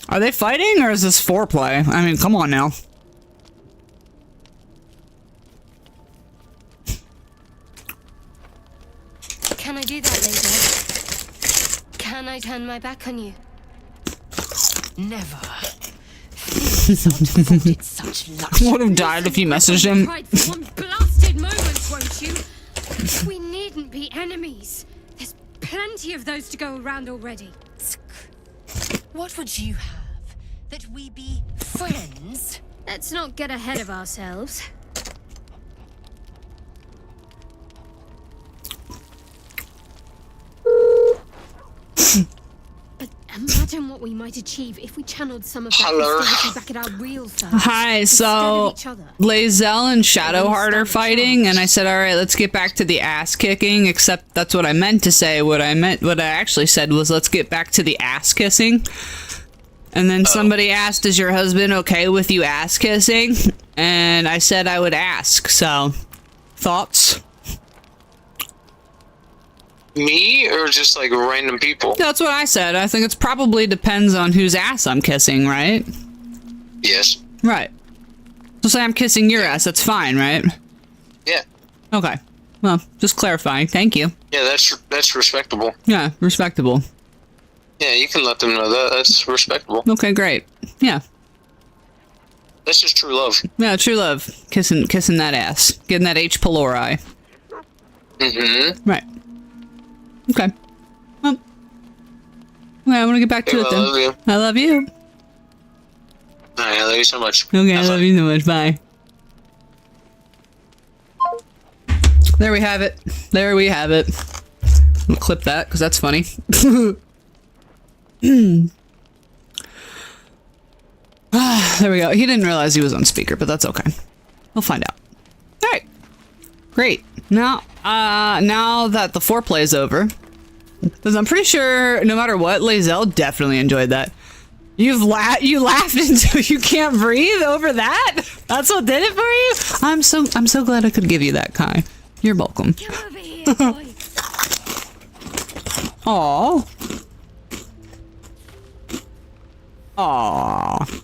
Are they fighting or is this foreplay? I mean, come on now. Can I do that, lady? Can I turn my back on you? Never. Things aren't afforded such luxury. Would have died if you messaged him. Pride for one blasted moment, won't you? We needn't be enemies. There's plenty of those to go around already. What would you have? That we be friends? Let's not get ahead of ourselves. But imagine what we might achieve if we channeled some of that hostility back at our real selves. Hi, instead so of each other. Lae'zel and Shadowheart are fighting, and I said, all right, let's get back to the ass kicking, except that's what I meant to say. What I actually said was, let's get back to the ass kissing. And then somebody asked, is your husband okay with you ass kissing? And I said I would ask, so thoughts? Me or just like random people? That's what I said. I think it's probably depends on whose ass I'm kissing, right? Yes. Right. So say I'm kissing your ass, that's fine, right? Yeah. Okay. Well, just clarifying. Thank you. Yeah, that's respectable. Yeah, respectable. Yeah, you can let them know that. That's respectable. Okay, great. Yeah. That's just true love. Yeah, true love. Kissing that ass. Getting that H. pylori. Mm-hmm. Right. Okay. Well, okay, I want to get back to it then. I love you. I love you. Alright, I love you so much. Okay, Have I love fun. you so much. Bye. There we have it. There we have it. We'll clip that because that's funny. There we go. He didn't realize he was on speaker, but that's okay. We'll find out. All right. Great. Now that the foreplay is over, because I'm pretty sure no matter what, Lae'zel definitely enjoyed that. You laughed until you can't breathe over that? That's what did it for you? I'm so glad I could give you that, Kai. You're welcome. Come over here, boy. Aww. Aww.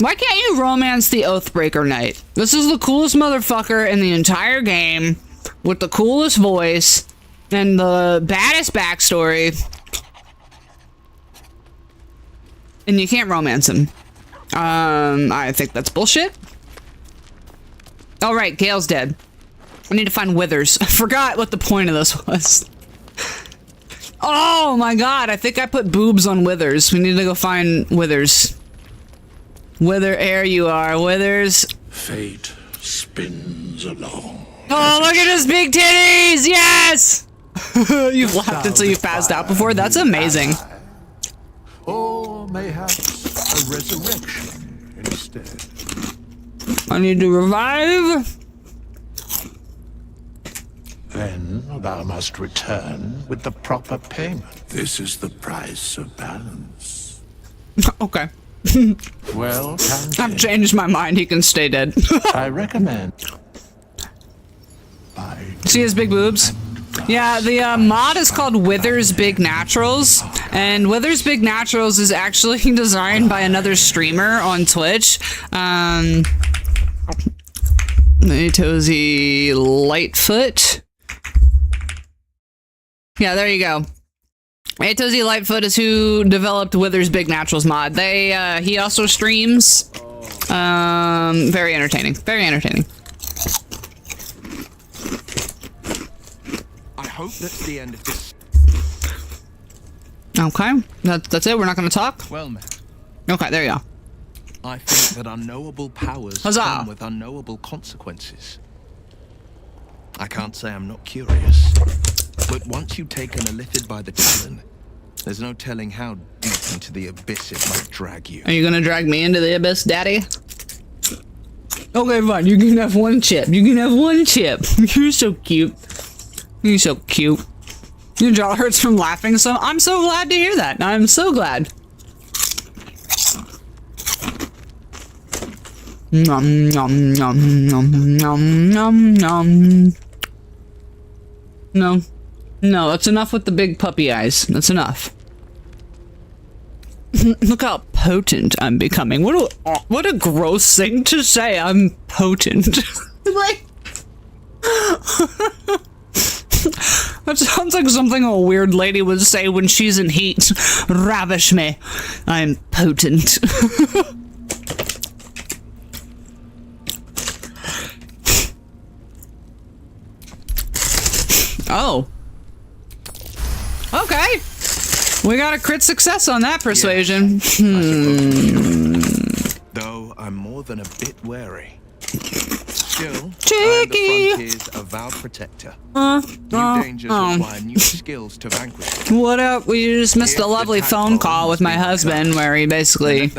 Why can't you romance the Oathbreaker Knight? This is the coolest motherfucker in the entire game, with the coolest voice, and the baddest backstory. And you can't romance him. I think that's bullshit. Oh right, Gale's dead. I need to find Withers. I forgot what the point of this was. Oh my god, I think I put boobs on Withers. We need to go find Withers. There you are, Withers. Fate spins along. Oh, look at his big titties! Yes! You've laughed until you've passed out before? That's amazing. Or mayhaps a resurrection instead. I need to revive. Then thou must return with the proper payment. This is the price of balance. Okay. Well, I've changed my mind. He can stay dead. I recommend. See his big boobs? Yeah, the mod is called Withers Big Naturals, and Withers Big Naturals is actually designed by another streamer on Twitch. Tozy Lightfoot. Yeah, there you go. Tozy Lightfoot is who developed Withers Big Naturals mod. He also streams. Very entertaining. Very entertaining. I hope that's the end of this. Okay, that's it. We're not going to talk. Well, man, Okay, there you go. I think that unknowable powers Huzzah. come with unknowable consequences. I can't say I'm not curious, but once you take an illithid by the talon, there's no telling how deep into the abyss it might drag you. Are you gonna drag me into the abyss, Daddy? Okay, fine. You can have one chip. You can have one chip. You're so cute. You're so cute. Your jaw hurts from laughing, so I'm so glad to hear that. I'm so glad. Nom, nom, nom, nom, nom, nom, nom. No. No, that's enough with the big puppy eyes. That's enough. Look how potent I'm becoming. What a gross thing to say. I'm potent. Like, that sounds like something a weird lady would say when she's in heat. Ravish me. I'm potent. Oh. Okay. We got a crit success on that persuasion. Though I'm more than a bit wary. Still, Cheeky. I am the frontier's avowed protector. New dangers require new skills to vanquish them. What up? We just missed a lovely phone call with my husband where he basically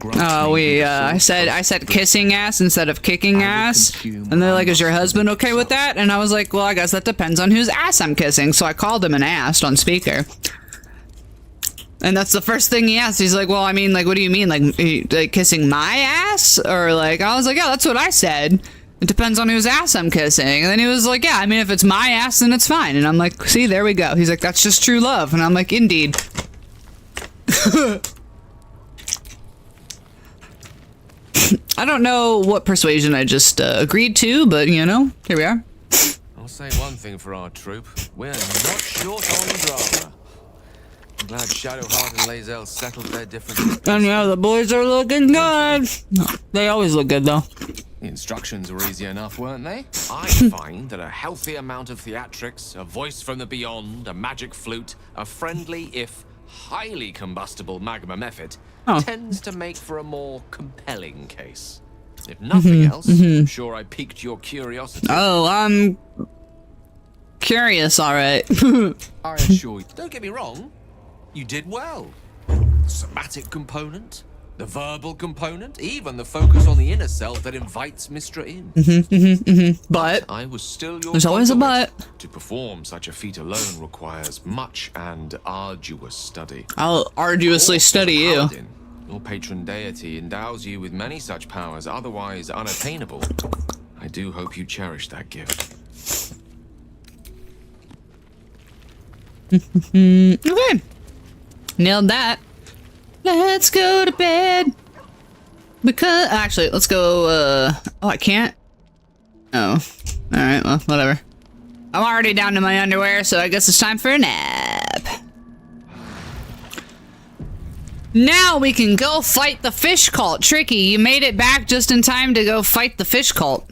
I said kissing ass instead of kicking ass, and they're like, is your husband okay with that? And I was like, well, I guess that depends on whose ass I'm kissing. So I called him and asked on speaker. And that's the first thing he asked. He's like, well, I mean, like, what do you mean? Like kissing my ass? Or like, I was like, yeah, that's what I said. It depends on whose ass I'm kissing. And then he was like, yeah, I mean, if it's my ass, then it's fine. And I'm like, see, there we go. He's like, that's just true love. And I'm like, indeed. I don't know what persuasion I just agreed to, but, you know, here we are. I'll say one thing for our troop. We're not short on drama. I'm glad Shadowheart and Lae'zel settled their differences. And yeah, the boys are looking good. They always look good, though. The instructions were easy enough, weren't they? I find that a healthy amount of theatrics, a voice from the beyond, a magic flute, a friendly, if highly combustible magma method, tends to make for a more compelling case. If nothing else, I'm sure I piqued your curiosity. Oh, I'm curious, alright. I assure you. Don't get me wrong. You did well. The somatic component, the verbal component, even the focus on the inner self that invites Mistra in. But I was still your there's always a conduit. but. To perform such a feat alone requires much and arduous study. I'll arduously study you. Paladin, your patron deity endows you with many such powers otherwise unattainable. I do hope you cherish that gift. Okay. Nailed that. Let's go to bed. Because, actually, let's go, oh, I can't? Oh. Alright, well, whatever. I'm already down to my underwear, so I guess it's time for a nap. Now we can go fight the fish cult. Tricky, you made it back just in time to go fight the fish cult.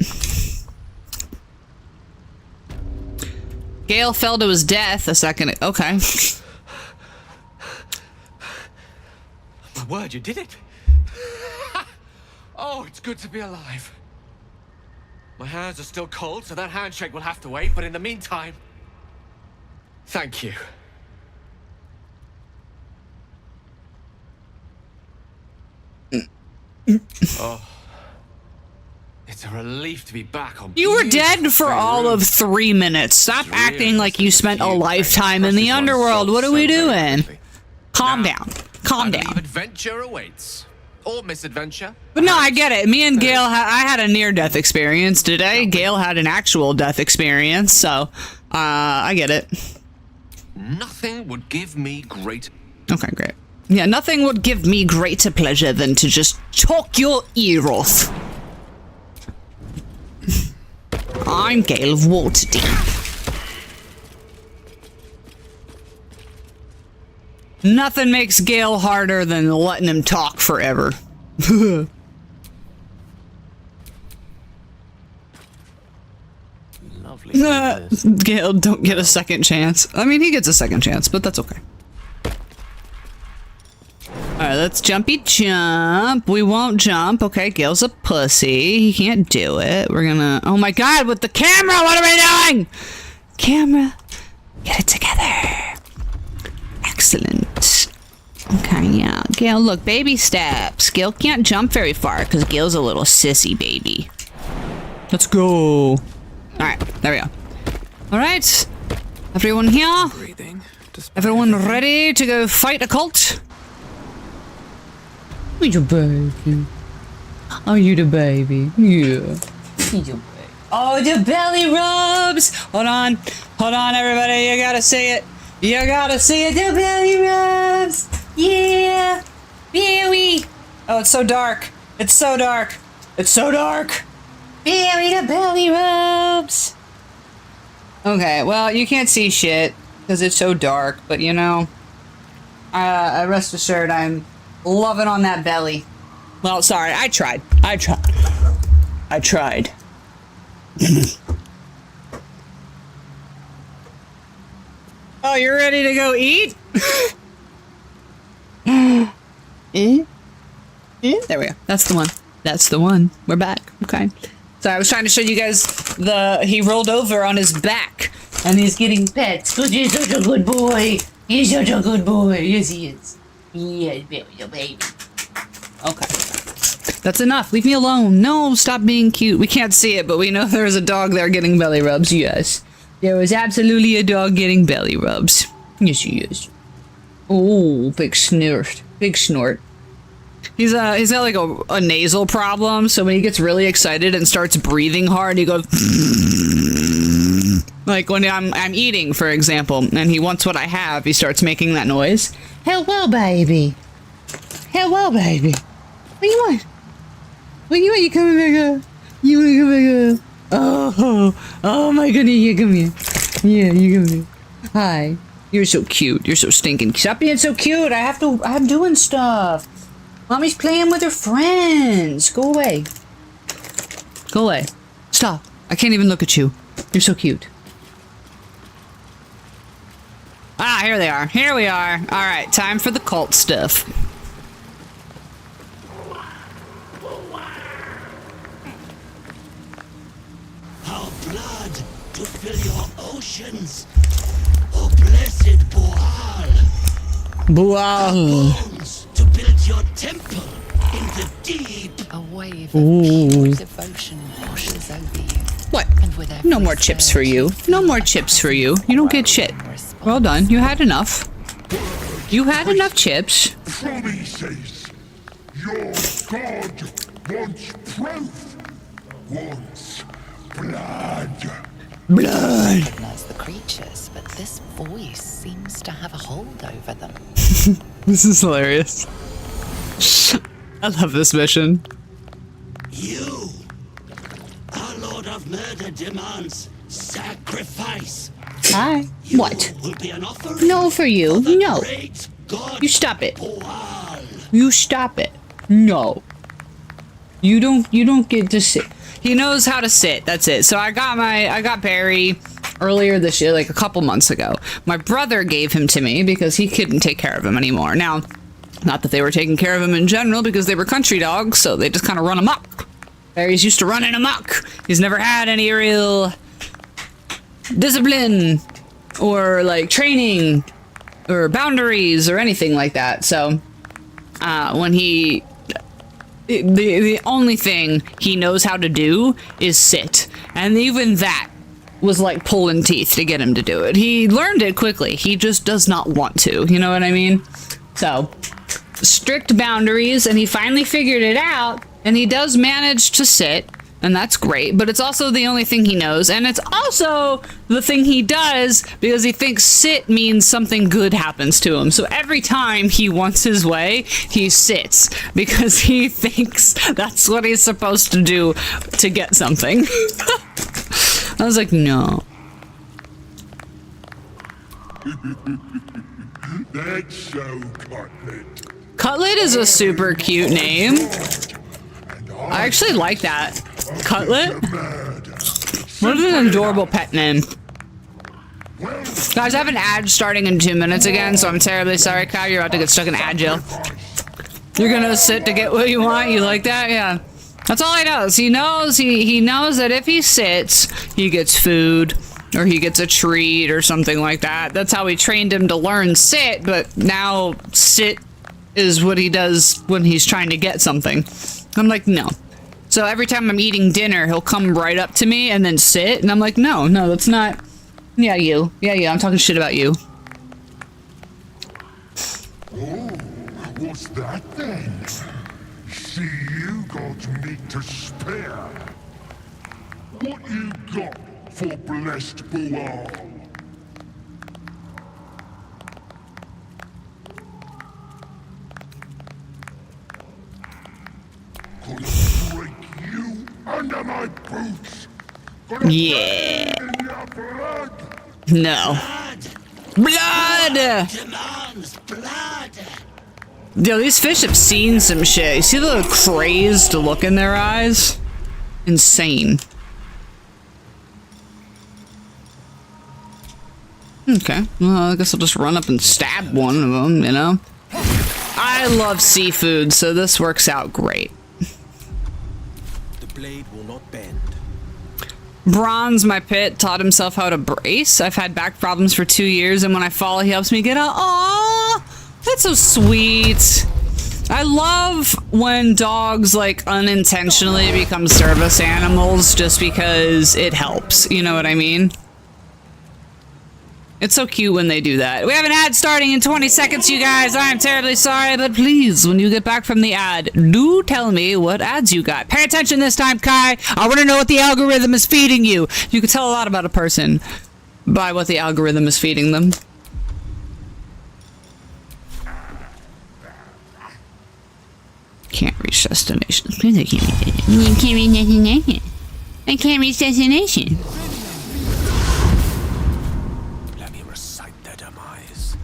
Gale fell to his death a second. Okay. My word, you did it! Oh, it's good to be alive. My hands are still cold, so that handshake will have to wait, but in the meantime, thank you. Oh. It's a relief to be back on. You were dead for all of 3 minutes. Stop acting like you spent a lifetime in the underworld. What are we doing? Calm down. Calm down. Adventure awaits. Or misadventure. But no, I get it. Me and Gale, I had a near-death experience today. Gale had an actual death experience, so I get it. Nothing would give me great... Okay, great. Yeah, nothing would give me greater pleasure than to just talk your ear off. I'm Gale of Waterdeep. Nothing makes Gale harder than letting him talk forever. Lovely. Gale don't get a second chance. I mean, he gets a second chance, but that's okay. Alright, let's jumpy jump. We won't jump. Okay, Gale's a pussy. He can't do it. We're gonna... Oh my god, with the camera! What are we doing? Camera. Get it together. Excellent. Okay, yeah. Gale, look, baby steps. Gale can't jump very far because Gale's a little sissy baby. Let's go. Alright, there we go. Alright. Everyone here? Everyone ready to go fight a cult? With your baby. Oh, you the baby. Yeah. Oh, the belly rubs. Hold on, everybody. You gotta see it. You gotta see it. The belly rubs. Yeah. Billy. Oh, it's so dark. It's so dark. It's so dark. Billy, the belly rubs. Okay, well, you can't see shit because it's so dark, but you know, rest assured, I'm loving on that belly. Well, sorry, I tried. Oh, you're ready to go eat? There we go. That's the one. We're back. Okay. So I was trying to show you guys he rolled over on his back and he's getting pets. Cause he's such a good boy. He's such a good boy. Yes, he is. Yeah, baby. Okay. That's enough. Leave me alone. No, stop being cute. We can't see it, but we know there's a dog there getting belly rubs. Yes. There was absolutely a dog getting belly rubs. Yes, he is. Oh, big snort. Big snort. He's got like a nasal problem, so when he gets really excited and starts breathing hard, he goes like when I'm eating, for example, and he wants what I have, he starts making that noise. Hello, baby. Hello, baby. What do you want? What do you want? You coming back up? You wanna come back up? Oh my goodness, you come here. Yeah, you come here. Hi. You're so cute. You're so stinking. Stop being so cute. I'm doing stuff. Mommy's playing with her friends. Go away. Go away. Stop. I can't even look at you. You're so cute. Ah, here they are. Here we are. All right, time for the cult stuff. Our blood to fill your oceans. Oh, blessed Boal. Boal. Bones to build your temple in the deep. A wave of pure devotion washes over you. What? And with every No more chips for you. No more chips for you. You don't get shit. Well done. You had enough. You had enough chips. Promises. Your god wants proof. Wants blood. Blood. Recognize the creatures, but this voice seems to have a hold over them. This is hilarious. I love this mission. You, our Lord of Murder, demands sacrifice. Hi. What? Will be an offering No for you. for the No. great god You stop it. Boal. You stop it. No. You don't get to sit. He knows how to sit. That's it. So I got Barry earlier this year, like a couple months ago. My brother gave him to me because he couldn't take care of him anymore. Now, not that they were taking care of him in general because they were country dogs, so they just kind of run amok. Barry's used to running amok. He's never had any real discipline or like training or boundaries or anything like that. So when the only thing he knows how to do is sit, and even that was like pulling teeth to get him to do it. He learned it quickly. He just does not want to. You know what I mean? So strict boundaries, and he finally figured it out, and he does manage to sit. And that's great, but it's also the only thing he knows, and it's also the thing he does because he thinks sit means something good happens to him. So every time he wants his way, he sits because he thinks that's what he's supposed to do to get something. I was like, no. That's so Cutlet. Cutlet is a super cute name. I actually like that. Cutlet? What an adorable pet name. Guys, I have an ad starting in 2 minutes again, so I'm terribly sorry, Kyle. You're about to get stuck in ad jail. You're gonna sit to get what you want? You like that? Yeah. That's all he knows. He knows that if he sits, he gets food, or he gets a treat, or something like that. That's how we trained him to learn sit, but now sit is what he does when he's trying to get something. I'm like, no. So every time I'm eating dinner, he'll come right up to me and then sit, and I'm like, no, that's not. Yeah, you. Yeah, I'm talking shit about you. Oh, what's that then? See, you got meat to spare. What you got for blessed Bual? Gonna break you under my boots. Gonna Yeah. burn in your blood. No. Blood! Demands blood. Yo, these fish have seen some shit. You see the crazed look in their eyes? Insane. Okay, well, I guess I'll just run up and stab one of them, you know? I love seafood, so this works out great. The blade will not bend. Bronze, my pit, taught himself how to brace. I've had back problems for 2 years, and when I fall, he helps me get out. Aww! That's so sweet. I love when dogs, like, unintentionally become service animals just because it helps. You know what I mean? It's so cute when they do that. We have an ad starting in 20 seconds, you guys. I am terribly sorry, but please, when you get back from the ad, do tell me what ads you got. Pay attention this time, Kai. I want to know what the algorithm is feeding you. You can tell a lot about a person by what the algorithm is feeding them. Can't reach destination. I can't reach destination. I can't reach destination. Let me recite their demise.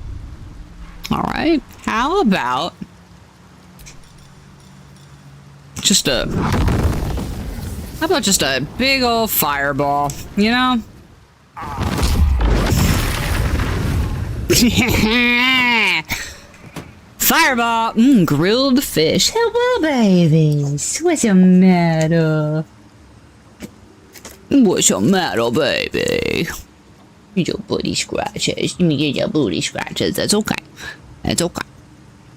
All right. How about just a big old fireball, you know? Fireball. Grilled fish. Hello, babies. What's your matter? What's your matter, baby? Your booty scratches. You get your booty scratches. That's okay. That's okay.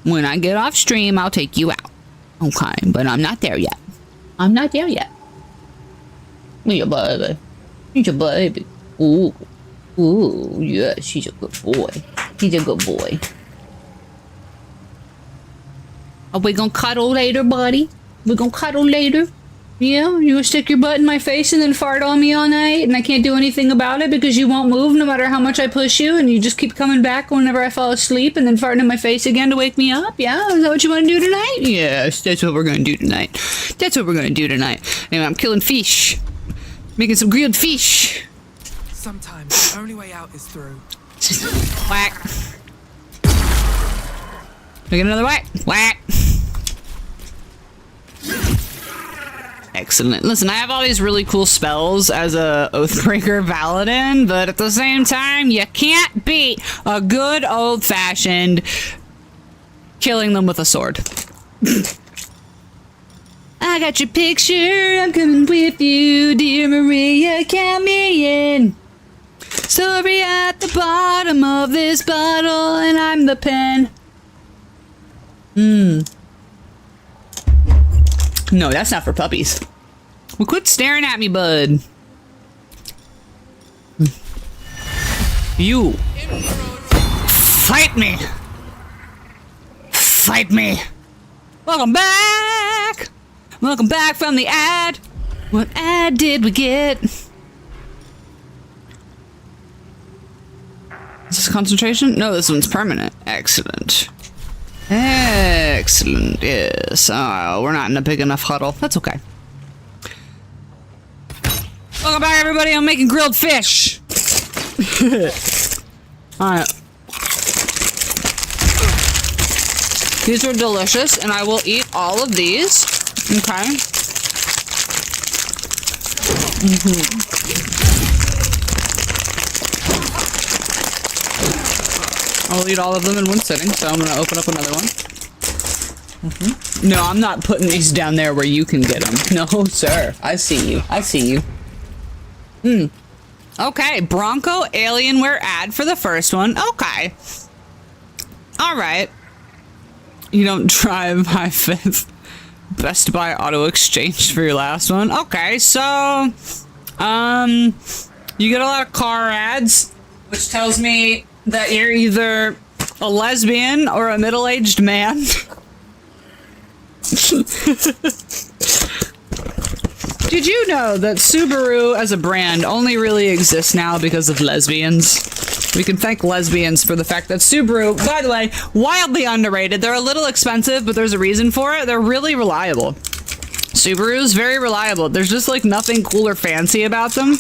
When I get off stream, I'll take you out. Okay, but I'm not there yet. I'm not there yet. Your baby. Your baby. Ooh. Ooh, yes, he's a good boy. He's a good boy. Are we gonna cuddle later, buddy? We gonna cuddle later? Yeah? You gonna stick your butt in my face and then fart on me all night and I can't do anything about it because you won't move no matter how much I push you and you just keep coming back whenever I fall asleep and then farting in my face again to wake me up? Yeah? Is that what you want to do tonight? Yes, that's what we're gonna do tonight. That's what we're gonna do tonight. Anyway, I'm killing fish. Making some grilled fish. Sometimes the only way out is through. Whack. We get another whack. Whack. Excellent. Listen, I have all these really cool spells as a Oathbreaker Paladin, but at the same time, you can't beat a good old-fashioned killing them with a sword. I got your picture, I'm coming with you, dear Maria, count me in. Story at the bottom of this bottle, and I'm the pen. No, that's not for puppies. Well, quit staring at me, bud. You. Fight me. Fight me. Welcome back. Welcome back from the ad. What ad did we get? Is this concentration? No, this one's permanent. Excellent. Excellent. Yes. We're not in a big enough huddle. That's okay. Welcome back, everybody. I'm making grilled fish. Alright. These are delicious, and I will eat all of these. Okay. I'll eat all of them in one sitting, so I'm gonna open up another one. No, I'm not putting these down there where you can get them. No, sir. I see you. I see you. Okay, Bronco Alienware ad for the first one. Okay. Alright. You don't drive high fifth. Best Buy Auto Exchange for your last one. Okay, so... you get a lot of car ads, which tells me that you're either a lesbian or a middle-aged man. Did you know that Subaru as a brand only really exists now because of lesbians? We can thank lesbians for the fact that Subaru, by the way, wildly underrated. They're a little expensive, but there's a reason for it. They're really reliable. Subaru's very reliable. There's just like nothing cool or fancy about them.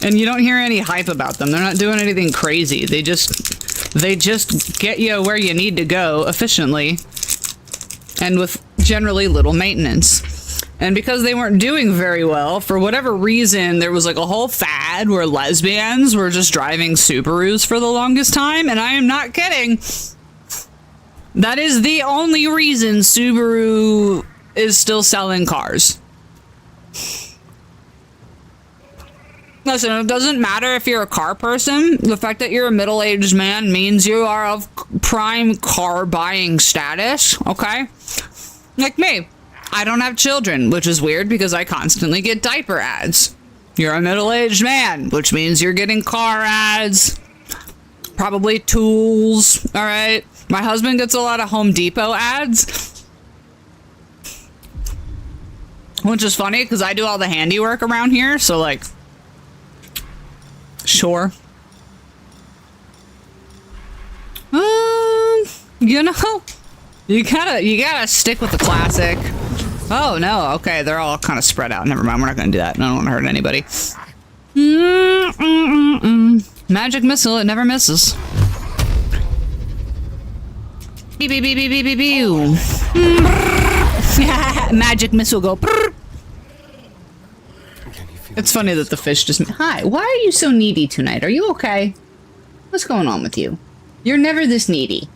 And you don't hear any hype about them. They're not doing anything crazy. They just get you where you need to go efficiently and with generally little maintenance. And because they weren't doing very well, for whatever reason, there was like a whole fad where lesbians were just driving Subarus for the longest time. And I am not kidding. That is the only reason Subaru is still selling cars. Listen, it doesn't matter if you're a car person. The fact that you're a middle-aged man means you are of prime car buying status, okay? Like me. I don't have children, which is weird because I constantly get diaper ads. You're a middle-aged man, which means you're getting car ads. Probably tools, all right? My husband gets a lot of Home Depot ads. Which is funny because I do all the handiwork around here, so like... Sure. You know, you gotta stick with the classic. Oh no, okay, they're all kind of spread out. Never mind, we're not gonna do that. I don't want to hurt anybody. Magic missile, it never misses. Beep beep beep beep beep beep beep. Magic missile go. It's funny that the fish just... Hi, why are you so needy tonight? Are you okay? What's going on with you? You're never this needy.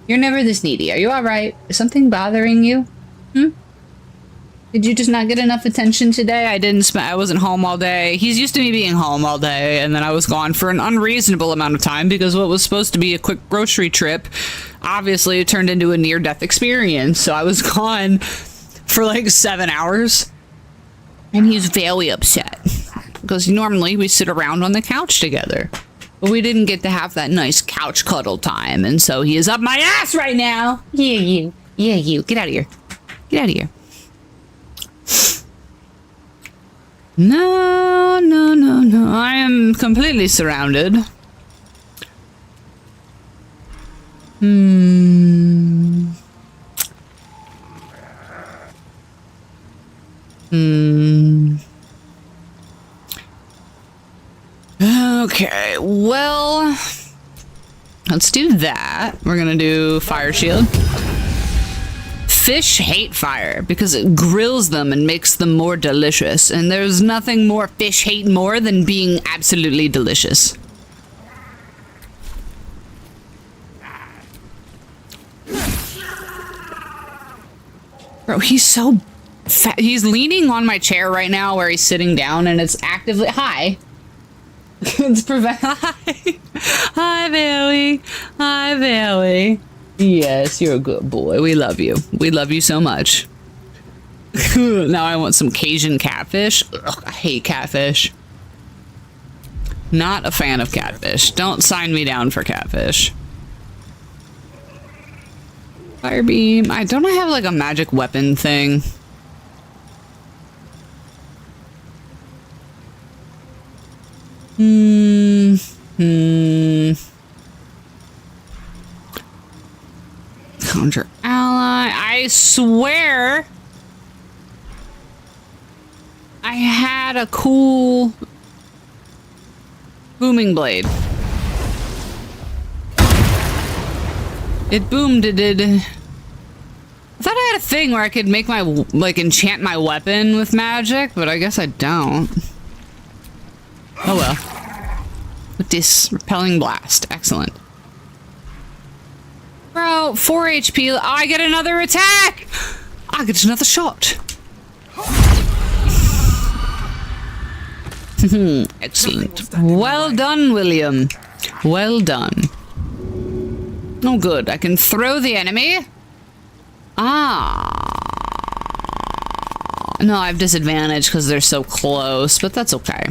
You're never this needy. Are you alright? Is something bothering you? Did you just not get enough attention today? I wasn't home all day. He's used to me being home all day, and then I was gone for an unreasonable amount of time because what was supposed to be a quick grocery trip, obviously it turned into a near-death experience. So I was gone for like 7 hours. And he's very upset because normally we sit around on the couch together, but we didn't get to have that nice couch cuddle time. And so he is up my ass right now. Yeah, you. Yeah, you. Get out of here. Get out of here. No, no, no, no. I am completely surrounded. Okay, well, let's do that. We're gonna do fire shield. Fish hate fire because it grills them and makes them more delicious. And there's nothing more fish hate more than being absolutely delicious. Bro, he's so fat. He's leaning on my chair right now where he's sitting down and it's actively... Hi. It's Hi, Bailey. Hi, Bailey. Yes, you're a good boy. We love you. We love you so much. Now I want some Cajun catfish. Ugh, I hate catfish. Not a fan of catfish. Don't sign me down for catfish. Fire beam. Don't I have like a magic weapon thing? Conjure ally. I swear I had a cool booming blade. It boomed, it did. I thought I had a thing where I could make my, like, enchant my weapon with magic, but I guess I don't. Oh well. With this repelling blast. Excellent. Bro, 4 HP. Oh, I get another attack! I get another shot. Excellent. Well done, William. Well done. Oh, good. I can throw the enemy. Ah. No, I have disadvantage because they're so close, but that's okay.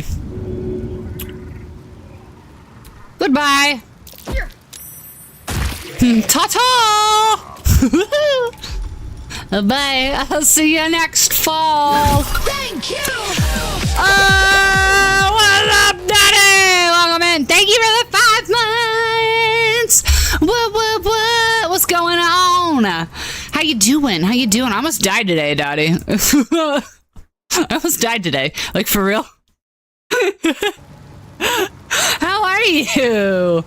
Goodbye. Ta-ta! Bye. I'll see you next fall. Thank you! Oh, what's up, Daddy? Welcome in. Thank you for the 5 months. What? What's going on? How you doing? How you doing? I almost died today, Daddy. I almost died today. Like, for real? How are you?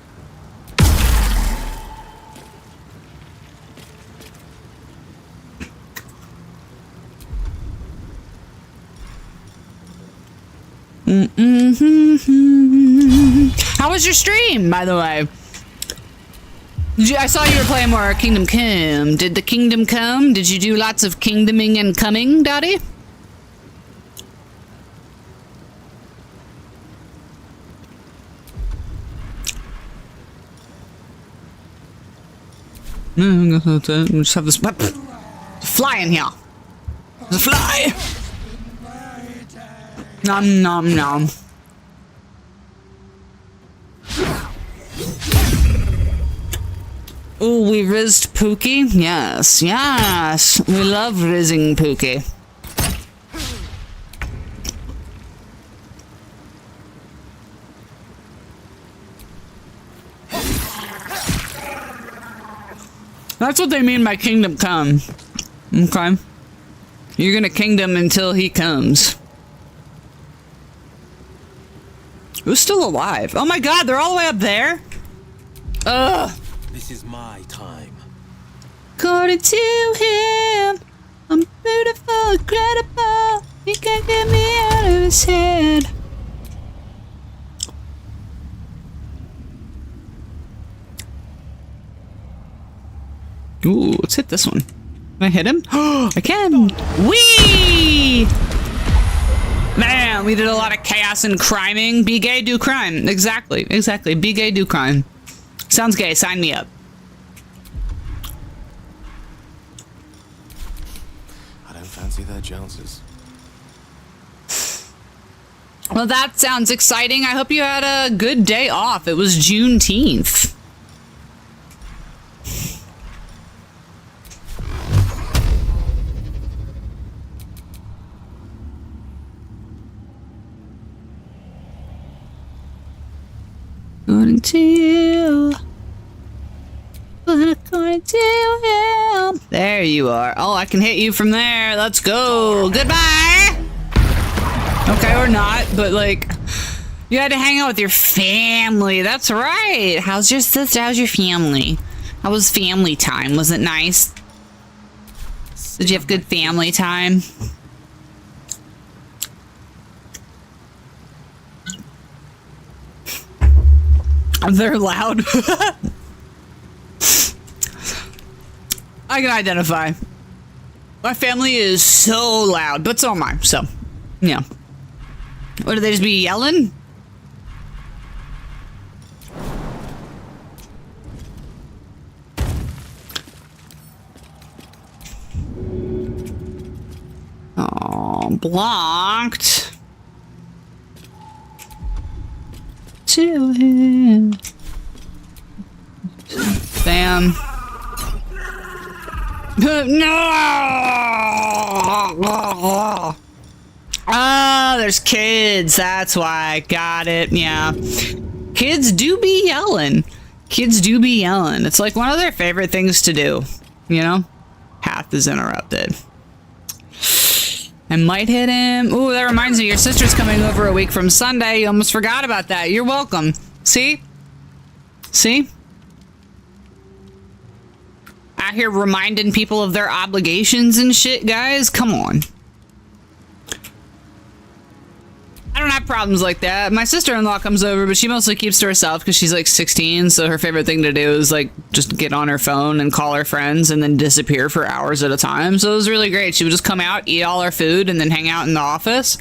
How was your stream, by the way? I saw you were playing more Kingdom Come. Did the Kingdom come? Did you do lots of kingdoming and coming, Daddy? Just have this fly in here. There's a fly. Nom nom nom. Ooh, we rizzed Pookie? Yes, yes. We love rizzing Pookie. That's what they mean by kingdom come. Okay. You're gonna kingdom until he comes. Who's still alive? Oh my god, they're all the way up there? Ugh. This is my time. According to him, I'm beautiful, incredible. He can't get me out of his head. Ooh, let's hit this one. Can I hit him? Oh, I can! Whee! Man, we did a lot of chaos and criming. Be gay, do crime. Exactly. Be gay, do crime. Sounds gay. Sign me up. I don't fancy their chances. Well, that sounds exciting. I hope you had a good day off. It was Juneteenth. According to you. According to him. There you are. Oh, I can hit you from there. Let's go. Goodbye. Okay, or not, but like, you had to hang out with your family. That's right. How's your sister? How's your family? How was family time? Was it nice? Did you have good family time? They're loud. I can identify. My family is so loud, but so am I. So, yeah. What, do they just be yelling? Oh, blocked. To him. Bam. No! Ah, there's kids. That's why. Got it. Yeah. Kids do be yelling. Kids do be yelling. It's like one of their favorite things to do. You know? Path is interrupted. I might hit him. Ooh, that reminds me. Your sister's coming over a week from Sunday. You almost forgot about that. You're welcome. See? See? Out here reminding people of their obligations and shit, guys. Come on. I don't have problems like that. My sister-in-law comes over, but she mostly keeps to herself because she's like 16, so her favorite thing to do is like just get on her phone and call her friends and then disappear for hours at a time. So it was really great. She would just come out, eat all our food, and then hang out in the office.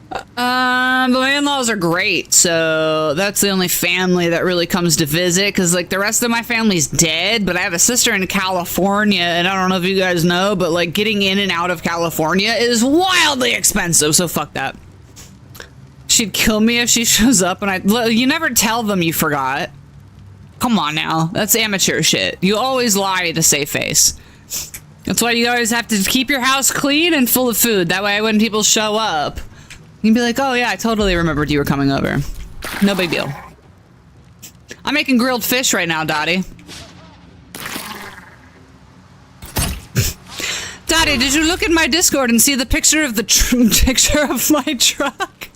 But my in-laws are great, so that's the only family that really comes to visit, because like the rest of my family's dead, but I have a sister in California, and I don't know if you guys know, but like getting in and out of California is wildly expensive, so fuck that. She'd kill me if she shows up, and you never tell them you forgot. Come on now, that's amateur shit. You always lie to save face. That's why you always have to keep your house clean and full of food. That way when people show up, you can be like, oh yeah, I totally remembered you were coming over. No big deal. I'm making grilled fish right now, Dottie. Dottie, did you look at my Discord and see the picture of the picture of my truck?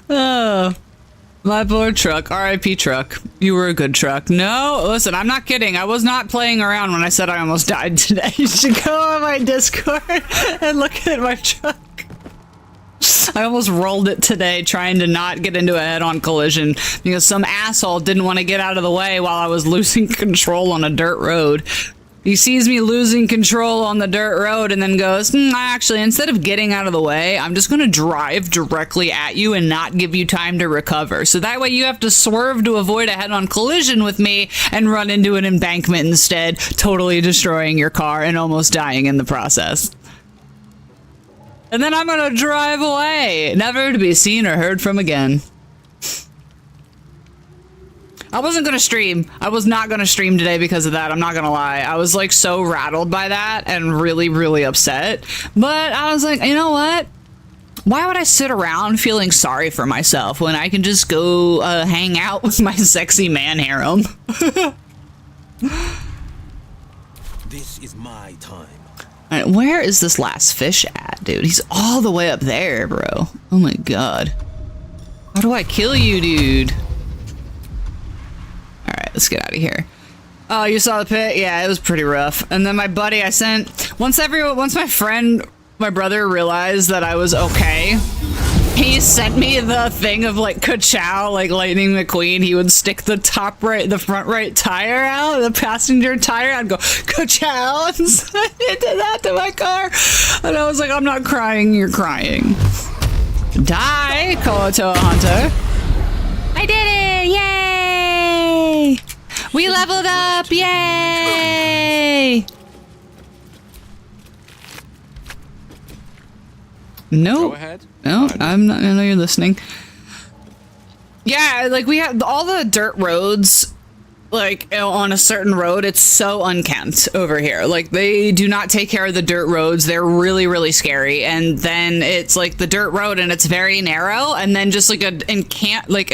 Oh, my poor truck. R.I.P. truck. You were a good truck. No, listen, I'm not kidding. I was not playing around when I said I almost died today. You should go on my Discord and look at my truck. I almost rolled it today trying to not get into a head-on collision because some asshole didn't want to get out of the way while I was losing control on a dirt road. He sees me losing control on the dirt road and then goes, actually, instead of getting out of the way, I'm just going to drive directly at you and not give you time to recover. So that way you have to swerve to avoid a head-on collision with me and run into an embankment instead, totally destroying your car and almost dying in the process. And then I'm going to drive away, never to be seen or heard from again. I wasn't going to stream. I was not going to stream today because of that. I'm not going to lie. I was like so rattled by that and really, really upset. But I was like, you know what? Why would I sit around feeling sorry for myself when I can just go hang out with my sexy man harem? This is my time. All right, where is this last fish at, dude? He's all the way up there, bro. Oh my god. How do I kill you, dude? All right, let's get out of here. Oh, you saw the pit? Yeah, it was pretty rough. And then my buddy I sent, once my brother realized that I was okay, he sent me the thing of like ka-chow, like Lightning McQueen. He would stick the front right tire out, the passenger tire. I'd go ka-chow, and so I did that to my car. And I was like, I'm not crying, you're crying. Die, Koatoa Hunter. I did it! Yay! We leveled up! Yay! Nope. Go ahead. No, I'm not. I know you're listening. Yeah, like we have all the dirt roads, like on a certain road. It's so unkempt over here. Like they do not take care of the dirt roads. They're really, really scary. And then it's like the dirt road, and it's very narrow, and then just like a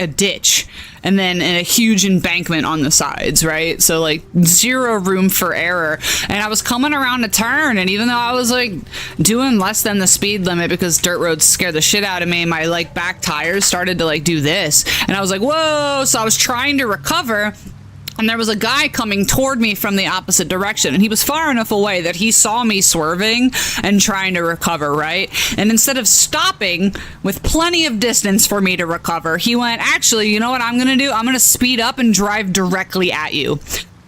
ditch, and then a huge embankment on the sides, right? So like zero room for error. And I was coming around a turn, and even though I was like doing less than the speed limit because dirt roads scare the shit out of me, my like back tires started to like do this, and I was like, whoa. So I was trying to recover, and there was a guy coming toward me from the opposite direction, and he was far enough away that he saw me swerving and trying to recover, right? And instead of stopping with plenty of distance for me to recover, he went, actually, you know what I'm gonna do? I'm gonna speed up and drive directly at you.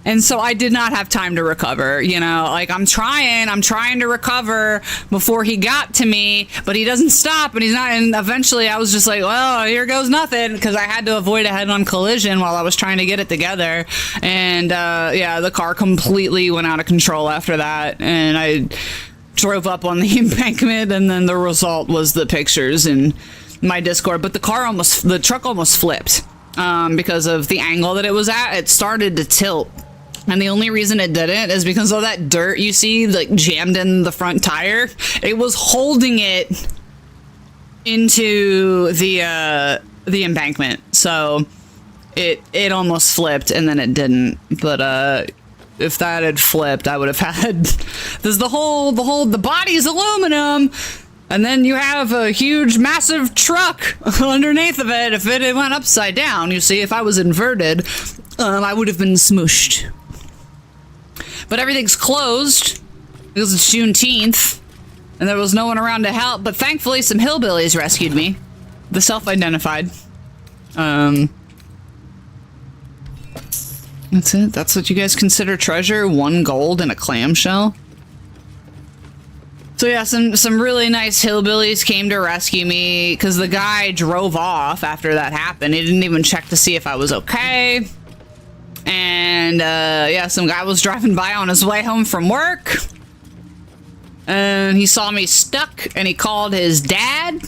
And so I did not have time to recover, you know, like I'm trying to recover before he got to me, but he doesn't stop, and he's not. And eventually I was just like, well, here goes nothing, because I had to avoid a head-on collision while I was trying to get it together. And yeah, the car completely went out of control after that. And I drove up on the embankment, and then the result was the pictures in my Discord. But the truck almost flipped because of the angle that it was at. It started to tilt. And the only reason it didn't is because all that dirt you see like jammed in the front tire, it was holding it into the embankment. So it almost flipped, and then it didn't. But if that had flipped, I would have had there's the body's aluminum, and then you have a huge massive truck underneath of it. If it went upside down, you see, if I was inverted, I would have been smooshed. But everything's closed because it's Juneteenth, and there was no one around to help. But thankfully, some hillbillies rescued me. The self-identified. That's it. That's what you guys consider treasure? 1 gold and a clamshell? So yeah, some really nice hillbillies came to rescue me because the guy drove off after that happened. He didn't even check to see if I was okay. And yeah, some guy was driving by on his way home from work, and he saw me stuck, and he called his dad,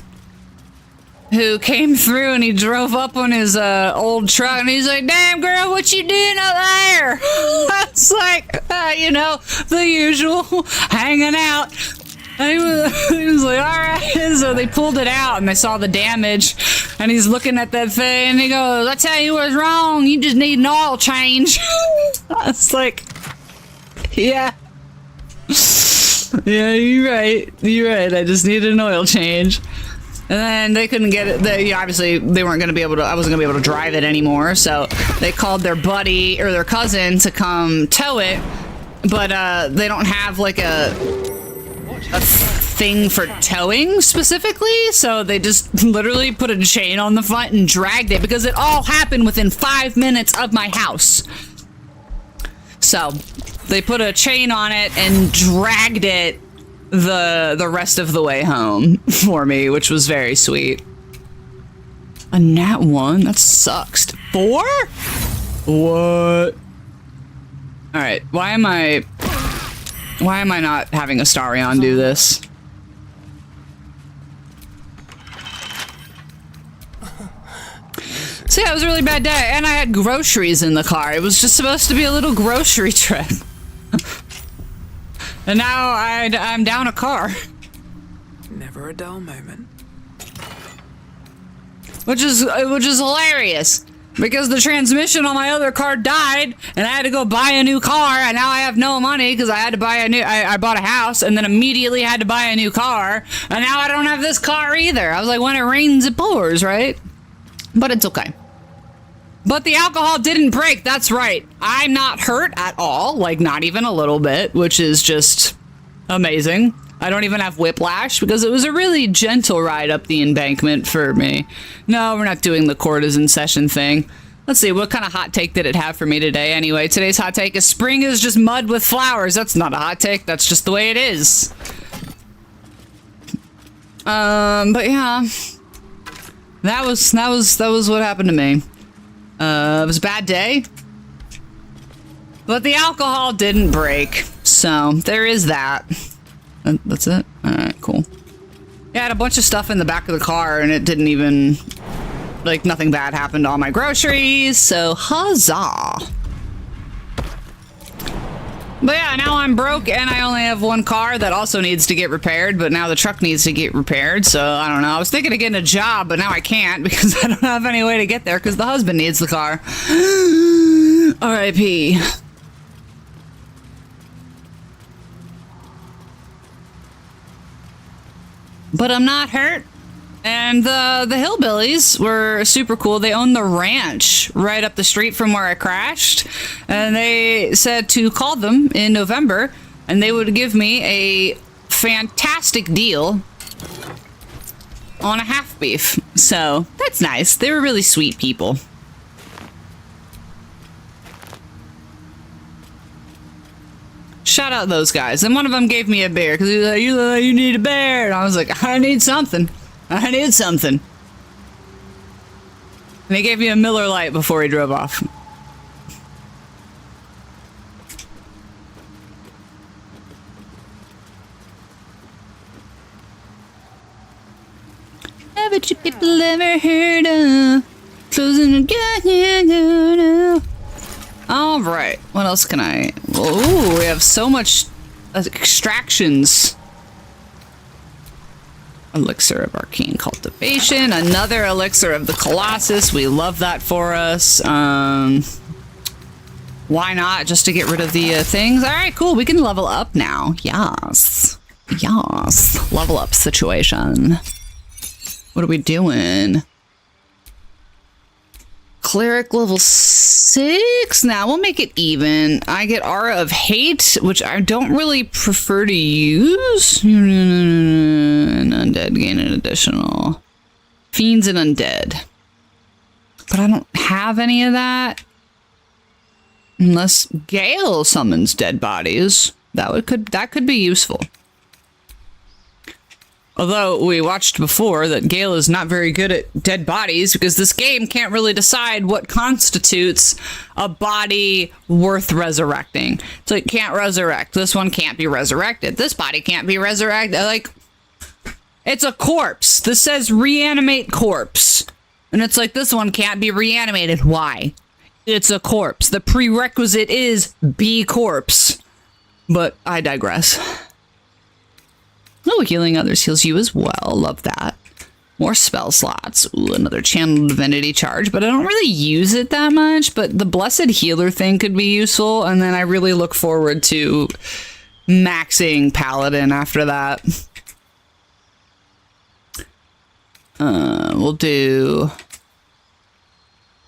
who came through and he drove up on his old truck and he's like, "Damn girl, what you doing up there?" It's like, you know, the usual, hanging out. And he was like, "All right." So they pulled it out and they saw the damage and he's looking at that thing and he goes, "I tell you what's wrong, you just need an oil change." I was like, yeah. Yeah, you're right. I just needed an oil change. And then they couldn't get it. Obviously, they weren't going to be able to. I wasn't going to be able to drive it anymore. So they called their buddy or their cousin to come tow it. But they don't have like a thing for towing specifically. So they just literally put a chain on the front and dragged it because it all happened within 5 minutes of my house. So they put a chain on it and dragged it the rest of the way home for me, which was very sweet. A nat 1? That sucks. 4? What? Alright, why am I not having Astarion do this? So yeah, it was a really bad day, and I had groceries in the car. It was just supposed to be a little grocery trip. And now I'm down a car. Never a dull moment. Which is hilarious. Because the transmission on my other car died, and I had to go buy a new car, and now I have no money because I had to buy I bought a house, and then immediately had to buy a new car, and now I don't have this car either. I was like, when it rains, it pours, right? But it's okay. But the alcohol didn't break, that's right. I'm not hurt at all, like not even a little bit, which is just amazing. I don't even have whiplash because it was a really gentle ride up the embankment for me. No, we're not doing the courtesan session thing. Let's see, what kind of hot take did it have for me today? Anyway, today's hot take is spring is just mud with flowers. That's not a hot take, that's just the way it is. But yeah. That was what happened to me. It was a bad day. But the alcohol didn't break. So, there is that. That's it? Alright, cool. Yeah, I had a bunch of stuff in the back of the car and it didn't even... Like, nothing bad happened to all my groceries, so huzzah! But yeah, now I'm broke and I only have one car that also needs to get repaired, but now the truck needs to get repaired, so I don't know. I was thinking of getting a job, but now I can't because I don't have any way to get there because the husband needs the car. R.I.P. But I'm not hurt. And the hillbillies were super cool. They own the ranch right up the street from where I crashed. And they said to call them in November and they would give me a fantastic deal on a half beef. So that's nice. They were really sweet people. Shout out those guys. And one of them gave me a beer because he was like, you need a beer. And I was like, I need something. I need something. And he gave me a Miller Lite before he drove off. Haven't you people ever heard of closing again? All right. What else can I? Ooh, we have so much extractions. Elixir of Arcane Cultivation. Another Elixir of the Colossus. We love that for us. Why not? Just to get rid of the things. All right, cool. We can level up now. Yes. Yes. Level up situation. What are we doing? Cleric level 6. Now we'll make it even. I get Aura of Hate, which I don't really prefer to use. And Undead gain an additional. Fiends and Undead. But I don't have any of that. Unless Gale summons dead bodies. That could be useful. Although we watched before that Gale is not very good at dead bodies because this game can't really decide what constitutes a body worth resurrecting. So it can't resurrect. This one can't be resurrected. This body can't be resurrected. Like, It's a corpse. This says reanimate corpse. And it's like, this one can't be reanimated. Why? It's a corpse. The prerequisite is be corpse. But I digress. Oh, healing others heals you as well. Love that. More spell slots. Ooh, another channel divinity charge, but I don't really use it that much. But the blessed healer thing could be useful. And then I really look forward to maxing paladin after that. We'll do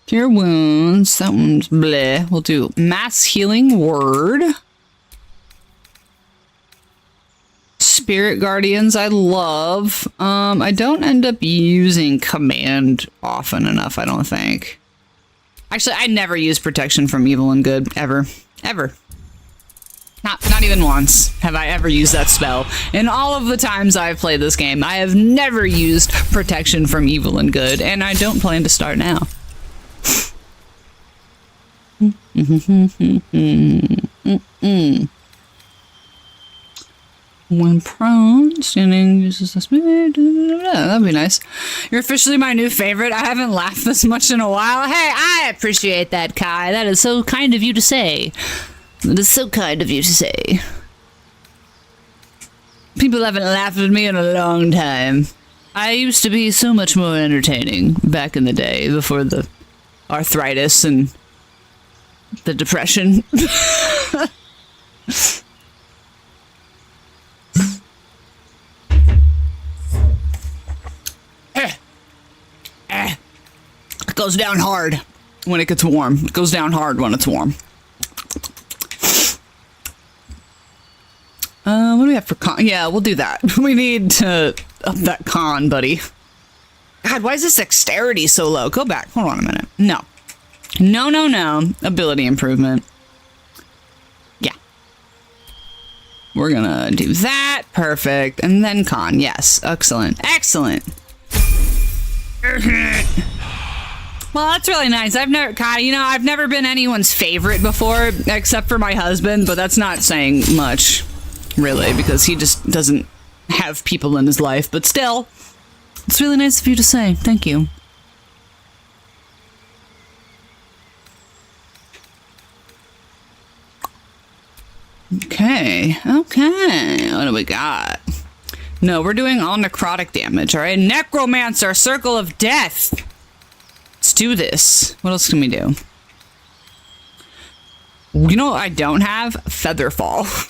cure wounds. That one's bleh. We'll do mass healing word. Spirit guardians I love. I don't end up using command often enough, I don't think. Actually, I never use protection from evil and good ever. Not even once have I ever used that spell. In all of the times I've played this game, I have never used protection from evil and good, and I don't plan to start now. When prone, standing uses this. That'd be nice. You're officially my new favorite. I haven't laughed this much in a while. Hey, I appreciate that, Kai. That is so kind of you to say. It is so kind of you to say. People haven't laughed at me in a long time. I used to be so much more entertaining back in the day before the arthritis and the depression. It goes down hard when it gets warm. It goes down hard when it's warm. What do we have for con? Yeah, we'll do that. We need to up that con, buddy. God, why is this dexterity so low? Go back. Hold on a minute. No. No. Ability improvement. Yeah. We're gonna do that. Perfect. And then con. Yes. Excellent. Excellent. Well, that's really nice. I've never been anyone's favorite before, except for my husband, but that's not saying much, really, because he just doesn't have people in his life. But still, it's really nice of you to say. Thank you. Okay. What do we got? No, we're doing all necrotic damage, all right? Necromancer, Circle of Death. Let's do this. What else can we do? You know what I don't have? Featherfall.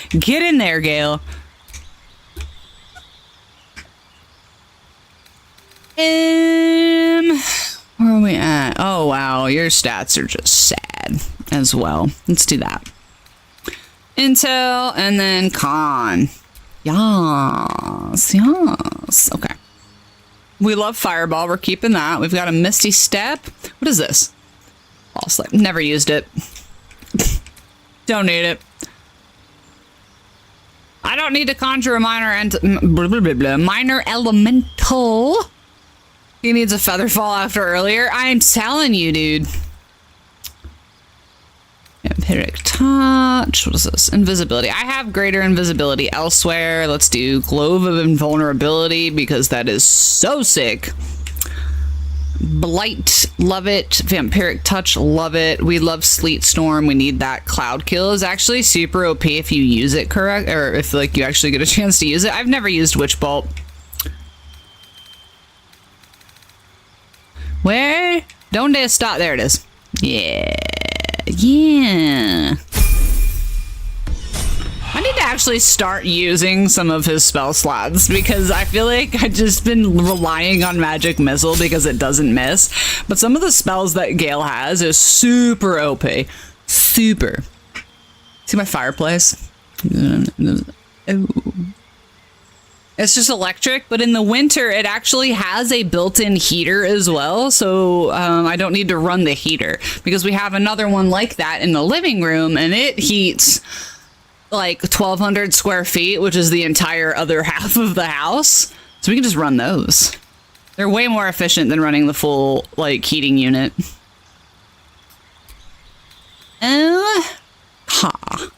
Get in there, Gale. Where are we at? Oh, wow. Your stats are just sad as well. Let's do that. Intel and then con. Yes. Okay. We love Fireball. We're keeping that. We've got a Misty Step. What is this? Ball Slip. Never used it. Don't need it. I don't need to conjure a minor elemental. He needs a Featherfall after earlier. I'm telling you, dude. Vampiric Touch. What is this? Invisibility. I have greater invisibility elsewhere. Let's do Glove of Invulnerability because that is so sick. Blight. Love it. Vampiric Touch. Love it. We love Sleet Storm. We need that. Cloud Kill is actually super OP if you use it correct, or if like you actually get a chance to use it. I've never used Witch Bolt. Where? Donde está? There it is. Yeah. I need to actually start using some of his spell slots because I feel like I've just been relying on Magic Missile because it doesn't miss. But some of the spells that Gale has is super OP. Super. See my fireplace? Oh. It's just electric, but in the winter, it actually has a built-in heater as well, so I don't need to run the heater, because we have another one like that in the living room, and it heats like 1,200 square feet, which is the entire other half of the house, so we can just run those. They're way more efficient than running the full, like, heating unit. Ha.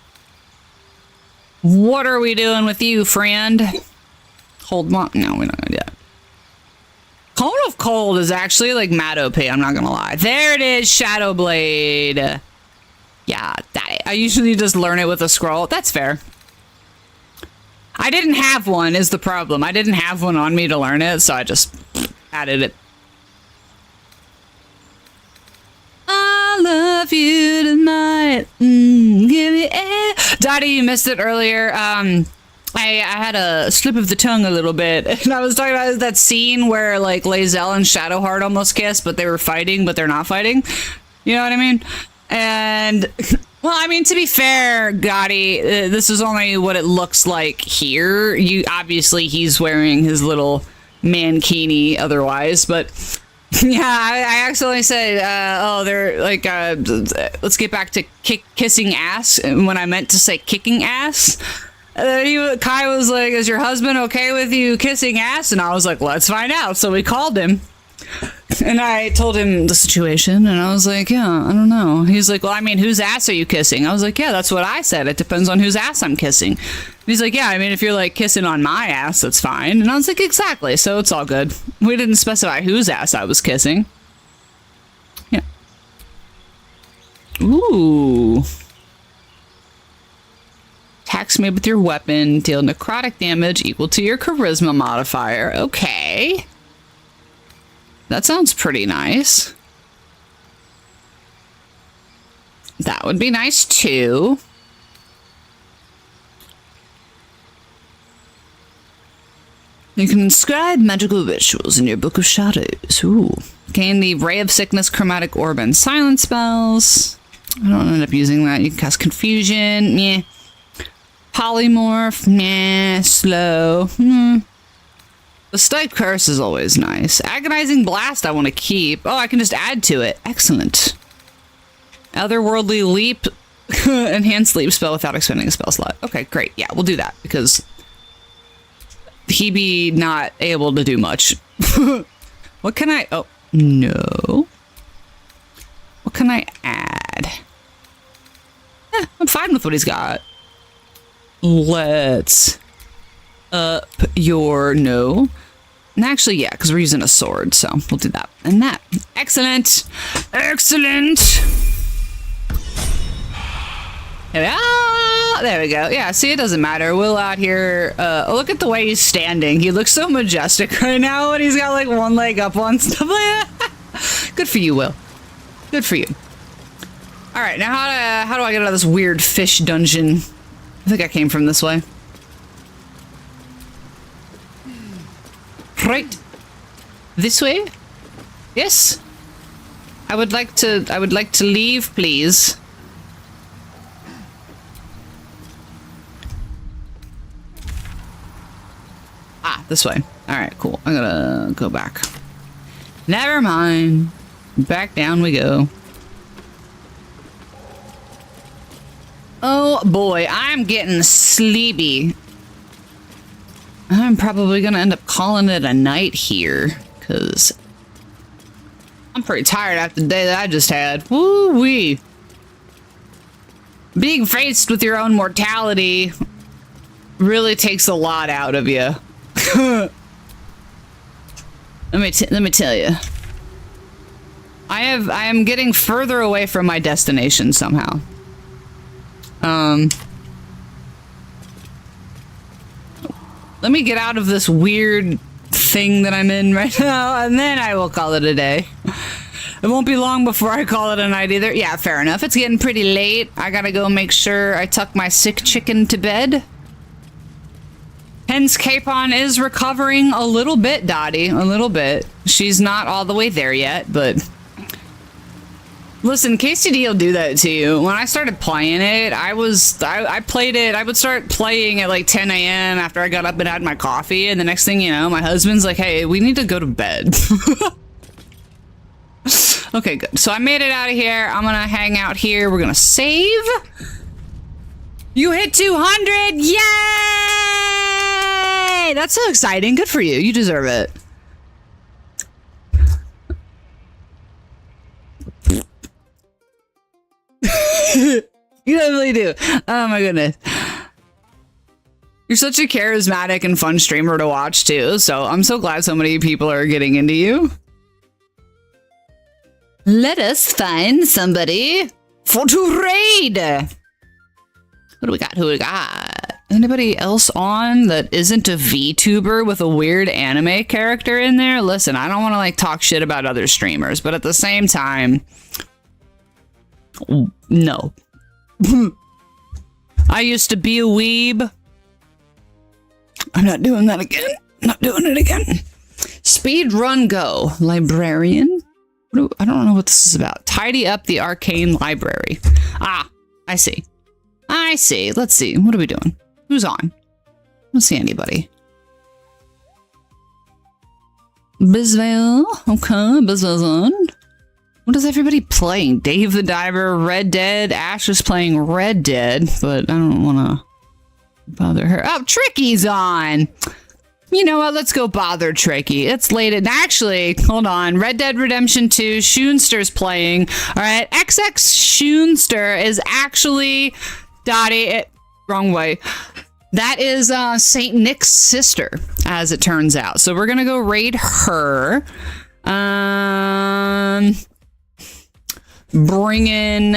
What are we doing with you, friend? Cold one? No, we're not gonna do that. Cone of Cold is actually like mad OP, I'm not gonna lie. There it is, Shadow Blade. Yeah, I usually just learn it with a scroll. That's fair. I didn't have one is the problem. I didn't have one on me to learn it, so I just added it. I love you tonight. Give me air. Dottie, you missed it earlier. I had a slip of the tongue a little bit, and I was talking about that scene where like Lae'zel and Shadowheart almost kissed, but they were fighting, but they're not fighting. You know what I mean? And well, I mean, to be fair, Gotti, this is only what it looks like here. Obviously he's wearing his little mankini otherwise, but yeah, I accidentally said, oh, they're like, let's get back to kissing ass when I meant to say kicking ass. Kai was like, is your husband okay with you kissing ass? And I was like, let's find out. So we called him and I told him the situation and I was like, yeah, I don't know. He's like, well, I mean, whose ass are you kissing? I was like, yeah, that's what I said. It depends on whose ass I'm kissing. And he's like, yeah, I mean, if you're like kissing on my ass, that's fine. And I was like, exactly. So it's all good. We didn't specify whose ass I was kissing. Yeah. Ooh. Attacks made with your weapon deal necrotic damage equal to your charisma modifier. Okay. That sounds pretty nice. That would be nice too. You can inscribe magical rituals in your Book of Shadows. Ooh. Gain the Ray of Sickness, Chromatic Orb, and Silent spells. I don't end up using that. You can cast Confusion. Meh. Polymorph. Nah. Slow. The Stite Curse is always nice. Agonizing Blast I want to keep. Oh, I can just add to it. Excellent. Otherworldly Leap. Enhanced Leap spell without expending a spell slot. Okay, great. Yeah, we'll do that because he be not able to do much. What can I... Oh, no. What can I add? I'm fine with what he's got. Let's up your... No. And actually, yeah, because we're using a sword, so we'll do that. And that. Excellent. Excellent. There we go. Yeah, see, it doesn't matter. Will out here. Look at the way he's standing. He looks so majestic right now, and he's got like one leg up on stuff like that. Good for you, Will. Good for you. All right, now how do I get out of this weird fish dungeon? I think I came from this way. Right. This way? Yes. I would like to leave, please. Ah, this way. All right, cool. I'm gonna go back. Never mind. Back down we go. Oh boy, I'm getting sleepy. I'm probably gonna end up calling it a night here, because I'm pretty tired after the day that I just had. Woo-wee. Being faced with your own mortality really takes a lot out of you. let me tell you. I am getting further away from my destination somehow. Let me get out of this weird thing that I'm in right now, and then I will call it a day. It won't be long before I call it a night either. Yeah, fair enough. It's getting pretty late. I gotta go make sure I tuck my sick chicken to bed. Hence, Capon is recovering a little bit, Dottie. A little bit. She's not all the way there yet, but... Listen, KCD will do that to you. When I started playing it, I played it, I would start playing at like 10 a.m. after I got up and had my coffee, and the next thing you know, my husband's like, hey, we need to go to bed. Okay, good. So I made it out of here. I'm gonna hang out here. We're gonna save. You hit 200! Yay! That's so exciting. Good for you. You deserve it. You definitely do. Oh my goodness. You're such a charismatic and fun streamer to watch too, so I'm so glad so many people are getting into you. Let us find somebody for to raid. Who do we got? Who do we got? Anybody else on that isn't a VTuber with a weird anime character in there? Listen, I don't want to like talk shit about other streamers, but at the same time, no. I used to be a weeb. I'm not doing that again. Not doing it again. Speed run go. Librarian? I don't know what this is about. Tidy up the arcane library. Ah, I see. I see. Let's see. What are we doing? Who's on? I don't see anybody. Bisvale. Okay, Bisvale's on. What is everybody playing? Dave the Diver, Red Dead. Ash is playing Red Dead, but I don't want to bother her. Oh, Tricky's on. You know what? Let's go bother Tricky. It's late at... Actually, hold on. Red Dead Redemption 2. Shoonster's playing. All right. XX Shoonster is actually... Dottie. Wrong way. That is St. Nick's sister, as it turns out. So we're going to go raid her. Bring in...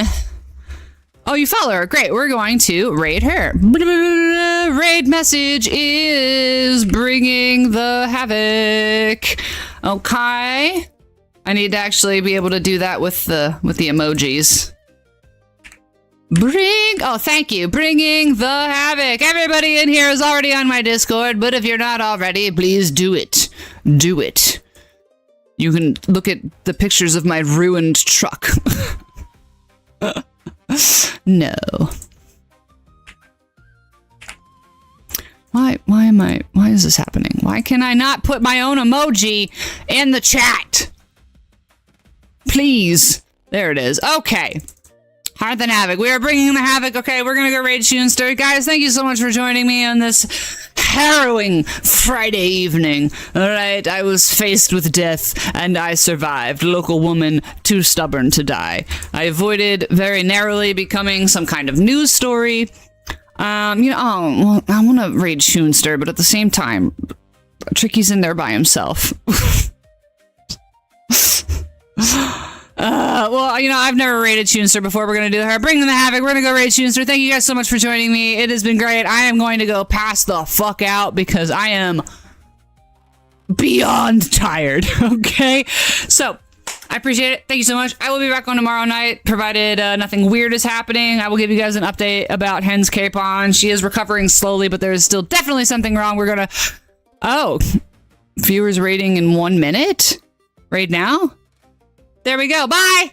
Oh, you follow her. Great. We're going to raid her. Raid message is bringing the havoc. Okay. I need to actually be able to do that with the emojis. Oh, thank you. Bringing the havoc. Everybody in here is already on my Discord, but if you're not already, please do it. Do it. You can look at the pictures of my ruined truck. No. Why is this happening? Why can I not put my own emoji in the chat? Please. There it is. Okay. Hearth and Havoc. We are bringing the havoc. Okay, we're gonna go raid Shoonster. Guys, thank you so much for joining me on this harrowing Friday evening. Alright, I was faced with death, and I survived. Local woman, too stubborn to die. I avoided very narrowly becoming some kind of news story. You know, well, I want to raid Shoonster, but at the same time, Tricky's in there by himself. Well, you know, I've never raided Shoonster before. We're going to do her. Bring them the havoc. We're going to go raid Shoonster. Thank you guys so much for joining me. It has been great. I am going to go pass the fuck out because I am beyond tired. Okay? So, I appreciate it. Thank you so much. I will be back on tomorrow night, provided nothing weird is happening. I will give you guys an update about Hen's Capon. She is recovering slowly, but there is still definitely something wrong. We're going to... Oh. Viewers rating in 1 minute? Right now? There we go. Bye!